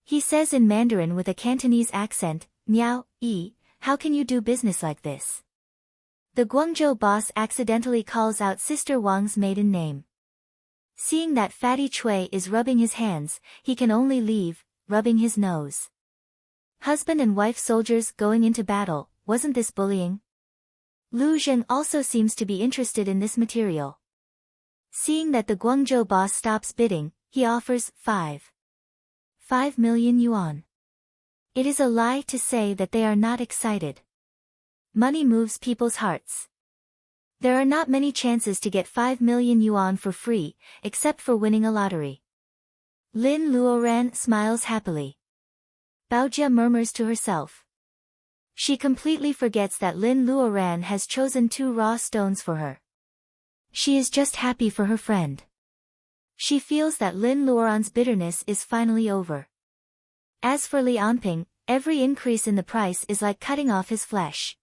He says in Mandarin with a Cantonese accent, "Miao, how can you do business like this?" The Guangzhou boss accidentally calls out Sister Wang's maiden name. Seeing that Fatty Chui is rubbing his hands, he can only leave, rubbing his nose. Husband and wife soldiers going into battle, wasn't this bullying? Lu Zheng also seems to be interested in this material. Seeing that the Guangzhou boss stops bidding, he offers 5 million yuan. It is a lie to say that they are not excited. Money moves people's hearts. There are not many chances to get 5 million yuan for free, except for winning a lottery. Lin Luoran smiles happily. Baojia murmurs to herself. She completely forgets that Lin Luoran has chosen 2 raw stones for her. She is just happy for her friend. She feels that Lin Luoran's bitterness is finally over. As for Li Anping, every increase in the price is like cutting off his flesh.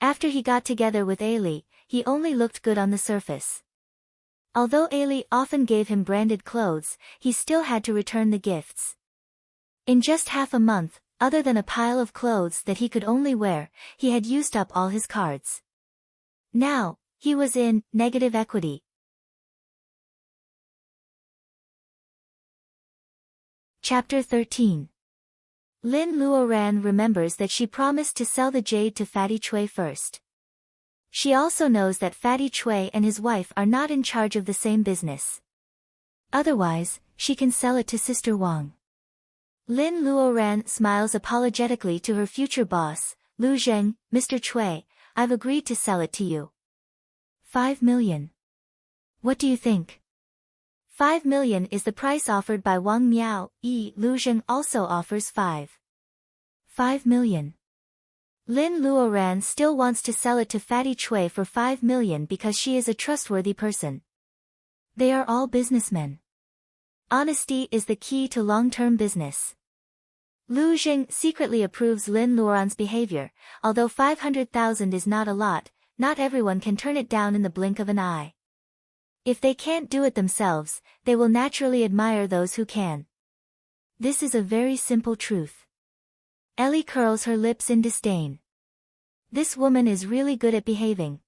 After he got together with Ailey, he only looked good on the surface. Although Ailey often gave him branded clothes, he still had to return the gifts. In just half a month, other than a pile of clothes that he could only wear, he had used up all his cards. Now, he was in negative equity. Chapter 13. Lin Luoran remembers that she promised to sell the jade to Fatty Chui first. She also knows that Fatty Chui and his wife are not in charge of the same business. Otherwise, she can sell it to Sister Wang. Lin Luoran smiles apologetically to her future boss, Lu Zheng, "Mr. Chui, I've agreed to sell it to you. 5 million. What do you think?" 5 million is the price offered by Wang Miao. Lu Zheng also offers 5 million. Lin Luoran still wants to sell it to Fatty Chui for 5 million because she is a trustworthy person. They are all businessmen. Honesty is the key to long-term business. Lu Zheng secretly approves Lin Luoran's behavior. Although 500,000 is not a lot, not everyone can turn it down in the blink of an eye. If they can't do it themselves, they will naturally admire those who can. This is a very simple truth. Ellie curls her lips in disdain. This woman is really good at behaving.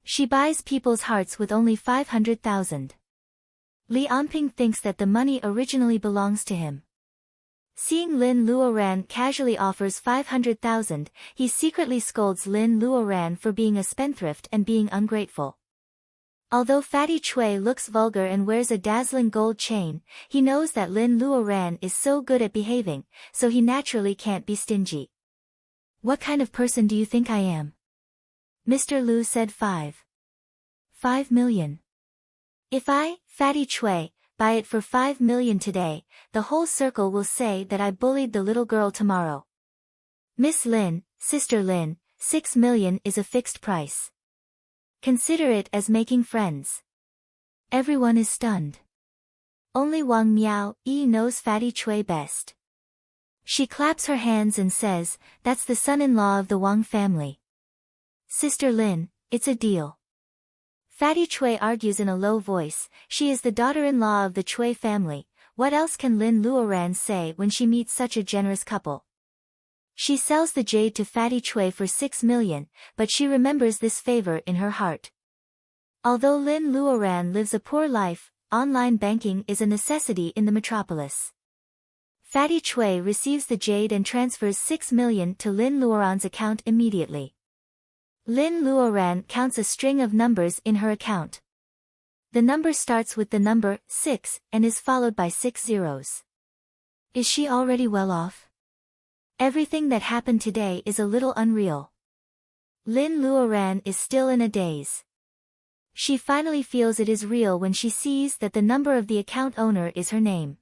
She buys people's hearts with only 500,000. Li Anping thinks that the money originally belongs to him. Seeing Lin Luoran casually offers 500,000, he secretly scolds Lin Luoran for being a spendthrift and being ungrateful. Although Fatty Chui looks vulgar and wears a dazzling gold chain, he knows that Lin Luoran is so good at behaving, so he naturally can't be stingy. "What kind of person do you think I am?" Mr. Lu said 5 million. "If I, Fatty Chui, buy it for 5 million today, the whole circle will say that I bullied the little girl tomorrow. Miss Lin, Sister Lin, 6 million is a fixed price. Consider it as making friends." Everyone is stunned. Only Wang Miao knows Fatty Chui best. She claps her hands and says, "That's the son-in-law of the Wang family. Sister Lin, it's a deal." Fatty Chui argues in a low voice, she is the daughter-in-law of the Chui family. What else can Lin Luoran say when she meets such a generous couple? She sells the jade to Fatty Chui for 6 million, but she remembers this favor in her heart. Although Lin Luoran lives a poor life, online banking is a necessity in the metropolis. Fatty Chui receives the jade and transfers 6 million to Lin Luoran's account immediately. Lin Luoran counts a string of numbers in her account. The number starts with the number 6 and is followed by 6 zeros. Is she already well off? Everything that happened today is a little unreal. Lin Luoran is still in a daze. She finally feels it is real when she sees that the number of the account owner is her name.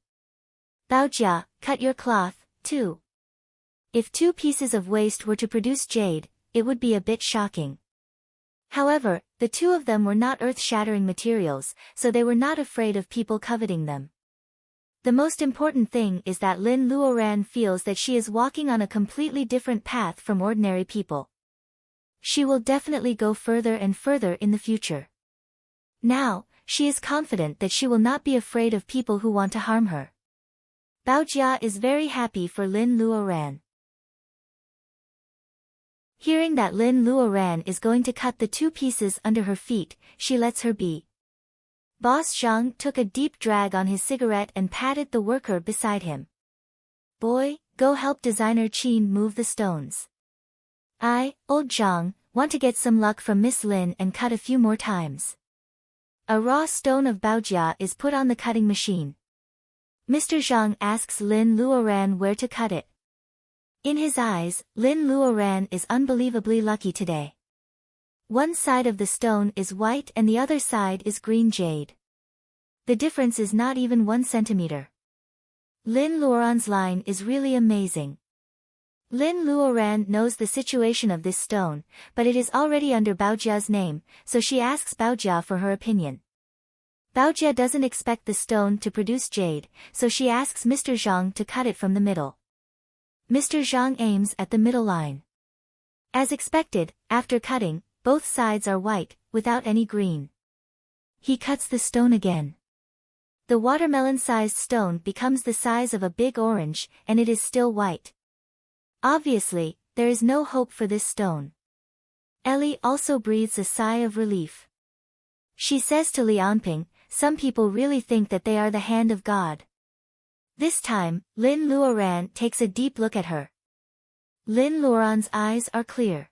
"Baojia, cut your cloth, too. If 2 pieces of waste were to produce jade, it would be a bit shocking. However, the two of them were not earth-shattering materials, so they were not afraid of people coveting them. The most important thing is that Lin Luoran feels that she is walking on a completely different path from ordinary people. She will definitely go further and further in the future. Now, she is confident that she will not be afraid of people who want to harm her. Baojia is very happy for Lin Luoran. Hearing that Lin Luoran is going to cut the two pieces under her feet, she lets her be. Boss Zhang took a deep drag on his cigarette and patted the worker beside him. Boy, go help designer Qin move the stones. I, old Zhang, want to get some luck from Miss Lin and cut a few more times. A raw stone of Baojia is put on the cutting machine. Mr. Zhang asks Lin Luoran where to cut it. In his eyes, Lin Luoran is unbelievably lucky today. One side of the stone is white and the other side is green jade. The difference is not even 1 centimeter. Lin Luoran's line is really amazing. Lin Luoran knows the situation of this stone, but it is already under Baojia's name, so she asks Baojia for her opinion. Baojia doesn't expect the stone to produce jade, so she asks Mr. Zhang to cut it from the middle. Mr. Zhang aims at the middle line. As expected, after cutting, both sides are white, without any green. He cuts the stone again. The watermelon-sized stone becomes the size of a big orange, and it is still white. Obviously, there is no hope for this stone. Ellie also breathes a sigh of relief. She says to Lianping, some people really think that they are the hand of God. This time, Lin Luoran takes a deep look at her. Lin Luoran's eyes are clear.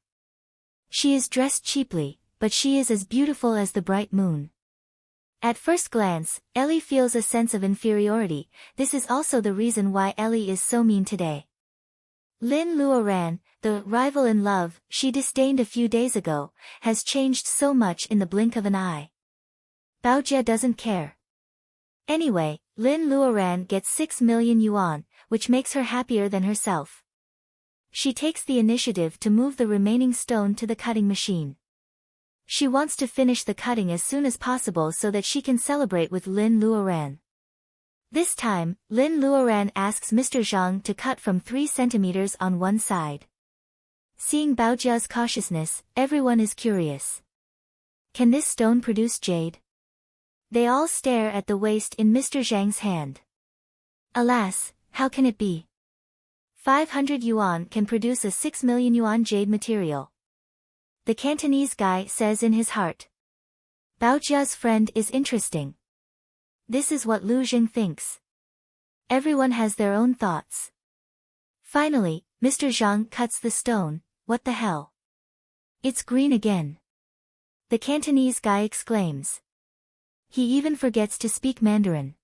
She is dressed cheaply, but she is as beautiful as the bright moon. At first glance, Ellie feels a sense of inferiority. This is also the reason why Ellie is so mean today. Lin Luoran, the rival in love she disdained a few days ago, has changed so much in the blink of an eye. Baojia doesn't care. Anyway, Lin Luoran gets 6 million yuan, which makes her happier than herself. She takes the initiative to move the remaining stone to the cutting machine. She wants to finish the cutting as soon as possible so that she can celebrate with Lin Luoran. This time, Lin Luoran asks Mr. Zhang to cut from 3 centimeters on one side. Seeing Baojia's cautiousness, everyone is curious. Can this stone produce jade? They all stare at the waste in Mr. Zhang's hand. Alas, how can it be? 500 yuan can produce a 6 million yuan jade material. The Cantonese guy says in his heart. Baojia's friend is interesting. This is what Lu Jing thinks. Everyone has their own thoughts. Finally, Mr. Zhang cuts the stone. What the hell? It's green again. The Cantonese guy exclaims. He even forgets to speak Mandarin.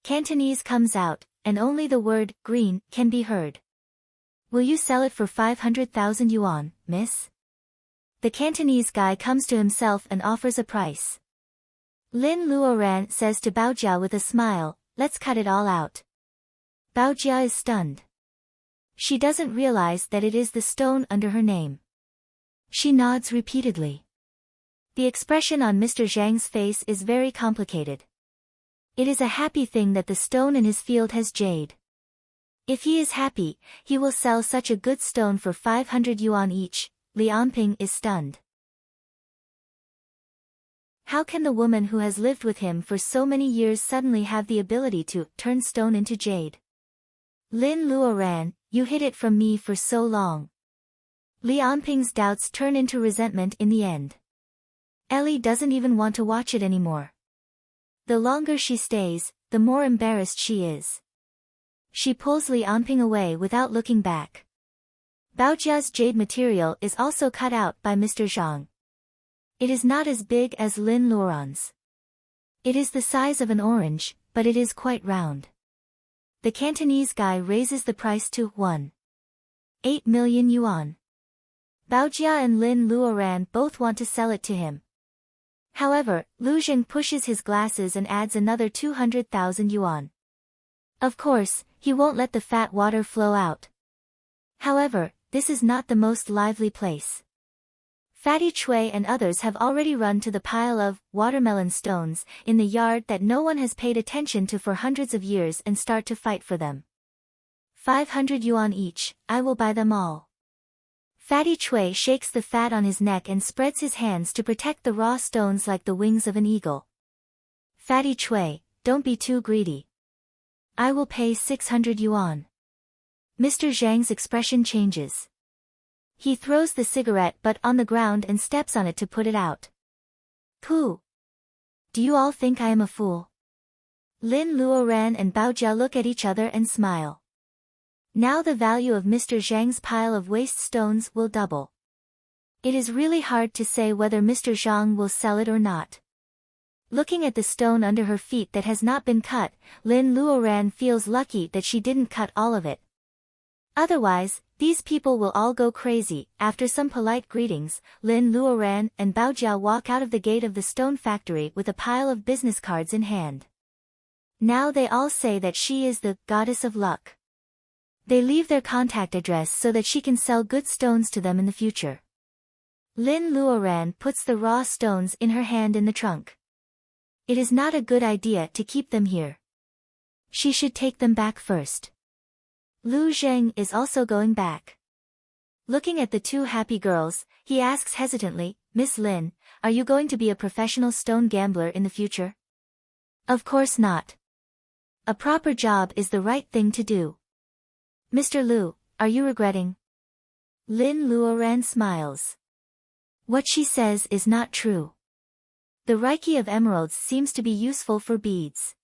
Cantonese comes out, and only the word, green, can be heard. Will you sell it for 500,000 yuan, miss? The Cantonese guy comes to himself and offers a price. Lin Luoran says to Baojia with a smile, let's cut it all out. Baojia is stunned. She doesn't realize that it is the stone under her name. She nods repeatedly. The expression on Mr. Zhang's face is very complicated. It is a happy thing that the stone in his field has jade. If he is happy, he will sell such a good stone for 500 yuan each. Lianping is stunned. How can the woman who has lived with him for so many years suddenly have the ability to turn stone into jade? Lin Luoran, you hid it from me for so long. Lianping's doubts turn into resentment in the end. Ellie doesn't even want to watch it anymore. The longer she stays, the more embarrassed she is. She pulls Lianping away without looking back. Baojia's jade material is also cut out by Mr. Zhang. It is not as big as Lin Luoran's. It is the size of an orange, but it is quite round. The Cantonese guy raises the price to 1.8 million yuan. Baojia and Lin Luoran both want to sell it to him. However, Lu Jing pushes his glasses and adds another 200,000 yuan. Of course, he won't let the fat water flow out. However, this is not the most lively place. Fatty Chui and others have already run to the pile of watermelon stones in the yard that no one has paid attention to for hundreds of years and start to fight for them. 500 yuan each, I will buy them all. Fatty Chui shakes the fat on his neck and spreads his hands to protect the raw stones like the wings of an eagle. Fatty Chui, don't be too greedy. I will pay 600 yuan. Mr. Zhang's expression changes. He throws the cigarette butt on the ground and steps on it to put it out. Pooh! Do you all think I am a fool? Lin Luoran and Bao Jia look at each other and smile. Now the value of Mr. Zhang's pile of waste stones will double. It is really hard to say whether Mr. Zhang will sell it or not. Looking at the stone under her feet that has not been cut, Lin Luoran feels lucky that she didn't cut all of it. Otherwise, these people will all go crazy. After some polite greetings, Lin Luoran and Bao Jia walk out of the gate of the stone factory with a pile of business cards in hand. Now they all say that she is the goddess of luck. They leave their contact address so that she can sell good stones to them in the future. Lin Luoran puts the raw stones in her hand in the trunk. It is not a good idea to keep them here. She should take them back first. Lu Zheng is also going back. Looking at the two happy girls, he asks hesitantly, Miss Lin, are you going to be a professional stone gambler in the future? Of course not. A proper job is the right thing to do. Mr. Lu, are you regretting? Lin Luoran smiles. What she says is not true. The Reiki of emeralds seems to be useful for beads.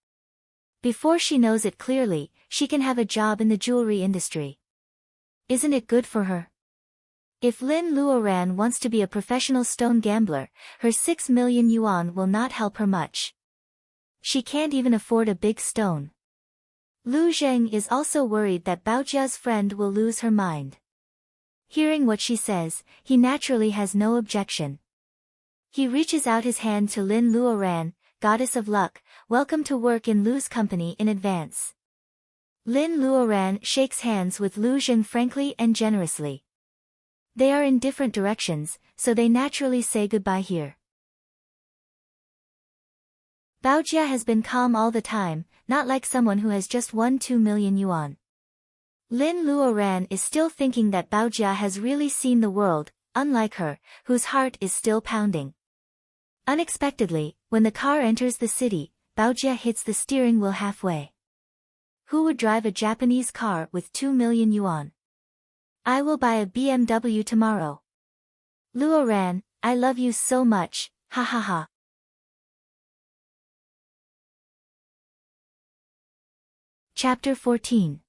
Before she knows it clearly, she can have a job in the jewelry industry. Isn't it good for her? If Lin Luoran wants to be a professional stone gambler, her 6 million yuan will not help her much. She can't even afford a big stone. Lu Zheng is also worried that Bao Jia's friend will lose her mind. Hearing what she says, he naturally has no objection. He reaches out his hand to Lin Luoran, goddess of luck, welcome to work in Lu's company in advance. Lin Luoran shakes hands with Lu Zheng frankly and generously. They are in different directions, so they naturally say goodbye here. Bao Jia has been calm all the time, not like someone who has just won 2 million yuan. Lin Luoran is still thinking that Bao Jia has really seen the world, unlike her, whose heart is still pounding. Unexpectedly, when the car enters the city, Bao Jia hits the steering wheel halfway. Who would drive a Japanese car with 2 million yuan? I will buy a BMW tomorrow. Luoran, I love you so much, ha ha ha. Chapter 14.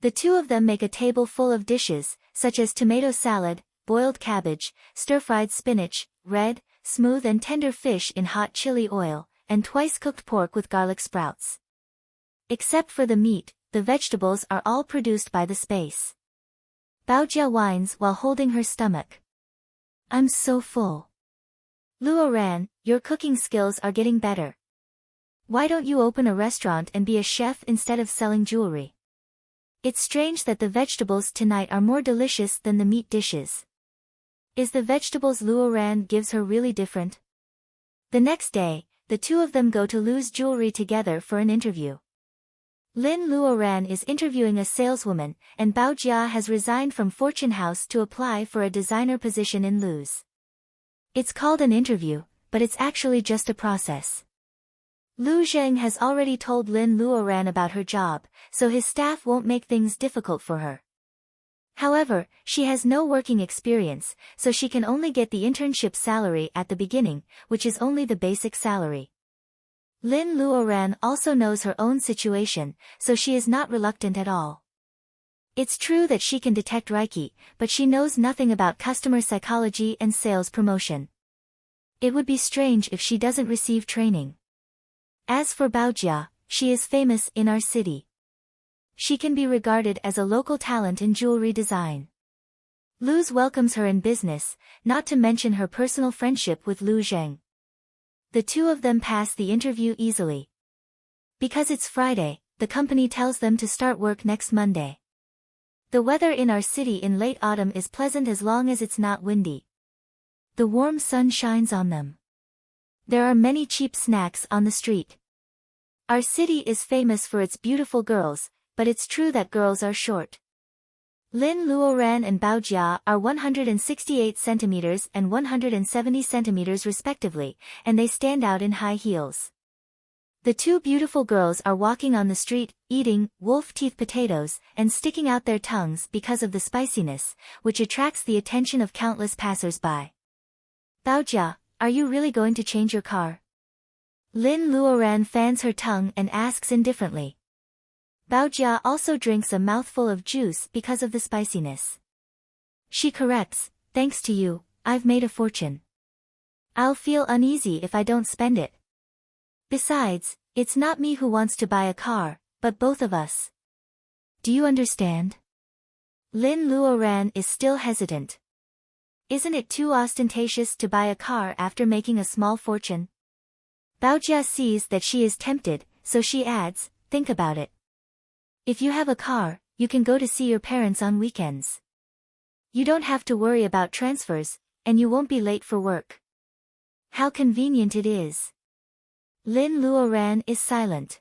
The two of them make a table full of dishes, such as tomato salad, boiled cabbage, stir-fried spinach, red, smooth and tender fish in hot chili oil, and twice-cooked pork with garlic sprouts. Except for the meat, the vegetables are all produced by the space. Bao Jia whines while holding her stomach. I'm so full. Luoran, your cooking skills are getting better. Why don't you open a restaurant and be a chef instead of selling jewelry? It's strange that the vegetables tonight are more delicious than the meat dishes. Is the vegetables Luoran gives her really different? The next day, the two of them go to Lu's jewelry together for an interview. Lin Luoran is interviewing a saleswoman, and Bao Jia has resigned from Fortune House to apply for a designer position in Lu's. It's called an interview, but it's actually just a process. Lu Zheng has already told Lin Luoran about her job, so his staff won't make things difficult for her. However, she has no working experience, so she can only get the internship salary at the beginning, which is only the basic salary. Lin Luoran also knows her own situation, so she is not reluctant at all. It's true that she can detect Reiki, but she knows nothing about customer psychology and sales promotion. It would be strange if she doesn't receive training. As for Bao Jia, she is famous in our city. She can be regarded as a local talent in jewelry design. Luz welcomes her in business, not to mention her personal friendship with Lu Zheng. The two of them pass the interview easily. Because it's Friday, the company tells them to start work next Monday. The weather in our city in late autumn is pleasant as long as it's not windy. The warm sun shines on them. There are many cheap snacks on the street. Our city is famous for its beautiful girls, but it's true that girls are short. Lin Luoran and Baojia are 168 centimeters and 170 centimeters respectively, and they stand out in high heels. The two beautiful girls are walking on the street, eating wolf-teeth potatoes and sticking out their tongues because of the spiciness, which attracts the attention of countless passers-by. Baojia, are you really going to change your car? Lin Luoran fans her tongue and asks indifferently. Baojia also drinks a mouthful of juice because of the spiciness. She corrects, thanks to you, I've made a fortune. I'll feel uneasy if I don't spend it. Besides, it's not me who wants to buy a car, but both of us. Do you understand? Lin Luoran is still hesitant. Isn't it too ostentatious to buy a car after making a small fortune? Baojia sees that she is tempted, so she adds, think about it. If you have a car, you can go to see your parents on weekends. You don't have to worry about transfers, and you won't be late for work. How convenient it is. Lin Luoran is silent.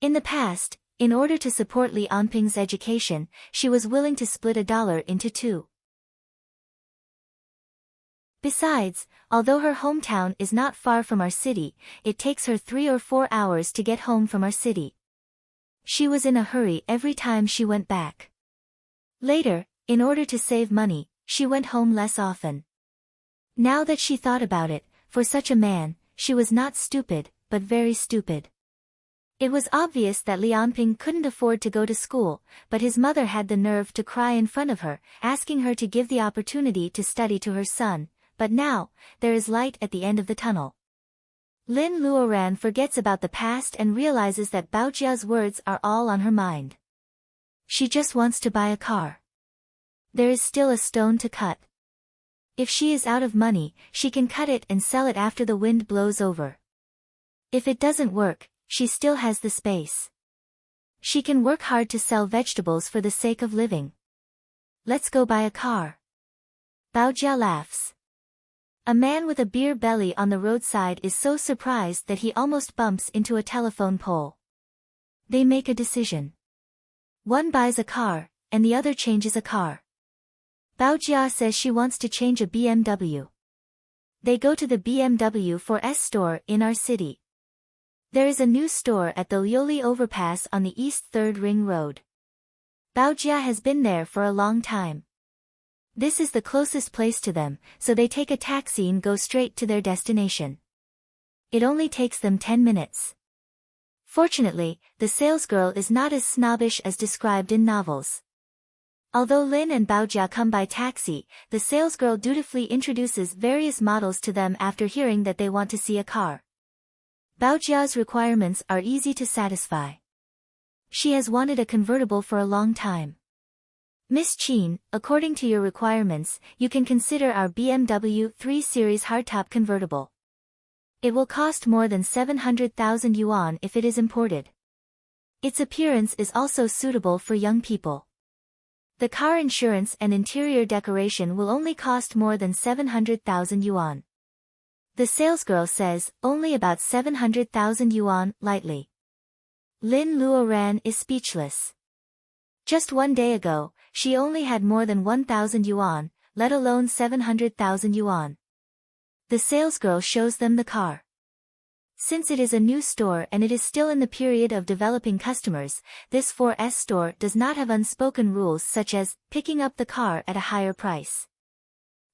In the past, in order to support Li Anping's education, she was willing to split $1 into two. Besides, although her hometown is not far from our city, it takes her 3 or 4 hours to get home from our city. She was in a hurry every time she went back. Later, in order to save money, she went home less often. Now that she thought about it, for such a man, she was not stupid, but very stupid. It was obvious that Li Anping couldn't afford to go to school, but his mother had the nerve to cry in front of her, asking her to give the opportunity to study to her son, but now, there is light at the end of the tunnel. Lin Luoran forgets about the past and realizes that Baojia's words are all on her mind. She just wants to buy a car. There is still a stone to cut. If she is out of money, she can cut it and sell it after the wind blows over. If it doesn't work, she still has the space. She can work hard to sell vegetables for the sake of living. Let's go buy a car. Baojia laughs. A man with a beer belly on the roadside is so surprised that he almost bumps into a telephone pole. They make a decision. One buys a car, and the other changes a car. Baojia says she wants to change a BMW. They go to the BMW 4S store in our city. There is a new store at the Lioli overpass on the East 3rd Ring Road. Baojia has been there for a long time. This is the closest place to them, so they take a taxi and go straight to their destination. It only takes them 10 minutes. Fortunately, the salesgirl is not as snobbish as described in novels. Although Lin and Baojia come by taxi, the salesgirl dutifully introduces various models to them after hearing that they want to see a car. Baojia's requirements are easy to satisfy. She has wanted a convertible for a long time. Miss Chin, according to your requirements, you can consider our BMW 3 Series hardtop convertible. It will cost more than 700,000 yuan if it is imported. Its appearance is also suitable for young people. The car insurance and interior decoration will only cost more than 700,000 yuan. The salesgirl says, only about 700,000 yuan, lightly. Lin Luoran is speechless. Just one day ago, she only had more than 1,000 yuan, let alone 700,000 yuan. The salesgirl shows them the car. Since it is a new store and it is still in the period of developing customers, this 4S store does not have unspoken rules such as picking up the car at a higher price.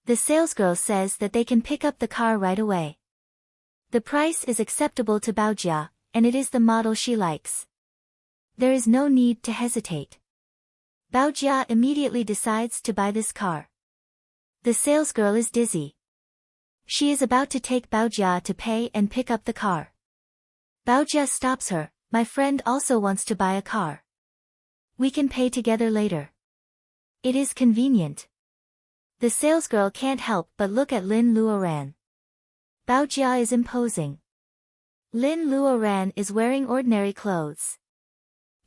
The salesgirl says that they can pick up the car right away. The price is acceptable to Baojia, and it is the model she likes. There is no need to hesitate. Baojia immediately decides to buy this car. The salesgirl is dizzy. She is about to take Baojia to pay and pick up the car. Baojia stops her, my friend also wants to buy a car. We can pay together later. It is convenient. The salesgirl can't help but look at Lin Luoran. Baojia is imposing. Lin Luoran is wearing ordinary clothes.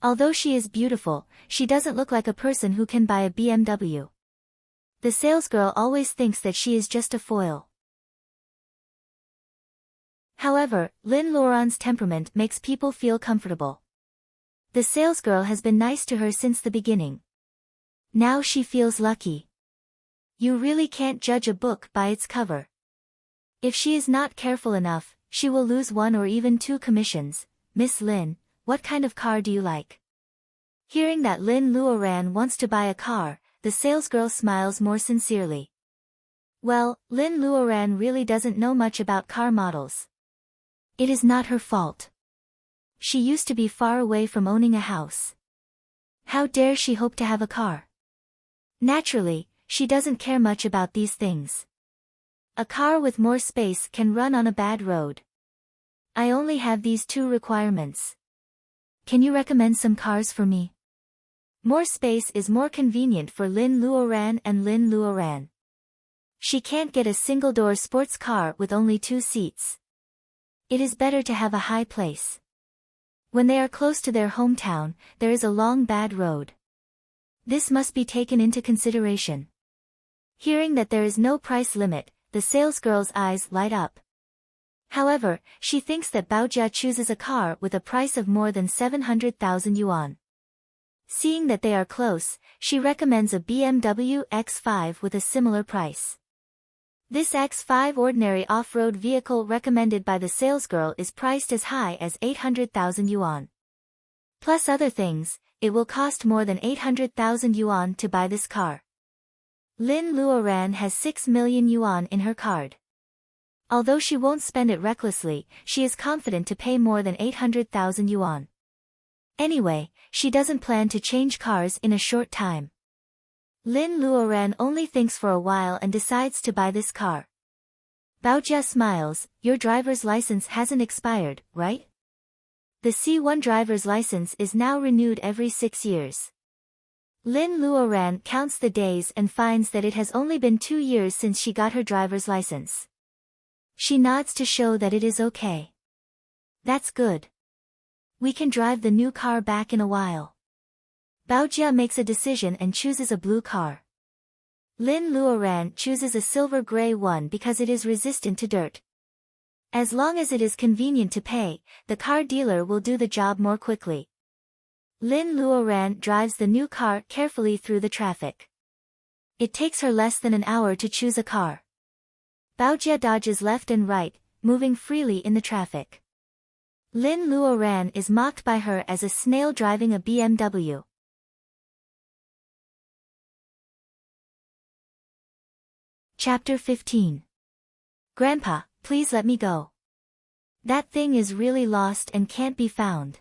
Although she is beautiful, she doesn't look like a person who can buy a BMW. The salesgirl always thinks that she is just a foil. However, Lin Luoran's temperament makes people feel comfortable. The salesgirl has been nice to her since the beginning. Now she feels lucky. You really can't judge a book by its cover. If she is not careful enough, she will lose 1 or even 2 commissions. Miss Lin, what kind of car do you like? Hearing that Lin Luoran wants to buy a car, the salesgirl smiles more sincerely. Well, Lin Luoran really doesn't know much about car models. It is not her fault. She used to be far away from owning a house. How dare she hope to have a car? Naturally, she doesn't care much about these things. A car with more space can run on a bad road. I only have these 2 requirements. Can you recommend some cars for me? More space is more convenient for Lin Luoran and Lin Luoran. She can't get a single-door sports car with only 2 seats. It is better to have a high place. When they are close to their hometown, there is a long bad road. This must be taken into consideration. Hearing that there is no price limit, the salesgirl's eyes light up. However, she thinks that Baojia chooses a car with a price of more than 700,000 yuan. Seeing that they are close, she recommends a BMW X5 with a similar price. This X5 ordinary off-road vehicle recommended by the salesgirl is priced as high as 800,000 yuan. Plus other things, it will cost more than 800,000 yuan to buy this car. Lin Luoran has 6 million yuan in her card. Although she won't spend it recklessly, she is confident to pay more than 800,000 yuan. Anyway, she doesn't plan to change cars in a short time. Lin Luoran only thinks for a while and decides to buy this car. Baojia smiles, your driver's license hasn't expired, right? The C1 driver's license is now renewed every 6 years. Lin Luoran counts the days and finds that it has only been 2 years since she got her driver's license. She nods to show that it is okay. That's good. We can drive the new car back in a while. Baojia makes a decision and chooses a blue car. Lin Luoran chooses a silver-gray one because it is resistant to dirt. As long as it is convenient to pay, the car dealer will do the job more quickly. Lin Luoran drives the new car carefully through the traffic. It takes her less than an hour to choose a car. Baojia dodges left and right, moving freely in the traffic. Lin Luoran is mocked by her as a snail driving a BMW. Chapter 15. Grandpa, please let me go. That thing is really lost and can't be found.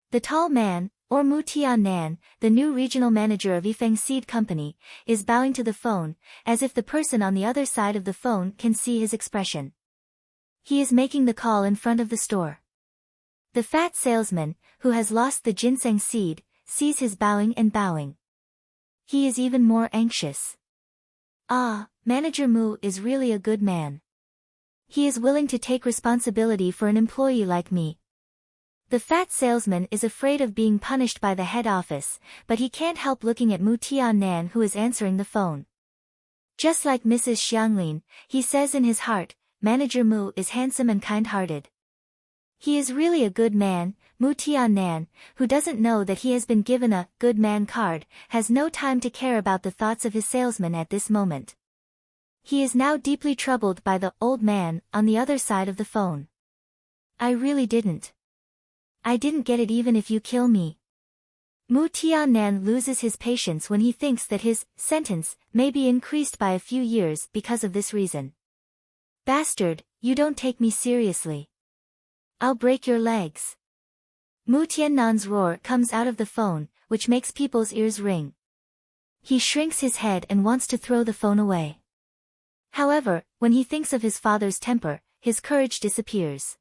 The tall man, or Mu Tiannan, the new regional manager of Yifeng Seed Company, is bowing to the phone, as if the person on the other side of the phone can see his expression. He is making the call in front of the store. The fat salesman, who has lost the ginseng seed, sees his bowing and bowing. He is even more anxious. Ah, Manager Mu is really a good man. He is willing to take responsibility for an employee like me. The fat salesman is afraid of being punished by the head office, but he can't help looking at Mu Tiannan who is answering the phone. Just like Mrs. Xianglin, he says in his heart, Manager Mu is handsome and kind-hearted. He is really a good man. Mu Tiannan, who doesn't know that he has been given a good man card, has no time to care about the thoughts of his salesman at this moment. He is now deeply troubled by the old man on the other side of the phone. I didn't get it even if you kill me. Mu Tiannan loses his patience when he thinks that his sentence may be increased by a few years because of this reason. Bastard, you don't take me seriously. I'll break your legs. Mu Tiannan's roar comes out of the phone, which makes people's ears ring. He shrinks his head and wants to throw the phone away. However, when he thinks of his father's temper, his courage disappears.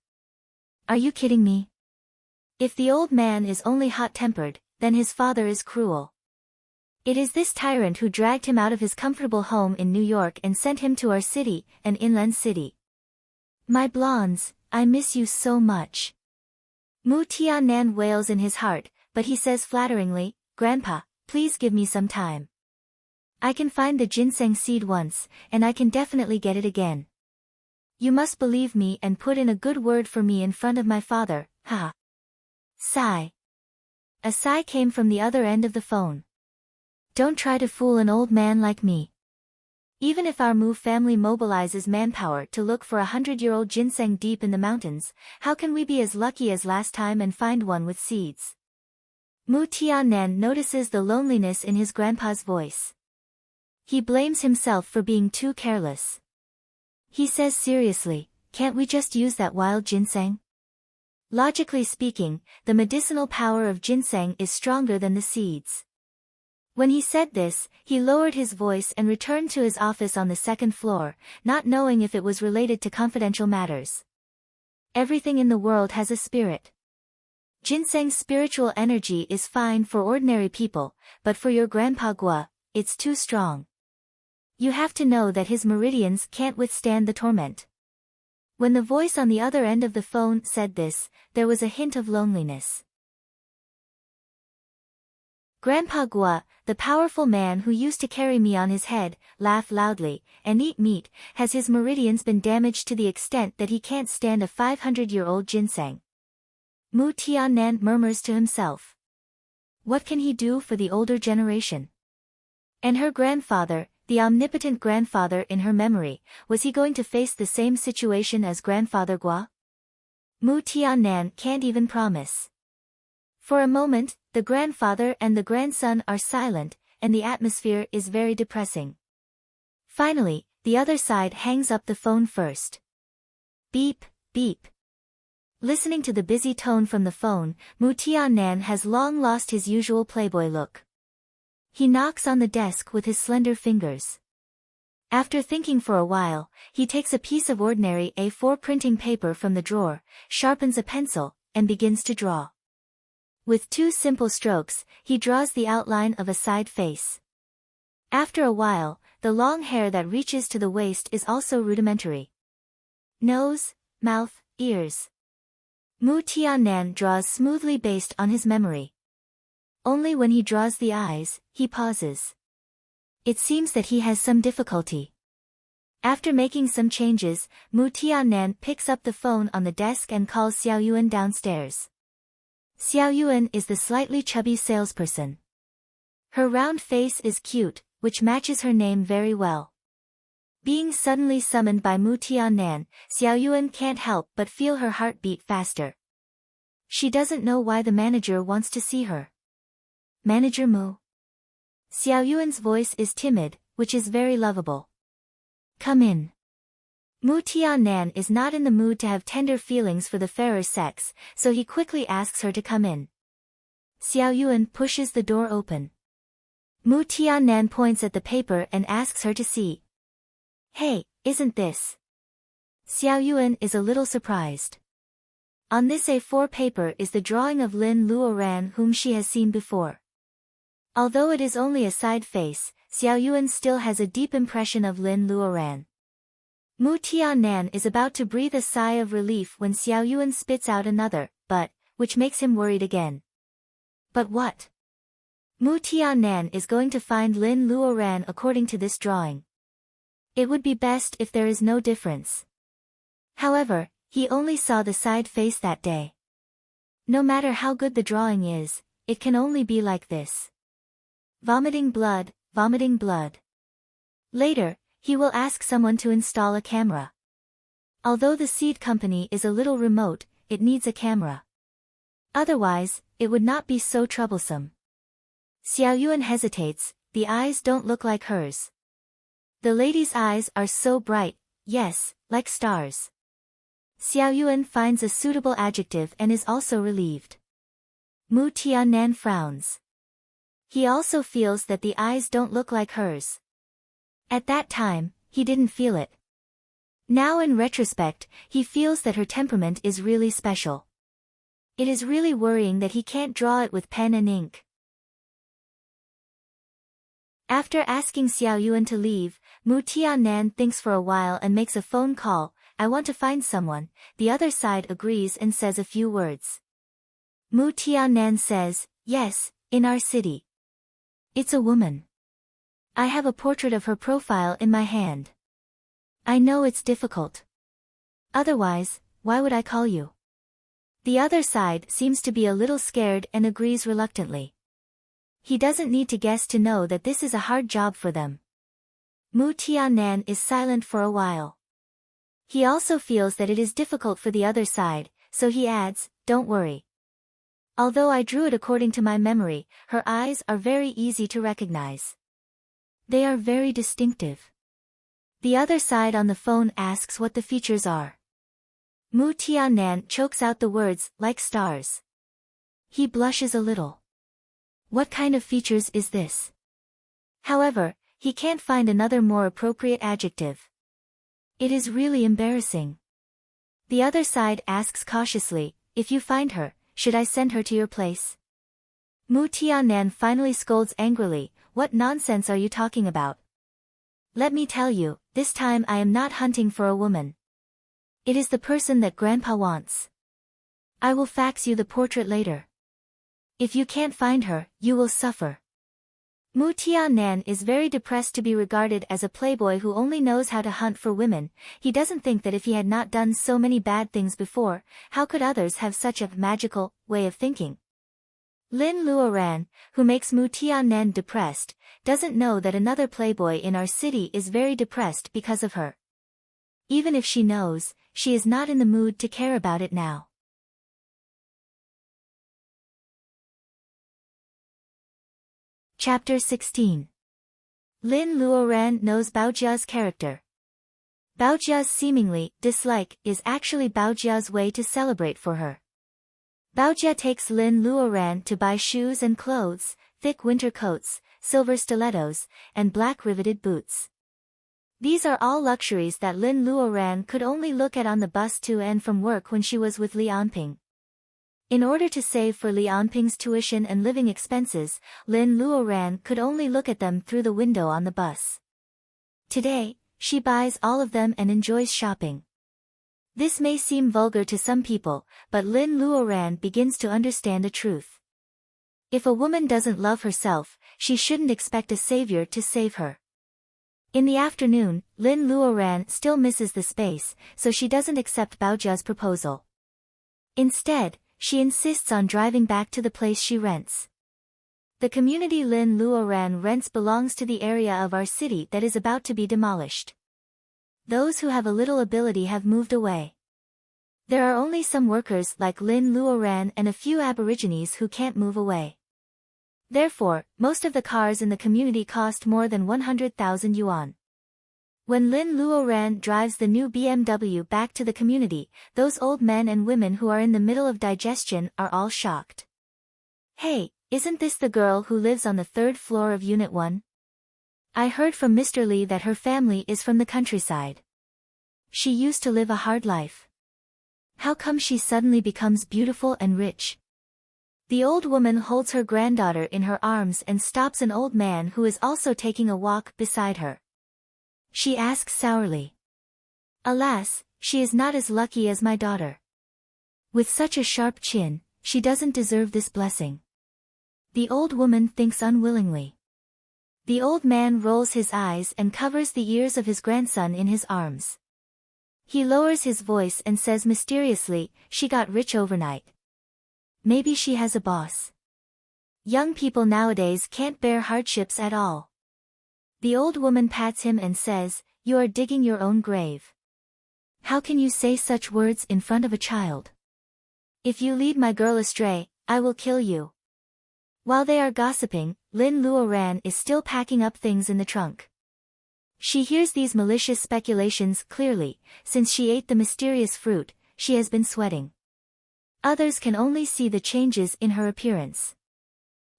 Are you kidding me? If the old man is only hot-tempered, then his father is cruel. It is this tyrant who dragged him out of his comfortable home in New York and sent him to our city, an inland city. My blondes, I miss you so much. Mu Tiannan wails in his heart, but he says flatteringly, "Grandpa, please give me some time. I can find the ginseng seed once, and I can definitely get it again. You must believe me and put in a good word for me in front of my father, haha." Sigh. A sigh came from the other end of the phone. "Don't try to fool an old man like me. Even if our Mu family mobilizes manpower to look for 100-year-old ginseng deep in the mountains, how can we be as lucky as last time and find one with seeds?" Mu Tiannan notices the loneliness in his grandpa's voice. He blames himself for being too careless. He says seriously, "Can't we just use that wild ginseng?" Logically speaking, the medicinal power of ginseng is stronger than the seeds. When he said this, he lowered his voice and returned to his office on the second floor, not knowing if it was related to confidential matters. Everything in the world has a spirit. Ginseng's spiritual energy is fine for ordinary people, but for your Grandpa Gua, it's too strong. You have to know that his meridians can't withstand the torment. When the voice on the other end of the phone said this, there was a hint of loneliness. Grandpa Gua, the powerful man who used to carry me on his head, laugh loudly, and eat meat, has his meridians been damaged to the extent that he can't stand a 500-year-old ginseng? Mu Tiannan murmurs to himself. What can he do for the older generation? And her grandfather, the omnipotent grandfather in her memory, was he going to face the same situation as Grandfather Gua? Mu Tiannan can't even promise. For a moment, the grandfather and the grandson are silent, and the atmosphere is very depressing. Finally, the other side hangs up the phone first. Beep, beep. Listening to the busy tone from the phone, Mu Tiannan has long lost his usual playboy look. He knocks on the desk with his slender fingers. After thinking for a while, he takes a piece of ordinary A4 printing paper from the drawer, sharpens a pencil, and begins to draw. With 2 simple strokes, he draws the outline of a side face. After a while, the long hair that reaches to the waist is also rudimentary. Nose, mouth, ears. Mu Tiannan draws smoothly based on his memory. Only when he draws the eyes, he pauses. It seems that he has some difficulty. After making some changes, Mu Tiannan picks up the phone on the desk and calls Xiao Yuan downstairs. Xiao Yuan is the slightly chubby salesperson. Her round face is cute, which matches her name very well. Being suddenly summoned by Mu Tiannan, Xiao Yuan can't help but feel her heart beat faster. She doesn't know why the manager wants to see her. "Manager Mu?" Xiao Yuan's voice is timid, which is very lovable. "Come in." Mu Tiannan is not in the mood to have tender feelings for the fairer sex, so he quickly asks her to come in. Xiao Yuan pushes the door open. Mu Tiannan points at the paper and asks her to see. "Hey, isn't this?" Xiao Yuan is a little surprised. On this A4 paper is the drawing of Lin Luoran whom she has seen before. Although it is only a side face, Xiao Yuan still has a deep impression of Lin Luoran. Mu Tiannan is about to breathe a sigh of relief when Xiao Yuan spits out another, but, which makes him worried again. But what? Mu Tiannan is going to find Lin Luoran according to this drawing. It would be best if there is no difference. However, he only saw the side face that day. No matter how good the drawing is, it can only be like this. Vomiting blood, vomiting blood. Later, he will ask someone to install a camera. Although the seed company is a little remote, it needs a camera. Otherwise, it would not be so troublesome. Xiao Yuan hesitates, the eyes don't look like hers. The lady's eyes are so bright, yes, like stars. Xiao Yuan finds a suitable adjective and is also relieved. Mu Tiannan frowns. He also feels that the eyes don't look like hers. At that time, he didn't feel it. Now in retrospect, he feels that her temperament is really special. It is really worrying that he can't draw it with pen and ink. After asking Xiao Yuan to leave, Mu Tiannan thinks for a while and makes a phone call. "I want to find someone." The other side agrees and says a few words. Mu Tiannan says, Yes, in our city. It's a woman. I have a portrait of her profile in my hand. I know it's difficult. Otherwise, why would I call you? The other side seems to be a little scared and agrees reluctantly. He doesn't need to guess to know that this is a hard job for them. Mu Tiannan is silent for a while. He also feels that it is difficult for the other side, so he adds, don't worry. Although I drew it according to my memory, her eyes are very easy to recognize. They are very distinctive. The other side on the phone asks what the features are. Mu Tiannan chokes out the words, like stars. He blushes a little. What kind of features is this? However, he can't find another more appropriate adjective. It is really embarrassing. The other side asks cautiously, if you find her, should I send her to your place? Mu Tiannan finally scolds angrily, what nonsense are you talking about? Let me tell you, this time I am not hunting for a woman. It is the person that Grandpa wants. I will fax you the portrait later. If you can't find her, you will suffer. Mu Tiannan is very depressed to be regarded as a playboy who only knows how to hunt for women. He doesn't think that if he had not done so many bad things before, how could others have such a magical way of thinking? Lin Luoran, who makes Mu Tiannan depressed, doesn't know that another playboy in our city is very depressed because of her. Even if she knows, she is not in the mood to care about it now. Chapter 16. Lin Luoran knows Baojia's character. Baojia's seemingly dislike is actually Baojia's way to celebrate for her. Baojia takes Lin Luoran to buy shoes and clothes, thick winter coats, silver stilettos, and black riveted boots. These are all luxuries that Lin Luoran could only look at on the bus to and from work when she was with Li Anping. In order to save for Li Anping's tuition and living expenses, Lin Luoran could only look at them through the window on the bus. Today, she buys all of them and enjoys shopping. This may seem vulgar to some people, but Lin Luoran begins to understand a truth. If a woman doesn't love herself, she shouldn't expect a savior to save her. In the afternoon, Lin Luoran still misses the space, so she doesn't accept Baojia's proposal. Instead, she insists on driving back to the place she rents. The community Lin Luoran rents belongs to the area of our city that is about to be demolished. Those who have a little ability have moved away. There are only some workers like Lin Luoran and a few aborigines who can't move away. Therefore, most of the cars in the community cost more than 100,000 yuan. When Lin Luoran drives the new BMW back to the community, those old men and women who are in the middle of digestion are all shocked. Hey, isn't this the girl who lives on the third floor of Unit 1? I heard from Mr. Li that her family is from the countryside. She used to live a hard life. How come she suddenly becomes beautiful and rich? The old woman holds her granddaughter in her arms and stops an old man who is also taking a walk beside her. She asks sourly. Alas, she is not as lucky as my daughter. With such a sharp chin, she doesn't deserve this blessing. The old woman thinks unwillingly. The old man rolls his eyes and covers the ears of his grandson in his arms. He lowers his voice and says mysteriously, she got rich overnight. Maybe she has a boss. Young people nowadays can't bear hardships at all. The old woman pats him and says, you are digging your own grave. How can you say such words in front of a child? If you lead my girl astray, I will kill you. While they are gossiping, Lin Luoran is still packing up things in the trunk. She hears these malicious speculations clearly. Since she ate the mysterious fruit, she has been sweating. Others can only see the changes in her appearance.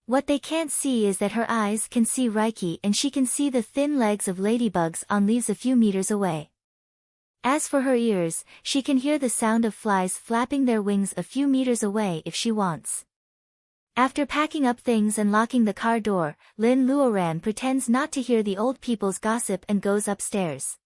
What they can't see is that her eyes can see Reiki and she can see the thin legs of ladybugs on leaves a few meters away. As for her ears, she can hear the sound of flies flapping their wings a few meters away if she wants. After packing up things and locking the car door, Lin Luoran pretends not to hear the old people's gossip and goes upstairs.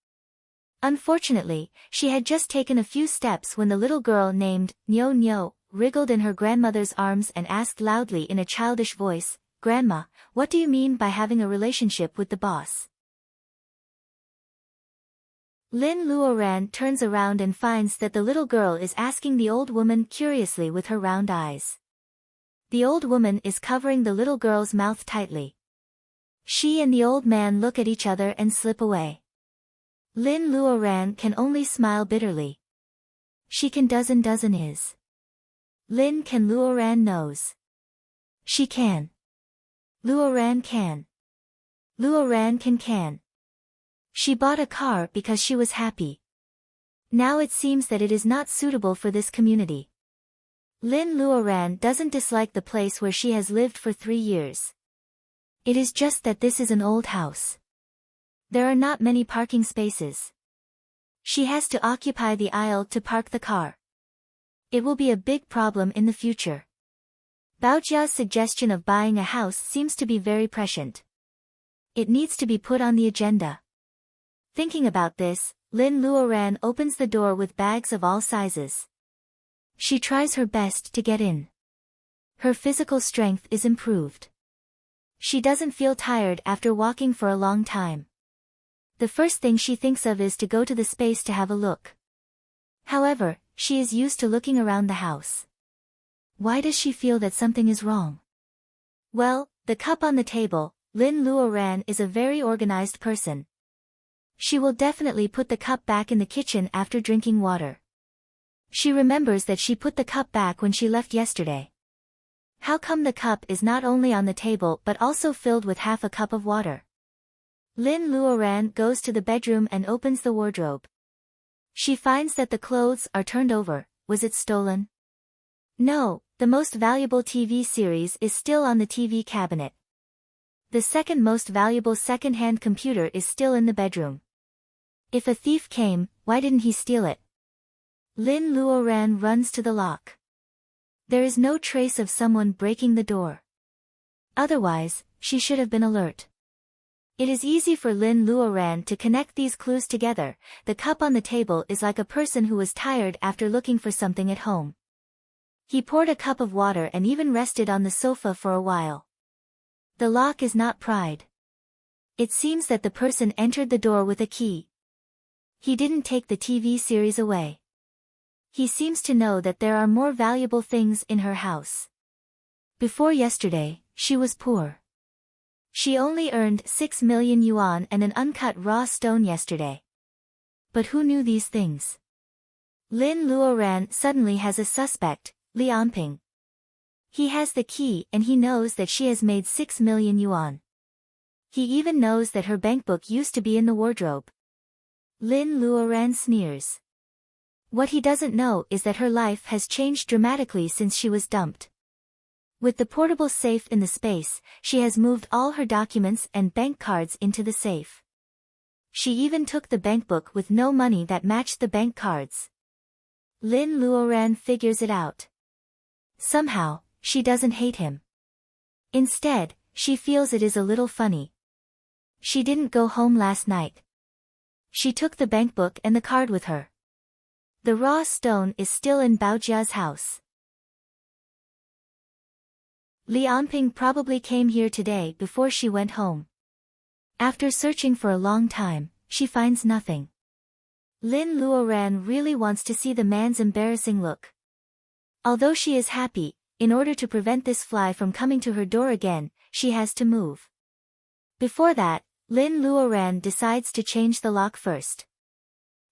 Unfortunately, she had just taken a few steps when the little girl named Nyo Nyo wriggled in her grandmother's arms and asked loudly in a childish voice, "Grandma, what do you mean by having a relationship with the boss?" Lin Luoran turns around and finds that the little girl is asking the old woman curiously with her round eyes. The old woman is covering the little girl's mouth tightly. She and the old man look at each other and slip away. Lin Luoran can only smile bitterly. She can dozen is. Lin can Luoran knows. She can. Luoran can. Luoran can. She bought a car because she was happy. Now it seems that it is not suitable for this community. Lin Luoran doesn't dislike the place where she has lived for 3 years. It is just that this is an old house. There are not many parking spaces. She has to occupy the aisle to park the car. It will be a big problem in the future. Baojia's suggestion of buying a house seems to be very prescient. It needs to be put on the agenda. Thinking about this, Lin Luoran opens the door with bags of all sizes. She tries her best to get in. Her physical strength is improved. She doesn't feel tired after walking for a long time. The first thing she thinks of is to go to the space to have a look. However, she is used to looking around the house. Why does she feel that something is wrong? Well, the cup on the table. Lin Luoran is a very organized person. She will definitely put the cup back in the kitchen after drinking water. She remembers that she put the cup back when she left yesterday. How come the cup is not only on the table but also filled with half a cup of water? Lin Luoran goes to the bedroom and opens the wardrobe. She finds that the clothes are turned over. Was it stolen? No, the most valuable TV series is still on the TV cabinet. The second most valuable second-hand computer is still in the bedroom. If a thief came, why didn't he steal it? Lin Luoran runs to the lock. There is no trace of someone breaking the door. Otherwise, she should have been alert. It is easy for Lin Luoran to connect these clues together. The cup on the table is like a person who was tired after looking for something at home. He poured a cup of water and even rested on the sofa for a while. The lock is not pried. It seems that the person entered the door with a key. He didn't take the TV series away. He seems to know that there are more valuable things in her house. Before yesterday, she was poor. She only earned 6 million yuan and an uncut raw stone yesterday. But who knew these things? Lin Luoran suddenly has a suspect, Li Anping. He has the key and he knows that she has made 6 million yuan. He even knows that her bankbook used to be in the wardrobe. Lin Luoran sneers. What he doesn't know is that her life has changed dramatically since she was dumped. With the portable safe in the space, she has moved all her documents and bank cards into the safe. She even took the bankbook with no money that matched the bank cards. Lin Luoran figures it out. Somehow, she doesn't hate him. Instead, she feels it is a little funny. She didn't go home last night. She took the bankbook and the card with her. The raw stone is still in Baojia's house. Li Anping probably came here today before she went home. After searching for a long time, she finds nothing. Lin Luoran really wants to see the man's embarrassing look. Although she is happy, in order to prevent this fly from coming to her door again, she has to move. Before that, Lin Luoran decides to change the lock first.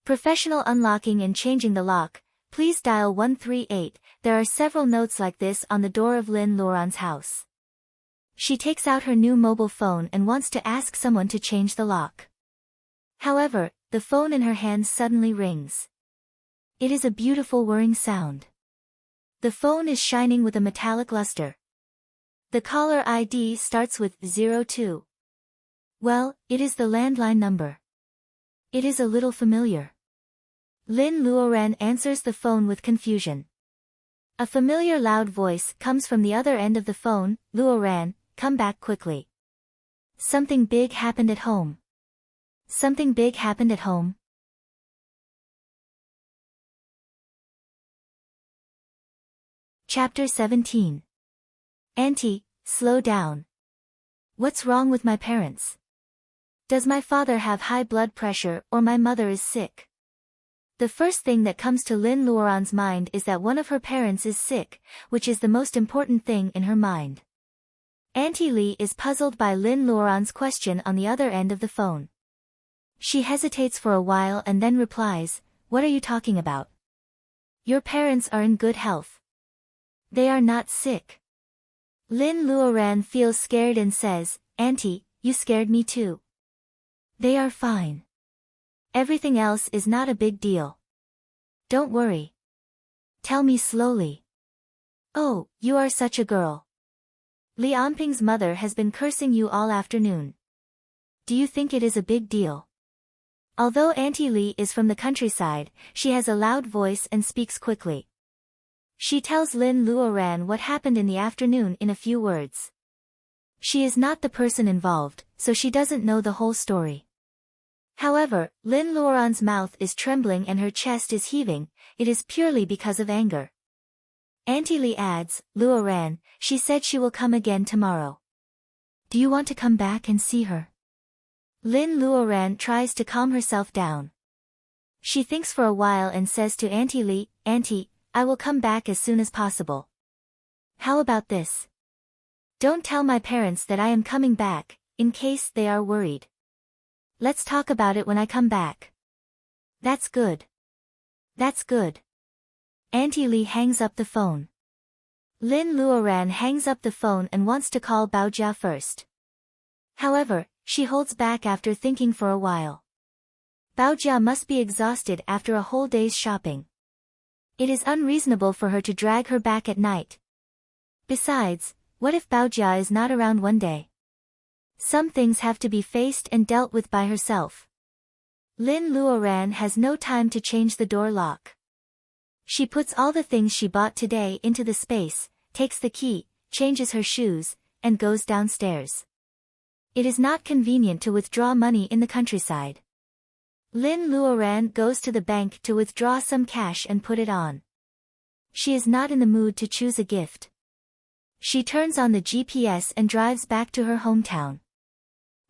Professional unlocking and changing the lock. Please dial 138. There are several notes like this on the door of Lin Luoran's house. She takes out her new mobile phone and wants to ask someone to change the lock. However, the phone in her hand suddenly rings. It is a beautiful whirring sound. The phone is shining with a metallic luster. The caller ID starts with 02. Well, it is the landline number. It is a little familiar. Lin Luoran answers the phone with confusion. A familiar loud voice comes from the other end of the phone. Luoran, come back quickly. Something big happened at home. Something big happened at home. Chapter 17. Auntie, slow down. What's wrong with my parents? Does my father have high blood pressure or my mother is sick? The first thing that comes to Lin Luoran's mind is that one of her parents is sick, which is the most important thing in her mind. Auntie Li is puzzled by Lin Luoran's question on the other end of the phone. She hesitates for a while and then replies, "What are you talking about? Your parents are in good health. They are not sick." Lin Luoran feels scared and says, "Auntie, you scared me too. They are fine. Everything else is not a big deal. Don't worry. Tell me slowly." "Oh, you are such a girl. Li Anping's mother has been cursing you all afternoon. Do you think it is a big deal?" Although Auntie Li is from the countryside, she has a loud voice and speaks quickly. She tells Lin Luoran what happened in the afternoon in a few words. She is not the person involved, so she doesn't know the whole story. However, Lin Luoran's mouth is trembling and her chest is heaving. It is purely because of anger. Auntie Li adds, "Luoran, she said she will come again tomorrow. Do you want to come back and see her?" Lin Luoran tries to calm herself down. She thinks for a while and says to Auntie Li, "Auntie, I will come back as soon as possible. How about this? Don't tell my parents that I am coming back, in case they are worried. Let's talk about it when I come back." "That's good. That's good." Auntie Li hangs up the phone. Lin Luoran hangs up the phone and wants to call Baojia first. However, she holds back after thinking for a while. Baojia must be exhausted after a whole day's shopping. It is unreasonable for her to drag her back at night. Besides, what if Baojia is not around one day? Some things have to be faced and dealt with by herself. Lin Luoran has no time to change the door lock. She puts all the things she bought today into the space, takes the key, changes her shoes, and goes downstairs. It is not convenient to withdraw money in the countryside. Lin Luoran goes to the bank to withdraw some cash and put it on. She is not in the mood to choose a gift. She turns on the GPS and drives back to her hometown.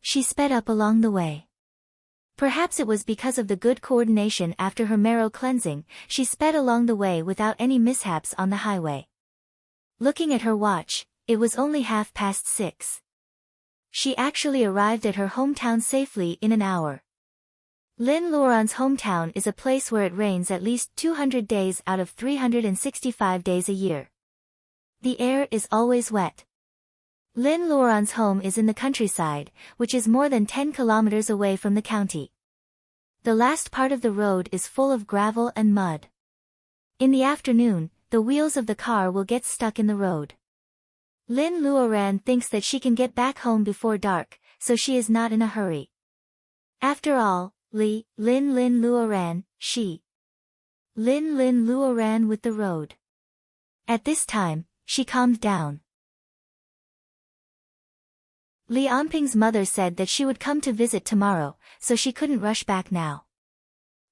She sped up along the way. Perhaps it was because of the good coordination after her marrow cleansing, she sped along the way without any mishaps on the highway. Looking at her watch, it was only 6:30. She actually arrived at her hometown safely in an hour. Lin Luoran's hometown is a place where it rains at least 200 days out of 365 days a year. The air is always wet. Lin Luoran's home is in the countryside, which is more than 10 kilometers away from the county. The last part of the road is full of gravel and mud. In the afternoon, the wheels of the car will get stuck in the road. Lin Luoran thinks that she can get back home before dark, so she is not in a hurry. After all, Lin Luoran, she. Lin Luoran with the road. At this time, she calmed down. Li Anping's mother said that she would come to visit tomorrow, so she couldn't rush back now.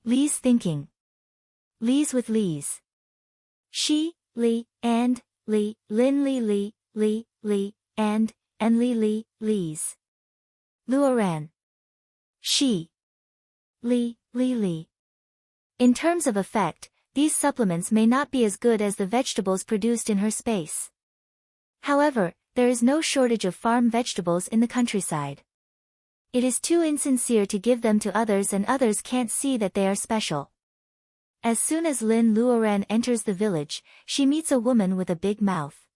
Li's thinking. Li's with Li's. She, Li, and, Li, Lin Li, and Li, Li's. Luoran. She. Li. In terms of effect, these supplements may not be as good as the vegetables produced in her space. However, there is no shortage of farm vegetables in the countryside. It is too insincere to give them to others and others can't see that they are special. As soon as Lin Luoran enters the village, she meets a woman with a big mouth.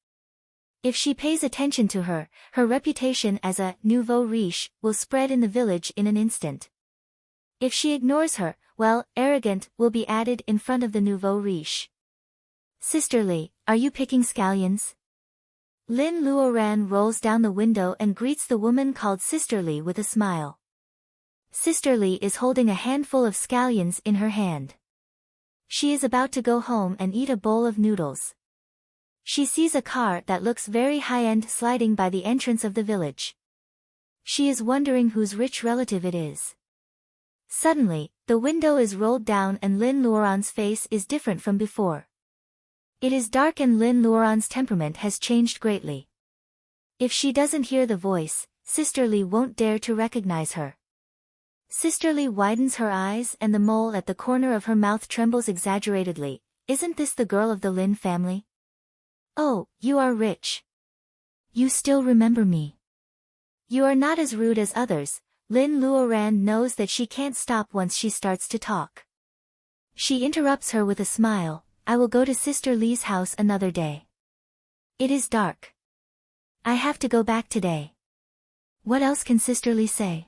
If she pays attention to her, her reputation as a nouveau riche will spread in the village in an instant. If she ignores her, well, arrogant will be added in front of the nouveau riche. "Sister Li, are you picking scallions?" Lin Luoran rolls down the window and greets the woman called Sister Li with a smile. Sister Li is holding a handful of scallions in her hand. She is about to go home and eat a bowl of noodles. She sees a car that looks very high-end sliding by the entrance of the village. She is wondering whose rich relative it is. Suddenly, the window is rolled down and Lin Luoran's face is different from before. It is dark and Lin Luoran's temperament has changed greatly. If she doesn't hear the voice, Sister Li won't dare to recognize her. Sister Li widens her eyes and the mole at the corner of her mouth trembles exaggeratedly. Isn't this the girl of the Lin family? Oh, you are rich. You still remember me. You are not as rude as others. Lin Luoran knows that she can't stop once she starts to talk. She interrupts her with a smile. I will go to Sister Li's house another day. It is dark. I have to go back today. What else can Sister Li say?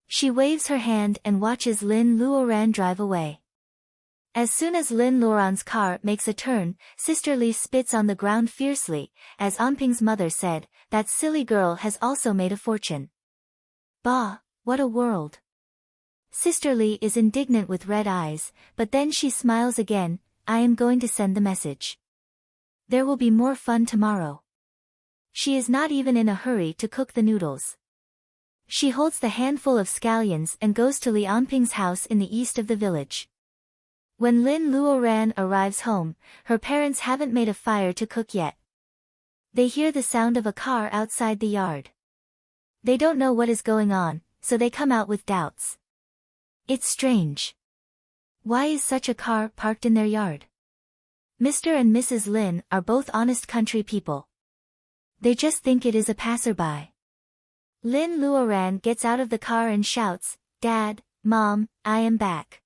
She waves her hand and watches Lin Luoran drive away. As soon as Lin Luoran's car makes a turn, Sister Li spits on the ground fiercely. As Anping's mother said, that silly girl has also made a fortune. Bah, what a world. Sister Li is indignant with red eyes, but then she smiles again. I am going to send the message. There will be more fun tomorrow. She is not even in a hurry to cook the noodles. She holds the handful of scallions and goes to Li Anping's house in the east of the village. When Lin Luoran arrives home, her parents haven't made a fire to cook yet. They hear the sound of a car outside the yard. They don't know what is going on, so they come out with doubts. It's strange. Why is such a car parked in their yard? Mr. and Mrs. Lin are both honest country people. They just think it is a passerby. Lin Luoran gets out of the car and shouts, Dad, Mom, I am back.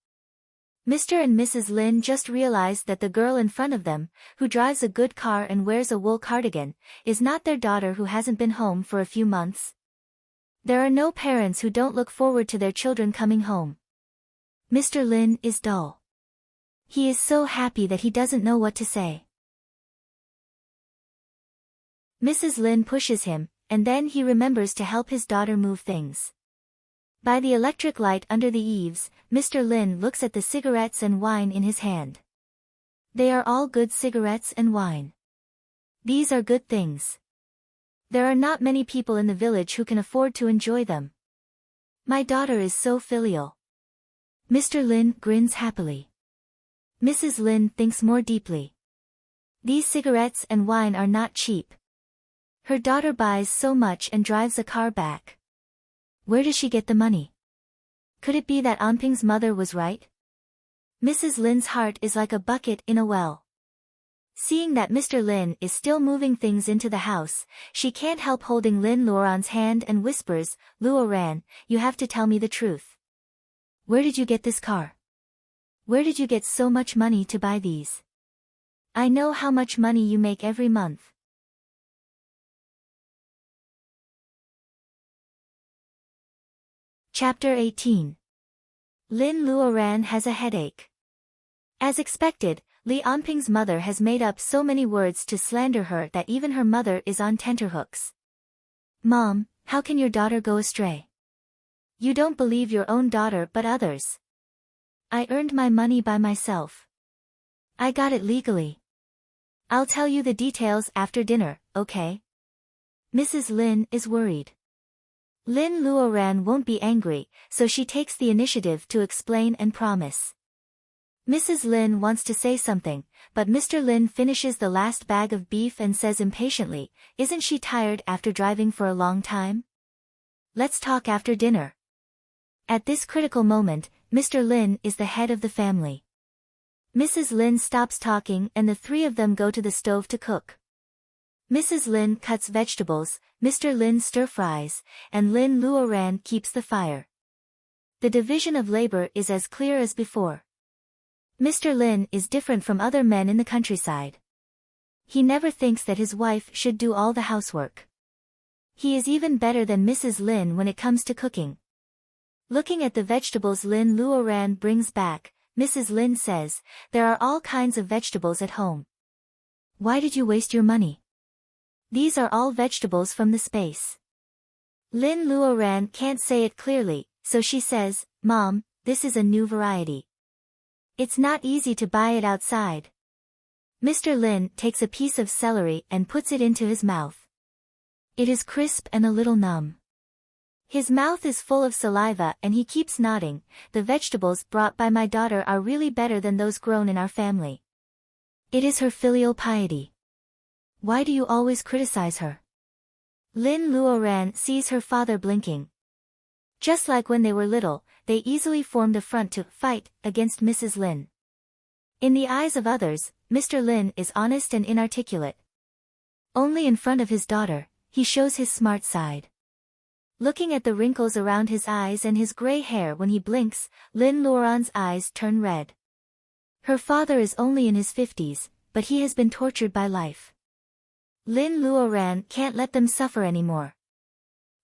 Mr. and Mrs. Lin just realized that the girl in front of them, who drives a good car and wears a wool cardigan, is not their daughter who hasn't been home for a few months. There are no parents who don't look forward to their children coming home. Mr. Lin is dull. He is so happy that he doesn't know what to say. Mrs. Lin pushes him, and then he remembers to help his daughter move things. By the electric light under the eaves, Mr. Lin looks at the cigarettes and wine in his hand. They are all good cigarettes and wine. These are good things. There are not many people in the village who can afford to enjoy them. My daughter is so filial. Mr. Lin grins happily. Mrs. Lin thinks more deeply. These cigarettes and wine are not cheap. Her daughter buys so much and drives a car back. Where does she get the money? Could it be that Anping's mother was right? Mrs. Lin's heart is like a bucket in a well. Seeing that Mr. Lin is still moving things into the house, she can't help holding Lin Luoran's hand and whispers, Luoran, you have to tell me the truth. Where did you get this car? Where did you get so much money to buy these? I know how much money you make every month. Chapter 18. Lin Luoran has a headache. As expected, Li Anping's mother has made up so many words to slander her that even her mother is on tenterhooks. Mom, how can your daughter go astray? You don't believe your own daughter but others. I earned my money by myself. I got it legally. I'll tell you the details after dinner, okay? Mrs. Lin is worried. Lin Luoran won't be angry, so she takes the initiative to explain and promise. Mrs. Lin wants to say something, but Mr. Lin finishes the last bag of beef and says impatiently, isn't she tired after driving for a long time? Let's talk after dinner. At this critical moment, Mr. Lin is the head of the family. Mrs. Lin stops talking and the three of them go to the stove to cook. Mrs. Lin cuts vegetables, Mr. Lin stir-fries, and Lin Luoran keeps the fire. The division of labor is as clear as before. Mr. Lin is different from other men in the countryside. He never thinks that his wife should do all the housework. He is even better than Mrs. Lin when it comes to cooking. Looking at the vegetables Lin Luoran brings back, Mrs. Lin says, there are all kinds of vegetables at home. Why did you waste your money? These are all vegetables from the space. Lin Luoran can't say it clearly, so she says, Mom, this is a new variety. It's not easy to buy it outside. Mr. Lin takes a piece of celery and puts it into his mouth. It is crisp and a little numb. His mouth is full of saliva and he keeps nodding, the vegetables brought by my daughter are really better than those grown in our family. It is her filial piety. Why do you always criticize her? Lin Luoran sees her father blinking. Just like when they were little, they easily formed a front to fight against Mrs. Lin. In the eyes of others, Mr. Lin is honest and inarticulate. Only in front of his daughter, he shows his smart side. Looking at the wrinkles around his eyes and his gray hair when he blinks, Lin Luoran's eyes turn red. Her father is only in his 50s, but he has been tortured by life. Lin Luoran can't let them suffer anymore.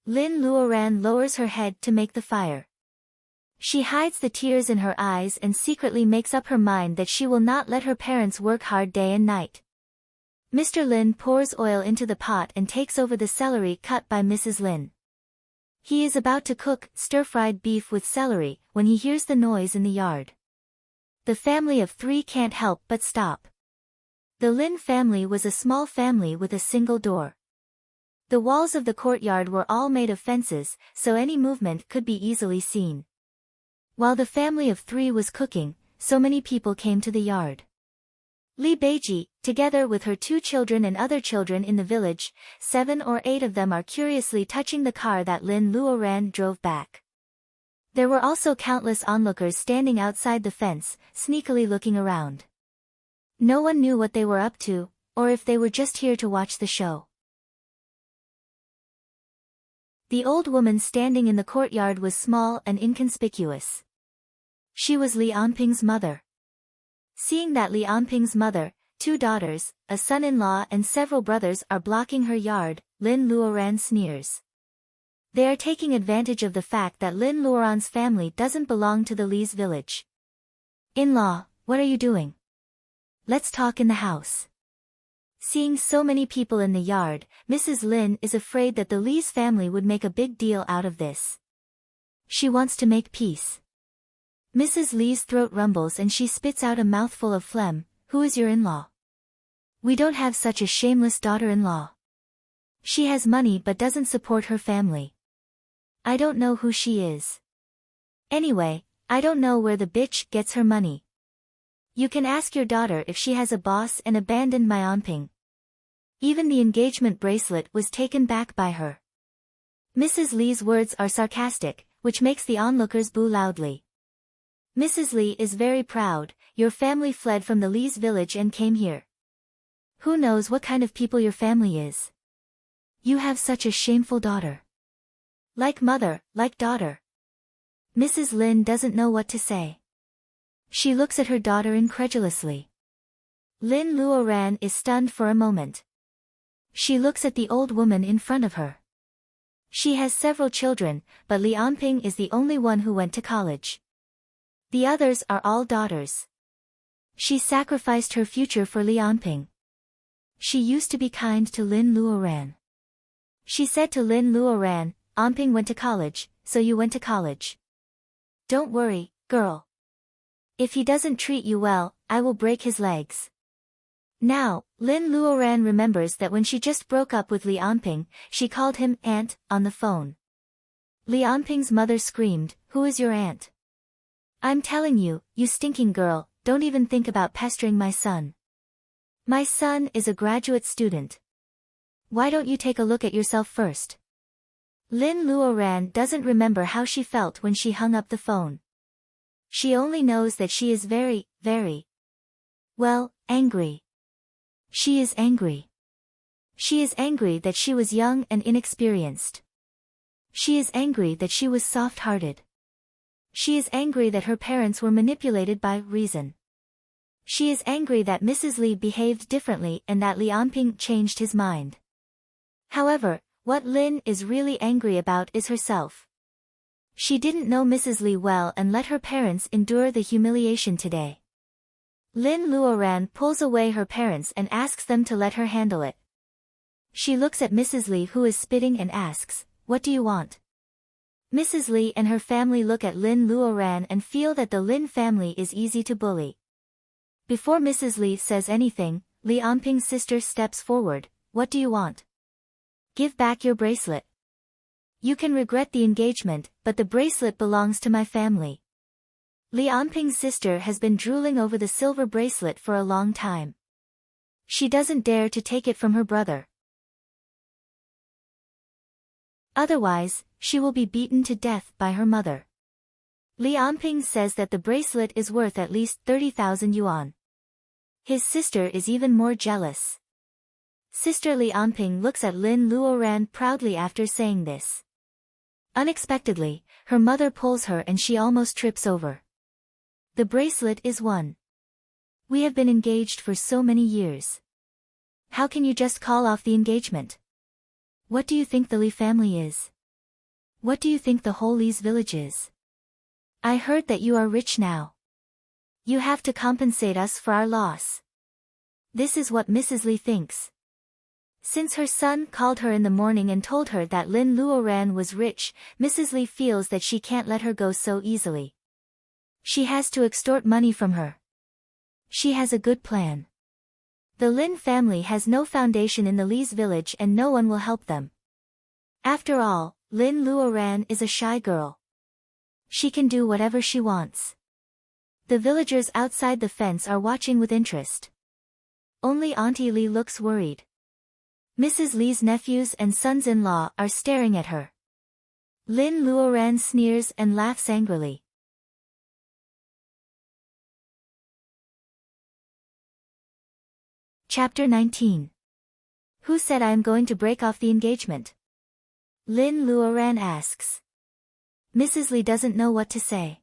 Lin Luoran lowers her head to make the fire. She hides the tears in her eyes and secretly makes up her mind that she will not let her parents work hard day and night. Mr. Lin pours oil into the pot and takes over the celery cut by Mrs. Lin. He is about to cook stir-fried beef with celery when he hears the noise in the yard. The family of 3 can't help but stop. The Lin family was a small family with a single door. The walls of the courtyard were all made of fences, so any movement could be easily seen. While the family of 3 was cooking, so many people came to the yard. Li Beiji, together with her 2 children and other children in the village, 7 or 8 of them are curiously touching the car that Lin Luoran drove back. There were also countless onlookers standing outside the fence, sneakily looking around. No one knew what they were up to, or if they were just here to watch the show. The old woman standing in the courtyard was small and inconspicuous. She was Li Anping's mother. Seeing that Li Anping's mother, 2 daughters, a son-in-law and several brothers are blocking her yard, Lin Luoran sneers. They are taking advantage of the fact that Lin Luoran's family doesn't belong to the Li's village. In-law, what are you doing? Let's talk in the house. Seeing so many people in the yard, Mrs. Lin is afraid that the Li's family would make a big deal out of this. She wants to make peace. Mrs. Li's throat rumbles and she spits out a mouthful of phlegm. Who is your in-law? We don't have such a shameless daughter-in-law. She has money but doesn't support her family. I don't know who she is. Anyway, I don't know where the bitch gets her money. You can ask your daughter if she has a boss and abandoned my Anping. Even the engagement bracelet was taken back by her. Mrs. Li's words are sarcastic, which makes the onlookers boo loudly. Mrs. Li is very proud. Your family fled from the Li's village and came here. Who knows what kind of people your family is? You have such a shameful daughter. Like mother, like daughter. Mrs. Lin doesn't know what to say. She looks at her daughter incredulously. Lin Luoran is stunned for a moment. She looks at the old woman in front of her. She has several children, but Li Anping is the only one who went to college. The others are all daughters. She sacrificed her future for Li Anping. She used to be kind to Lin Luoran. She said to Lin Luoran, Anping went to college, so you went to college. Don't worry, girl. If he doesn't treat you well, I will break his legs. Now, Lin Luoran remembers that when she just broke up with Li Anping, she called him aunt on the phone. Li Anping's mother screamed, Who is your aunt? I'm telling you, you stinking girl, don't even think about pestering my son. My son is a graduate student. Why don't you take a look at yourself first? Lin Luoran doesn't remember how she felt when she hung up the phone. She only knows that she is very, well, angry. She is angry. She is angry that she was young and inexperienced. She is angry that she was soft-hearted. She is angry that her parents were manipulated by reason. She is angry that Mrs. Li behaved differently and that Li Anping changed his mind. However, what Lin is really angry about is herself. She didn't know Mrs. Li well and let her parents endure the humiliation today. Lin Luoran pulls away her parents and asks them to let her handle it. She looks at Mrs. Li who is spitting and asks, What do you want? Mrs. Li and her family look at Lin Luoran and feel that the Lin family is easy to bully. Before Mrs. Li says anything, Li Anping's sister steps forward. What do you want? Give back your bracelet. You can regret the engagement, but the bracelet belongs to my family. Li Anping's sister has been drooling over the silver bracelet for a long time. She doesn't dare to take it from her brother. Otherwise, she will be beaten to death by her mother. Li Anping says that the bracelet is worth at least 30,000 yuan. His sister is even more jealous. Sister Li Anping looks at Lin Luoran proudly after saying this. Unexpectedly, her mother pulls her and she almost trips over. The bracelet is won. We have been engaged for so many years. How can you just call off the engagement? What do you think the Li family is? What do you think the whole Li's village is? I heard that you are rich now. You have to compensate us for our loss. This is what Mrs. Li thinks. Since her son called her in the morning and told her that Lin Luoran was rich, Mrs. Li feels that she can't let her go so easily. She has to extort money from her. She has a good plan. The Lin family has no foundation in the Li's village and no one will help them. After all, Lin Luoran is a shy girl. She can do whatever she wants. The villagers outside the fence are watching with interest. Only Auntie Li looks worried. Mrs. Li's nephews and sons-in-law are staring at her. Lin Luoran sneers and laughs angrily. Chapter 19. Who said I am going to break off the engagement? Lin Luoran asks. Mrs. Li doesn't know what to say.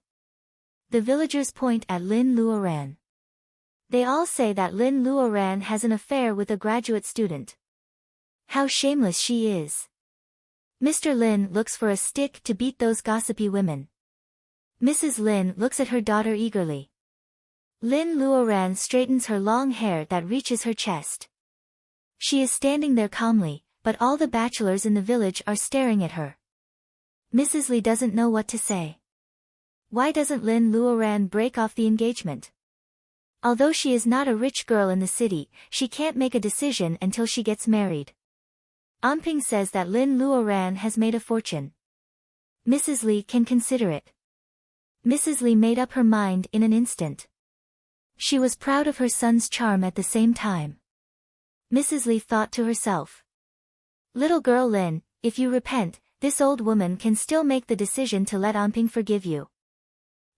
The villagers point at Lin Luoran. They all say that Lin Luoran has an affair with a graduate student. How shameless she is. Mr. Lin looks for a stick to beat those gossipy women. Mrs. Lin looks at her daughter eagerly. Lin Luoran straightens her long hair that reaches her chest. She is standing there calmly, but all the bachelors in the village are staring at her. Mrs. Li doesn't know what to say. Why doesn't Lin Luoran break off the engagement? Although she is not a rich girl in the city, she can't make a decision until she gets married. Anping says that Lin Luoran has made a fortune. Mrs. Li can consider it. Mrs. Li made up her mind in an instant. She was proud of her son's charm at the same time. Mrs. Li thought to herself. Little girl Lin, if you repent, this old woman can still make the decision to let Anping forgive you.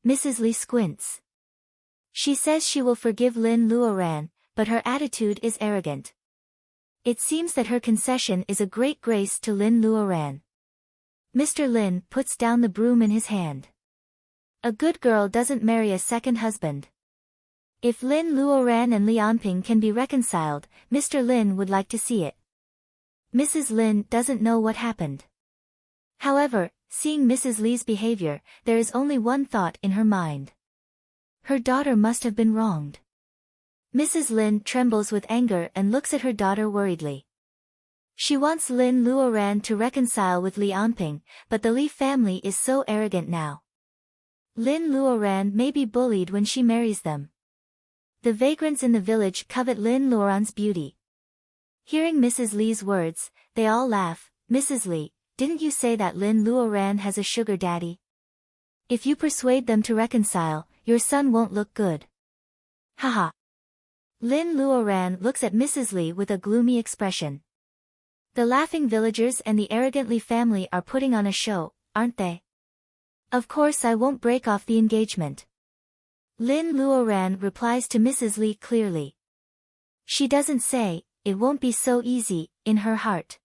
Mrs. Li squints. She says she will forgive Lin Luoran, but her attitude is arrogant. It seems that her concession is a great grace to Lin Luoran. Mr. Lin puts down the broom in his hand. A good girl doesn't marry a second husband. If Lin Luoran and Li Anping can be reconciled, Mr. Lin would like to see it. Mrs. Lin doesn't know what happened. However, seeing Mrs. Li's behavior, there is only one thought in her mind. Her daughter must have been wronged. Mrs. Lin trembles with anger and looks at her daughter worriedly. She wants Lin Luoran to reconcile with Li Anping, but the Li family is so arrogant now. Lin Luoran may be bullied when she marries them. The vagrants in the village covet Lin Luoran's beauty. Hearing Mrs. Li's words, they all laugh. Mrs. Li, didn't you say that Lin Luoran has a sugar daddy? If you persuade them to reconcile, your son won't look good. Haha. Lin Luoran looks at Mrs. Li with a gloomy expression. The laughing villagers and the arrogant Li family are putting on a show, aren't they? Of course I won't break off the engagement. Lin Luoran replies to Mrs. Li clearly. She doesn't say, it won't be so easy, in her heart.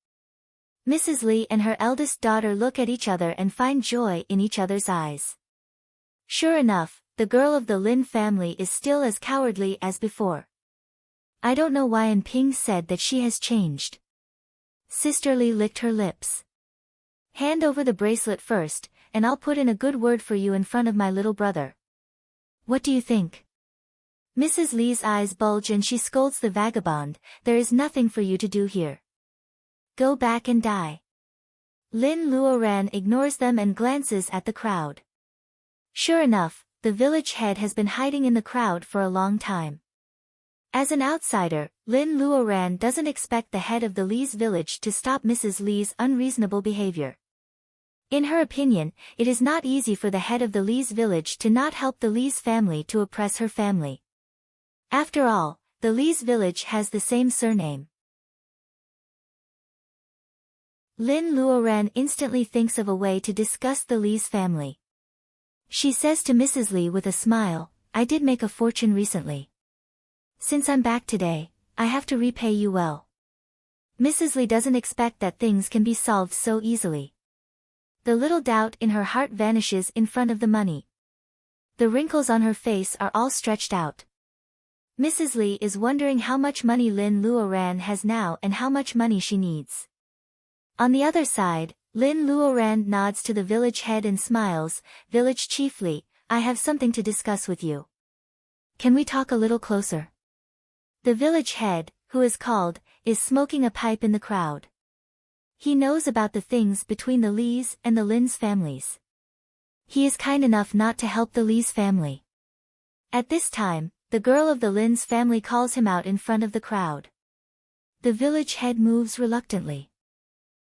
Mrs. Li and her eldest daughter look at each other and find joy in each other's eyes. Sure enough, the girl of the Lin family is still as cowardly as before. I don't know why Anping said that she has changed. Sister Li licked her lips. Hand over the bracelet first, and I'll put in a good word for you in front of my little brother. What do you think? Mrs. Li's eyes bulge and she scolds the vagabond, there is nothing for you to do here. Go back and die. Lin Luoran ignores them and glances at the crowd. Sure enough, the village head has been hiding in the crowd for a long time. As an outsider, Lin Luoran doesn't expect the head of the Li's village to stop Mrs. Li's unreasonable behavior. In her opinion, it is not easy for the head of the Li's village to not help the Li's family to oppress her family. After all, the Lee's village has the same surname. Lin Luoran instantly thinks of a way to disgust the Lee's family. She says to Mrs. Lee with a smile, I did make a fortune recently. Since I'm back today, I have to repay you well. Mrs. Lee doesn't expect that things can be solved so easily. The little doubt in her heart vanishes in front of the money. The wrinkles on her face are all stretched out. Mrs. Lee is wondering how much money Lin Luoran has now and how much money she needs. On the other side, Lin Luoran nods to the village head and smiles, Village Chief Lee, I have something to discuss with you. Can we talk a little closer? The village head, who is called, is smoking a pipe in the crowd. He knows about the things between the Lees and the Lin's families. He is kind enough not to help the Lee's family. At this time, the girl of the Lin's family calls him out in front of the crowd. The village head moves reluctantly.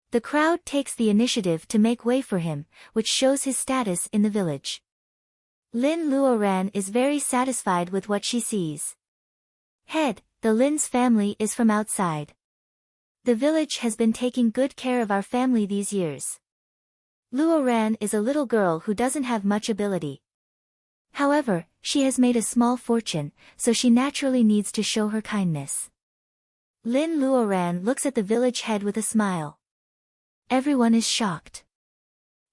The crowd takes the initiative to make way for him, which shows his status in the village. Lin Luoran is very satisfied with what she sees. Head, the Lin's family is from outside. The village has been taking good care of our family these years. Luoran is a little girl who doesn't have much ability. However, she has made a small fortune, so she naturally needs to show her kindness. Lin Luoran looks at the village head with a smile. Everyone is shocked.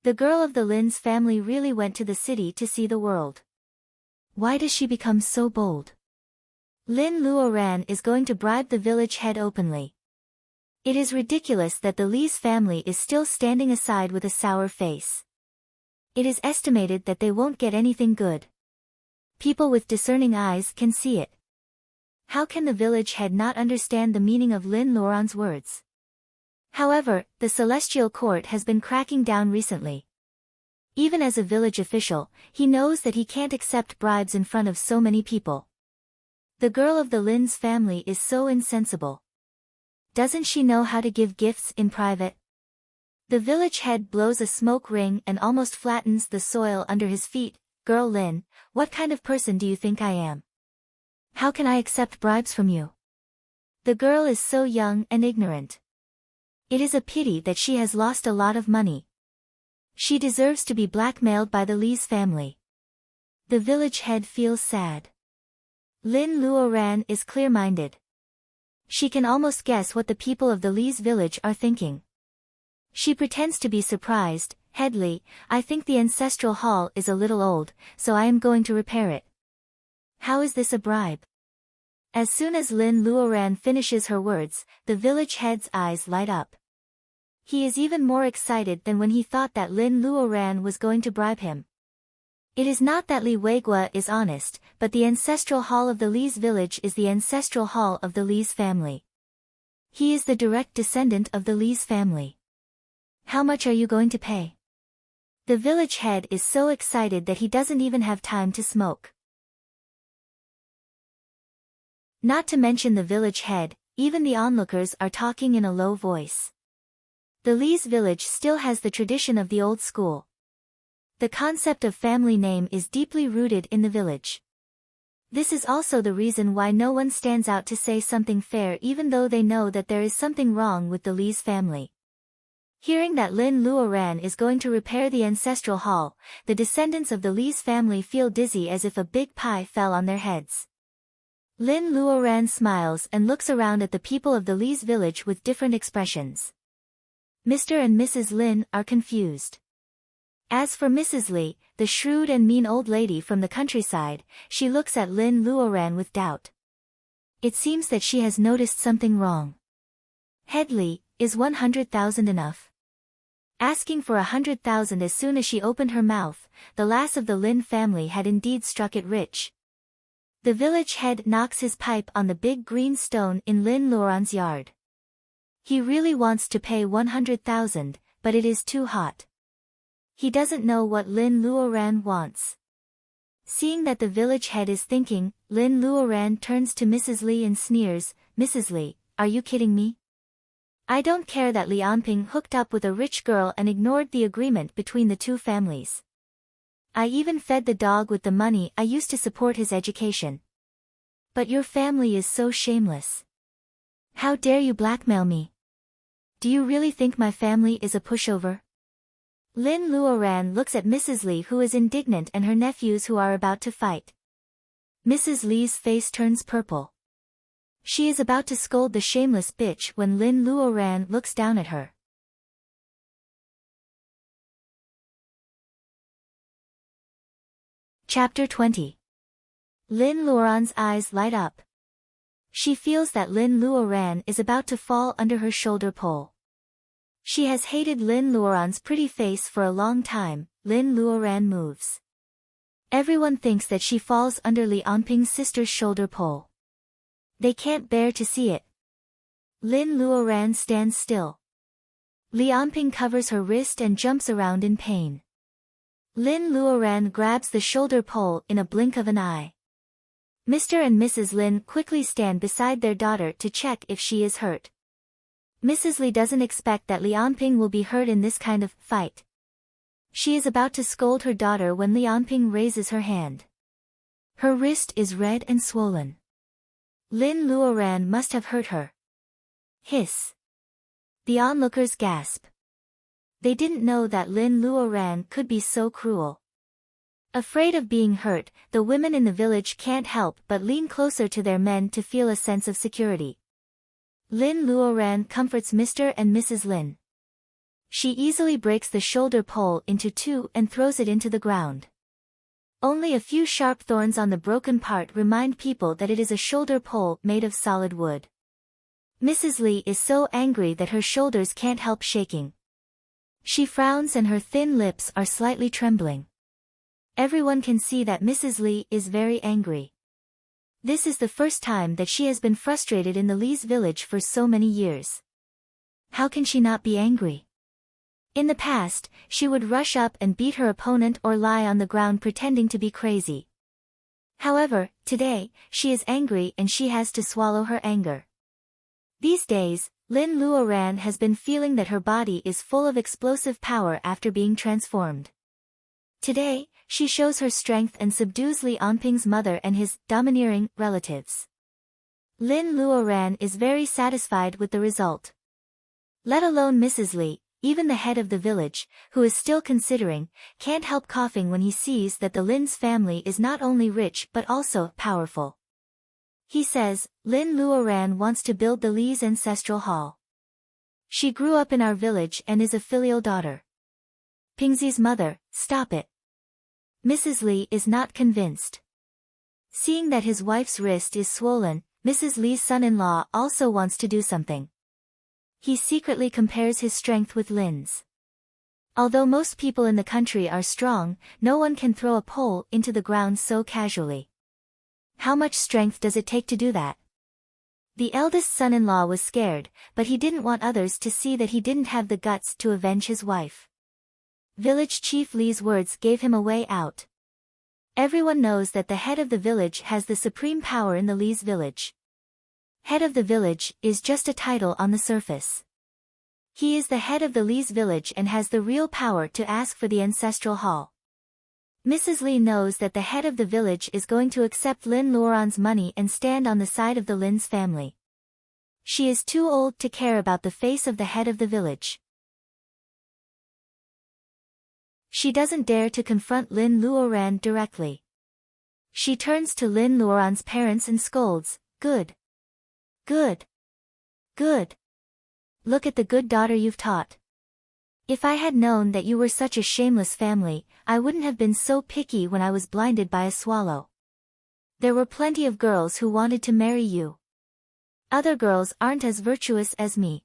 The girl of the Lin's family really went to the city to see the world. Why does she become so bold? Lin Luoran is going to bribe the village head openly. It is ridiculous that the Lee's family is still standing aside with a sour face. It is estimated that they won't get anything good. People with discerning eyes can see it. How can the village head not understand the meaning of Lin Luoran's words? However, the Celestial Court has been cracking down recently. Even as a village official, he knows that he can't accept bribes in front of so many people. The girl of the Lin's family is so insensible. Doesn't she know how to give gifts in private? The village head blows a smoke ring and almost flattens the soil under his feet. Girl Lin, what kind of person do you think I am? How can I accept bribes from you? The girl is so young and ignorant. It is a pity that she has lost a lot of money. She deserves to be blackmailed by the Lee's family. The village head feels sad. Lin Luoran is clear-minded. She can almost guess what the people of the Lee's village are thinking. She pretends to be surprised. Head Lee, I think the ancestral hall is a little old, so I am going to repair it. How is this a bribe? As soon as Lin Luoran finishes her words, the village head's eyes light up. He is even more excited than when he thought that Lin Luoran was going to bribe him. It is not that Li Weigua is honest, but the ancestral hall of the Lee's village is the ancestral hall of the Lee's family. He is the direct descendant of the Lee's family. How much are you going to pay? The village head is so excited that he doesn't even have time to smoke. Not to mention the village head, even the onlookers are talking in a low voice. The Lee's village still has the tradition of the old school. The concept of family name is deeply rooted in the village. This is also the reason why no one stands out to say something fair even though they know that there is something wrong with the Lee's family. Hearing that Lin Luoran is going to repair the ancestral hall, the descendants of the Lee's family feel dizzy as if a big pie fell on their heads. Lin Luoran smiles and looks around at the people of the Lee's village with different expressions. Mr. and Mrs. Lin are confused. As for Mrs. Lee, the shrewd and mean old lady from the countryside, she looks at Lin Luoran with doubt. It seems that she has noticed something wrong. Head Lee, is 100,000 enough? Asking for 100,000 as soon as she opened her mouth, the lass of the Lin family had indeed struck it rich. The village head knocks his pipe on the big green stone in Lin Luoran's yard. He really wants to pay 100,000, but it is too hot. He doesn't know what Lin Luoran wants. Seeing that the village head is thinking, Lin Luoran turns to Mrs. Lee and sneers, Mrs. Lee, are you kidding me? I don't care that Li Anping hooked up with a rich girl and ignored the agreement between the two families. I even fed the dog with the money I used to support his education. But your family is so shameless. How dare you blackmail me? Do you really think my family is a pushover? Lin Luoran looks at Mrs. Li, who is indignant, and her nephews who are about to fight. Mrs. Li's face turns purple. She is about to scold the shameless bitch when Lin Luoran looks down at her. Chapter 20. Lin Luoran's eyes light up. She feels that Lin Luoran is about to fall under her shoulder pole. She has hated Lin Luoran's pretty face for a long time. Lin Luoran moves. Everyone thinks that she falls under Li Anping's sister's shoulder pole. They can't bear to see it. Lin Luoran stands still. Li Anping covers her wrist and jumps around in pain. Lin Luoran grabs the shoulder pole in a blink of an eye. Mr. and Mrs. Lin quickly stand beside their daughter to check if she is hurt. Mrs. Li doesn't expect that Li Anping will be hurt in this kind of fight. She is about to scold her daughter when Li Anping raises her hand. Her wrist is red and swollen. Lin Luoran must have hurt her. Hiss. The onlookers gasp. They didn't know that Lin Luoran could be so cruel. Afraid of being hurt, the women in the village can't help but lean closer to their men to feel a sense of security. Lin Luoran comforts Mr. and Mrs. Lin. She easily breaks the shoulder pole into two and throws it into the ground. Only a few sharp thorns on the broken part remind people that it is a shoulder pole made of solid wood. Mrs. Li is so angry that her shoulders can't help shaking. She frowns and her thin lips are slightly trembling. Everyone can see that Mrs. Li is very angry. This is the first time that she has been frustrated in the Li's village for so many years. How can she not be angry? In the past, she would rush up and beat her opponent or lie on the ground pretending to be crazy. However, today, she is angry and she has to swallow her anger. These days, Lin Luoran has been feeling that her body is full of explosive power after being transformed. Today, she shows her strength and subdues Li Anping's mother and his domineering relatives. Lin Luoran is very satisfied with the result. Let alone Mrs. Li, even the head of the village, who is still considering, can't help coughing when he sees that the Lin's family is not only rich but also powerful. He says, Lin Luoran wants to build the Li's ancestral hall. She grew up in our village and is a filial daughter. Pingzi's mother, stop it. Mrs. Li is not convinced. Seeing that his wife's wrist is swollen, Mrs. Li's son-in-law also wants to do something. He secretly compares his strength with Lin's. Although most people in the country are strong, no one can throw a pole into the ground so casually. How much strength does it take to do that? The eldest son-in-law was scared, but he didn't want others to see that he didn't have the guts to avenge his wife. Village Chief Li's words gave him a way out. Everyone knows that the head of the village has the supreme power in the Li's village. Head of the village is just a title on the surface. He is the head of the Li's village and has the real power to ask for the ancestral hall. Mrs. Li knows that the head of the village is going to accept Lin Luoran's money and stand on the side of the Lin's family. She is too old to care about the face of the head of the village. She doesn't dare to confront Lin Luoran directly. She turns to Lin Luoran's parents and scolds, Good. Good. Good. Look at the good daughter you've taught. If I had known that you were such a shameless family, I wouldn't have been so picky when I was blinded by a swallow. There were plenty of girls who wanted to marry you. Other girls aren't as virtuous as me.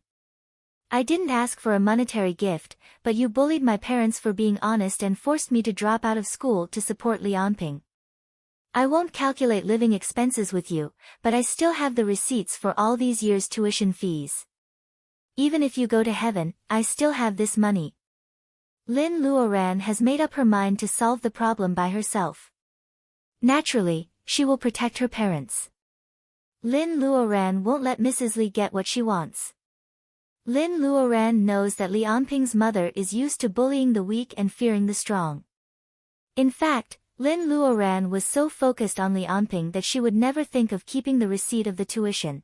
I didn't ask for a monetary gift, but you bullied my parents for being honest and forced me to drop out of school to support Li Anping. I won't calculate living expenses with you, but I still have the receipts for all these years' tuition fees. Even if you go to heaven, I still have this money. Lin Luoran has made up her mind to solve the problem by herself. Naturally, she will protect her parents. Lin Luoran won't let Mrs. Li get what she wants. Lin Luoran knows that Li Anping's mother is used to bullying the weak and fearing the strong. In fact, Lin Luoran was so focused on Li Anping that she would never think of keeping the receipt of the tuition.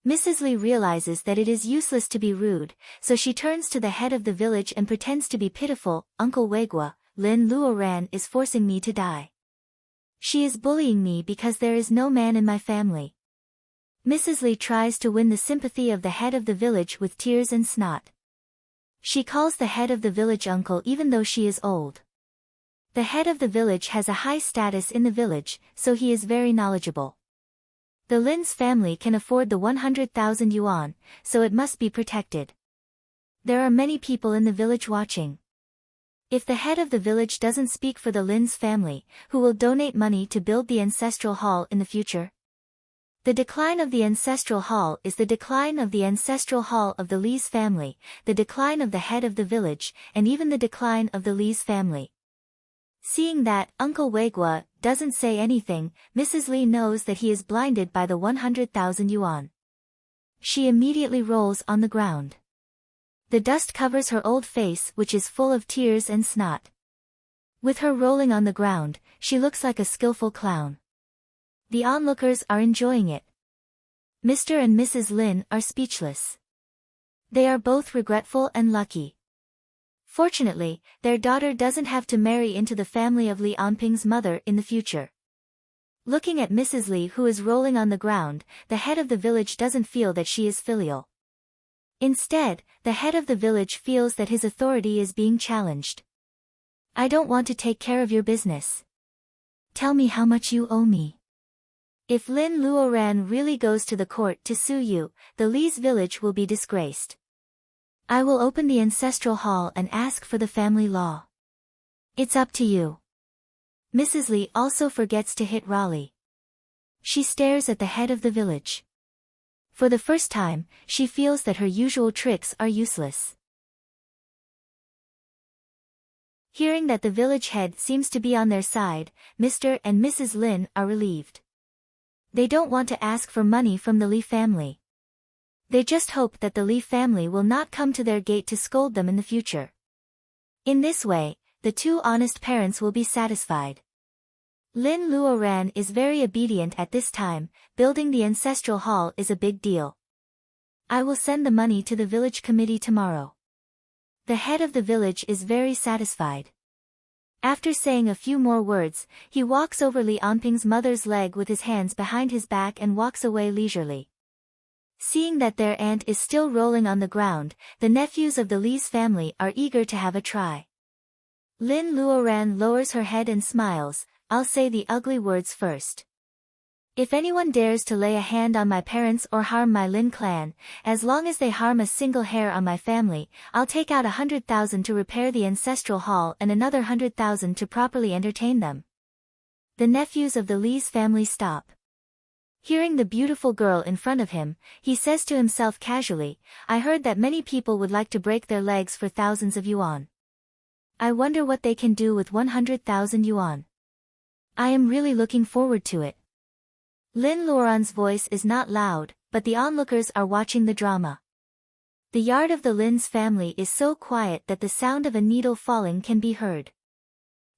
Mrs. Li realizes that it is useless to be rude, so she turns to the head of the village and pretends to be pitiful. Uncle Weigua, Lin Luoran is forcing me to die. She is bullying me because there is no man in my family. Mrs. Li tries to win the sympathy of the head of the village with tears and snot. She calls the head of the village uncle even though she is old. The head of the village has a high status in the village, so he is very knowledgeable. The Lin's family can afford the 100,000 yuan, so it must be protected. There are many people in the village watching. If the head of the village doesn't speak for the Lin's family, who will donate money to build the ancestral hall in the future? The decline of the ancestral hall is the decline of the ancestral hall of the Li's family, the decline of the head of the village, and even the decline of the Li's family. Seeing that Uncle Weigua doesn't say anything, Mrs. Li knows that he is blinded by the 100,000 yuan. She immediately rolls on the ground. The dust covers her old face, which is full of tears and snot. With her rolling on the ground, she looks like a skillful clown. The onlookers are enjoying it. Mr. and Mrs. Lin are speechless. They are both regretful and lucky. Fortunately, their daughter doesn't have to marry into the family of Li Anping's mother in the future. Looking at Mrs. Li who is rolling on the ground, the head of the village doesn't feel that she is filial. Instead, the head of the village feels that his authority is being challenged. I don't want to take care of your business. Tell me how much you owe me. If Lin Luoran really goes to the court to sue you, the Li's village will be disgraced. I will open the ancestral hall and ask for the family law. It's up to you. Mrs. Li also forgets to hit Raleigh. She stares at the head of the village. For the first time, she feels that her usual tricks are useless. Hearing that the village head seems to be on their side, Mr. and Mrs. Lin are relieved. They don't want to ask for money from the Li family. They just hope that the Li family will not come to their gate to scold them in the future. In this way, the two honest parents will be satisfied. Lin Luoran is very obedient at this time. Building the ancestral hall is a big deal. I will send the money to the village committee tomorrow. The head of the village is very satisfied. After saying a few more words, he walks over Li Anping's mother's leg with his hands behind his back and walks away leisurely. Seeing that their aunt is still rolling on the ground, the nephews of the Li's family are eager to have a try. Lin Luoran lowers her head and smiles. I'll say the ugly words first. If anyone dares to lay a hand on my parents or harm my Lin clan, as long as they harm a single hair on my family, I'll take out 100,000 to repair the ancestral hall and another 100,000 to properly entertain them. The nephews of the Li's family stop. Hearing the beautiful girl in front of him, he says to himself casually, I heard that many people would like to break their legs for thousands of yuan. I wonder what they can do with 100,000 yuan. I am really looking forward to it. Lin Luoran's voice is not loud, but the onlookers are watching the drama. The yard of the Lin's family is so quiet that the sound of a needle falling can be heard.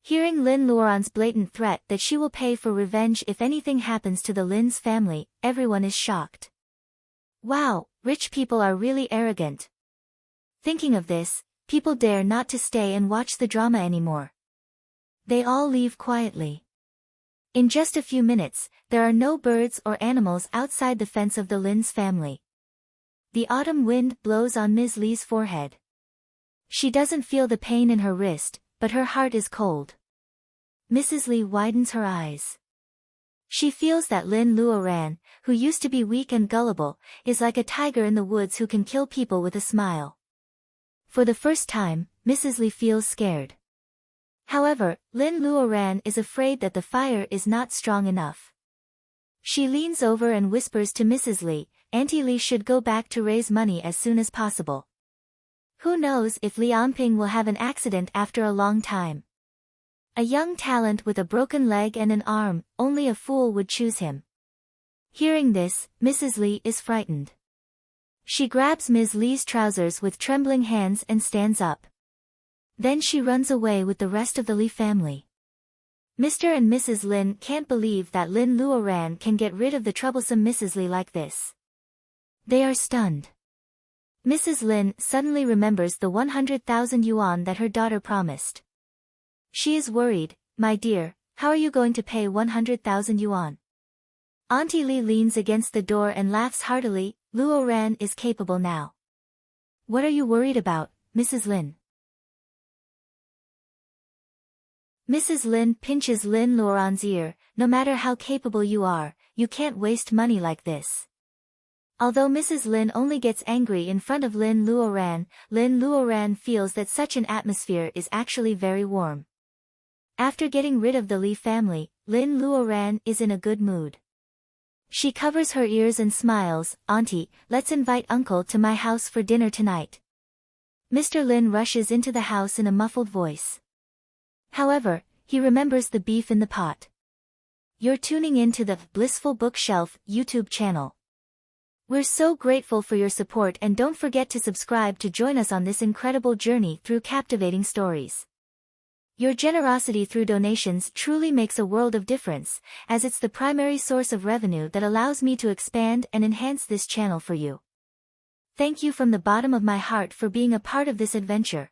Hearing Lin Luoran's blatant threat that she will pay for revenge if anything happens to the Lin's family, everyone is shocked. Wow, rich people are really arrogant. Thinking of this, people dare not to stay and watch the drama anymore. They all leave quietly. In just a few minutes, there are no birds or animals outside the fence of the Lin's family. The autumn wind blows on Ms. Li's forehead. She doesn't feel the pain in her wrist, but her heart is cold. Mrs. Li widens her eyes. She feels that Lin Luoran, who used to be weak and gullible, is like a tiger in the woods who can kill people with a smile. For the first time, Mrs. Li feels scared. However, Lin Luoran is afraid that the fire is not strong enough. She leans over and whispers to Mrs. Li, Auntie Li should go back to raise money as soon as possible. Who knows if Li Anping will have an accident after a long time. A young talent with a broken leg and an arm, only a fool would choose him. Hearing this, Mrs. Li is frightened. She grabs Ms. Li's trousers with trembling hands and stands up. Then she runs away with the rest of the Li family. Mr. and Mrs. Lin can't believe that Lin Luoran can get rid of the troublesome Mrs. Li like this. They are stunned. Mrs. Lin suddenly remembers the 100,000 yuan that her daughter promised. She is worried. My dear, how are you going to pay 100,000 yuan? Auntie Li leans against the door and laughs heartily. Luoran is capable now. What are you worried about, Mrs. Lin? Mrs. Lin pinches Lin Luoran's ear. No matter how capable you are, you can't waste money like this. Although Mrs. Lin only gets angry in front of Lin Luoran feels that such an atmosphere is actually very warm. After getting rid of the Li family, Lin Luoran is in a good mood. She covers her ears and smiles. Auntie, let's invite uncle to my house for dinner tonight. Mr. Lin rushes into the house in a muffled voice. However, he remembers the beef in the pot. You're tuning in to the Blissful Bookshelf YouTube channel. We're so grateful for your support, and don't forget to subscribe to join us on this incredible journey through captivating stories. Your generosity through donations truly makes a world of difference, as it's the primary source of revenue that allows me to expand and enhance this channel for you. Thank you from the bottom of my heart for being a part of this adventure.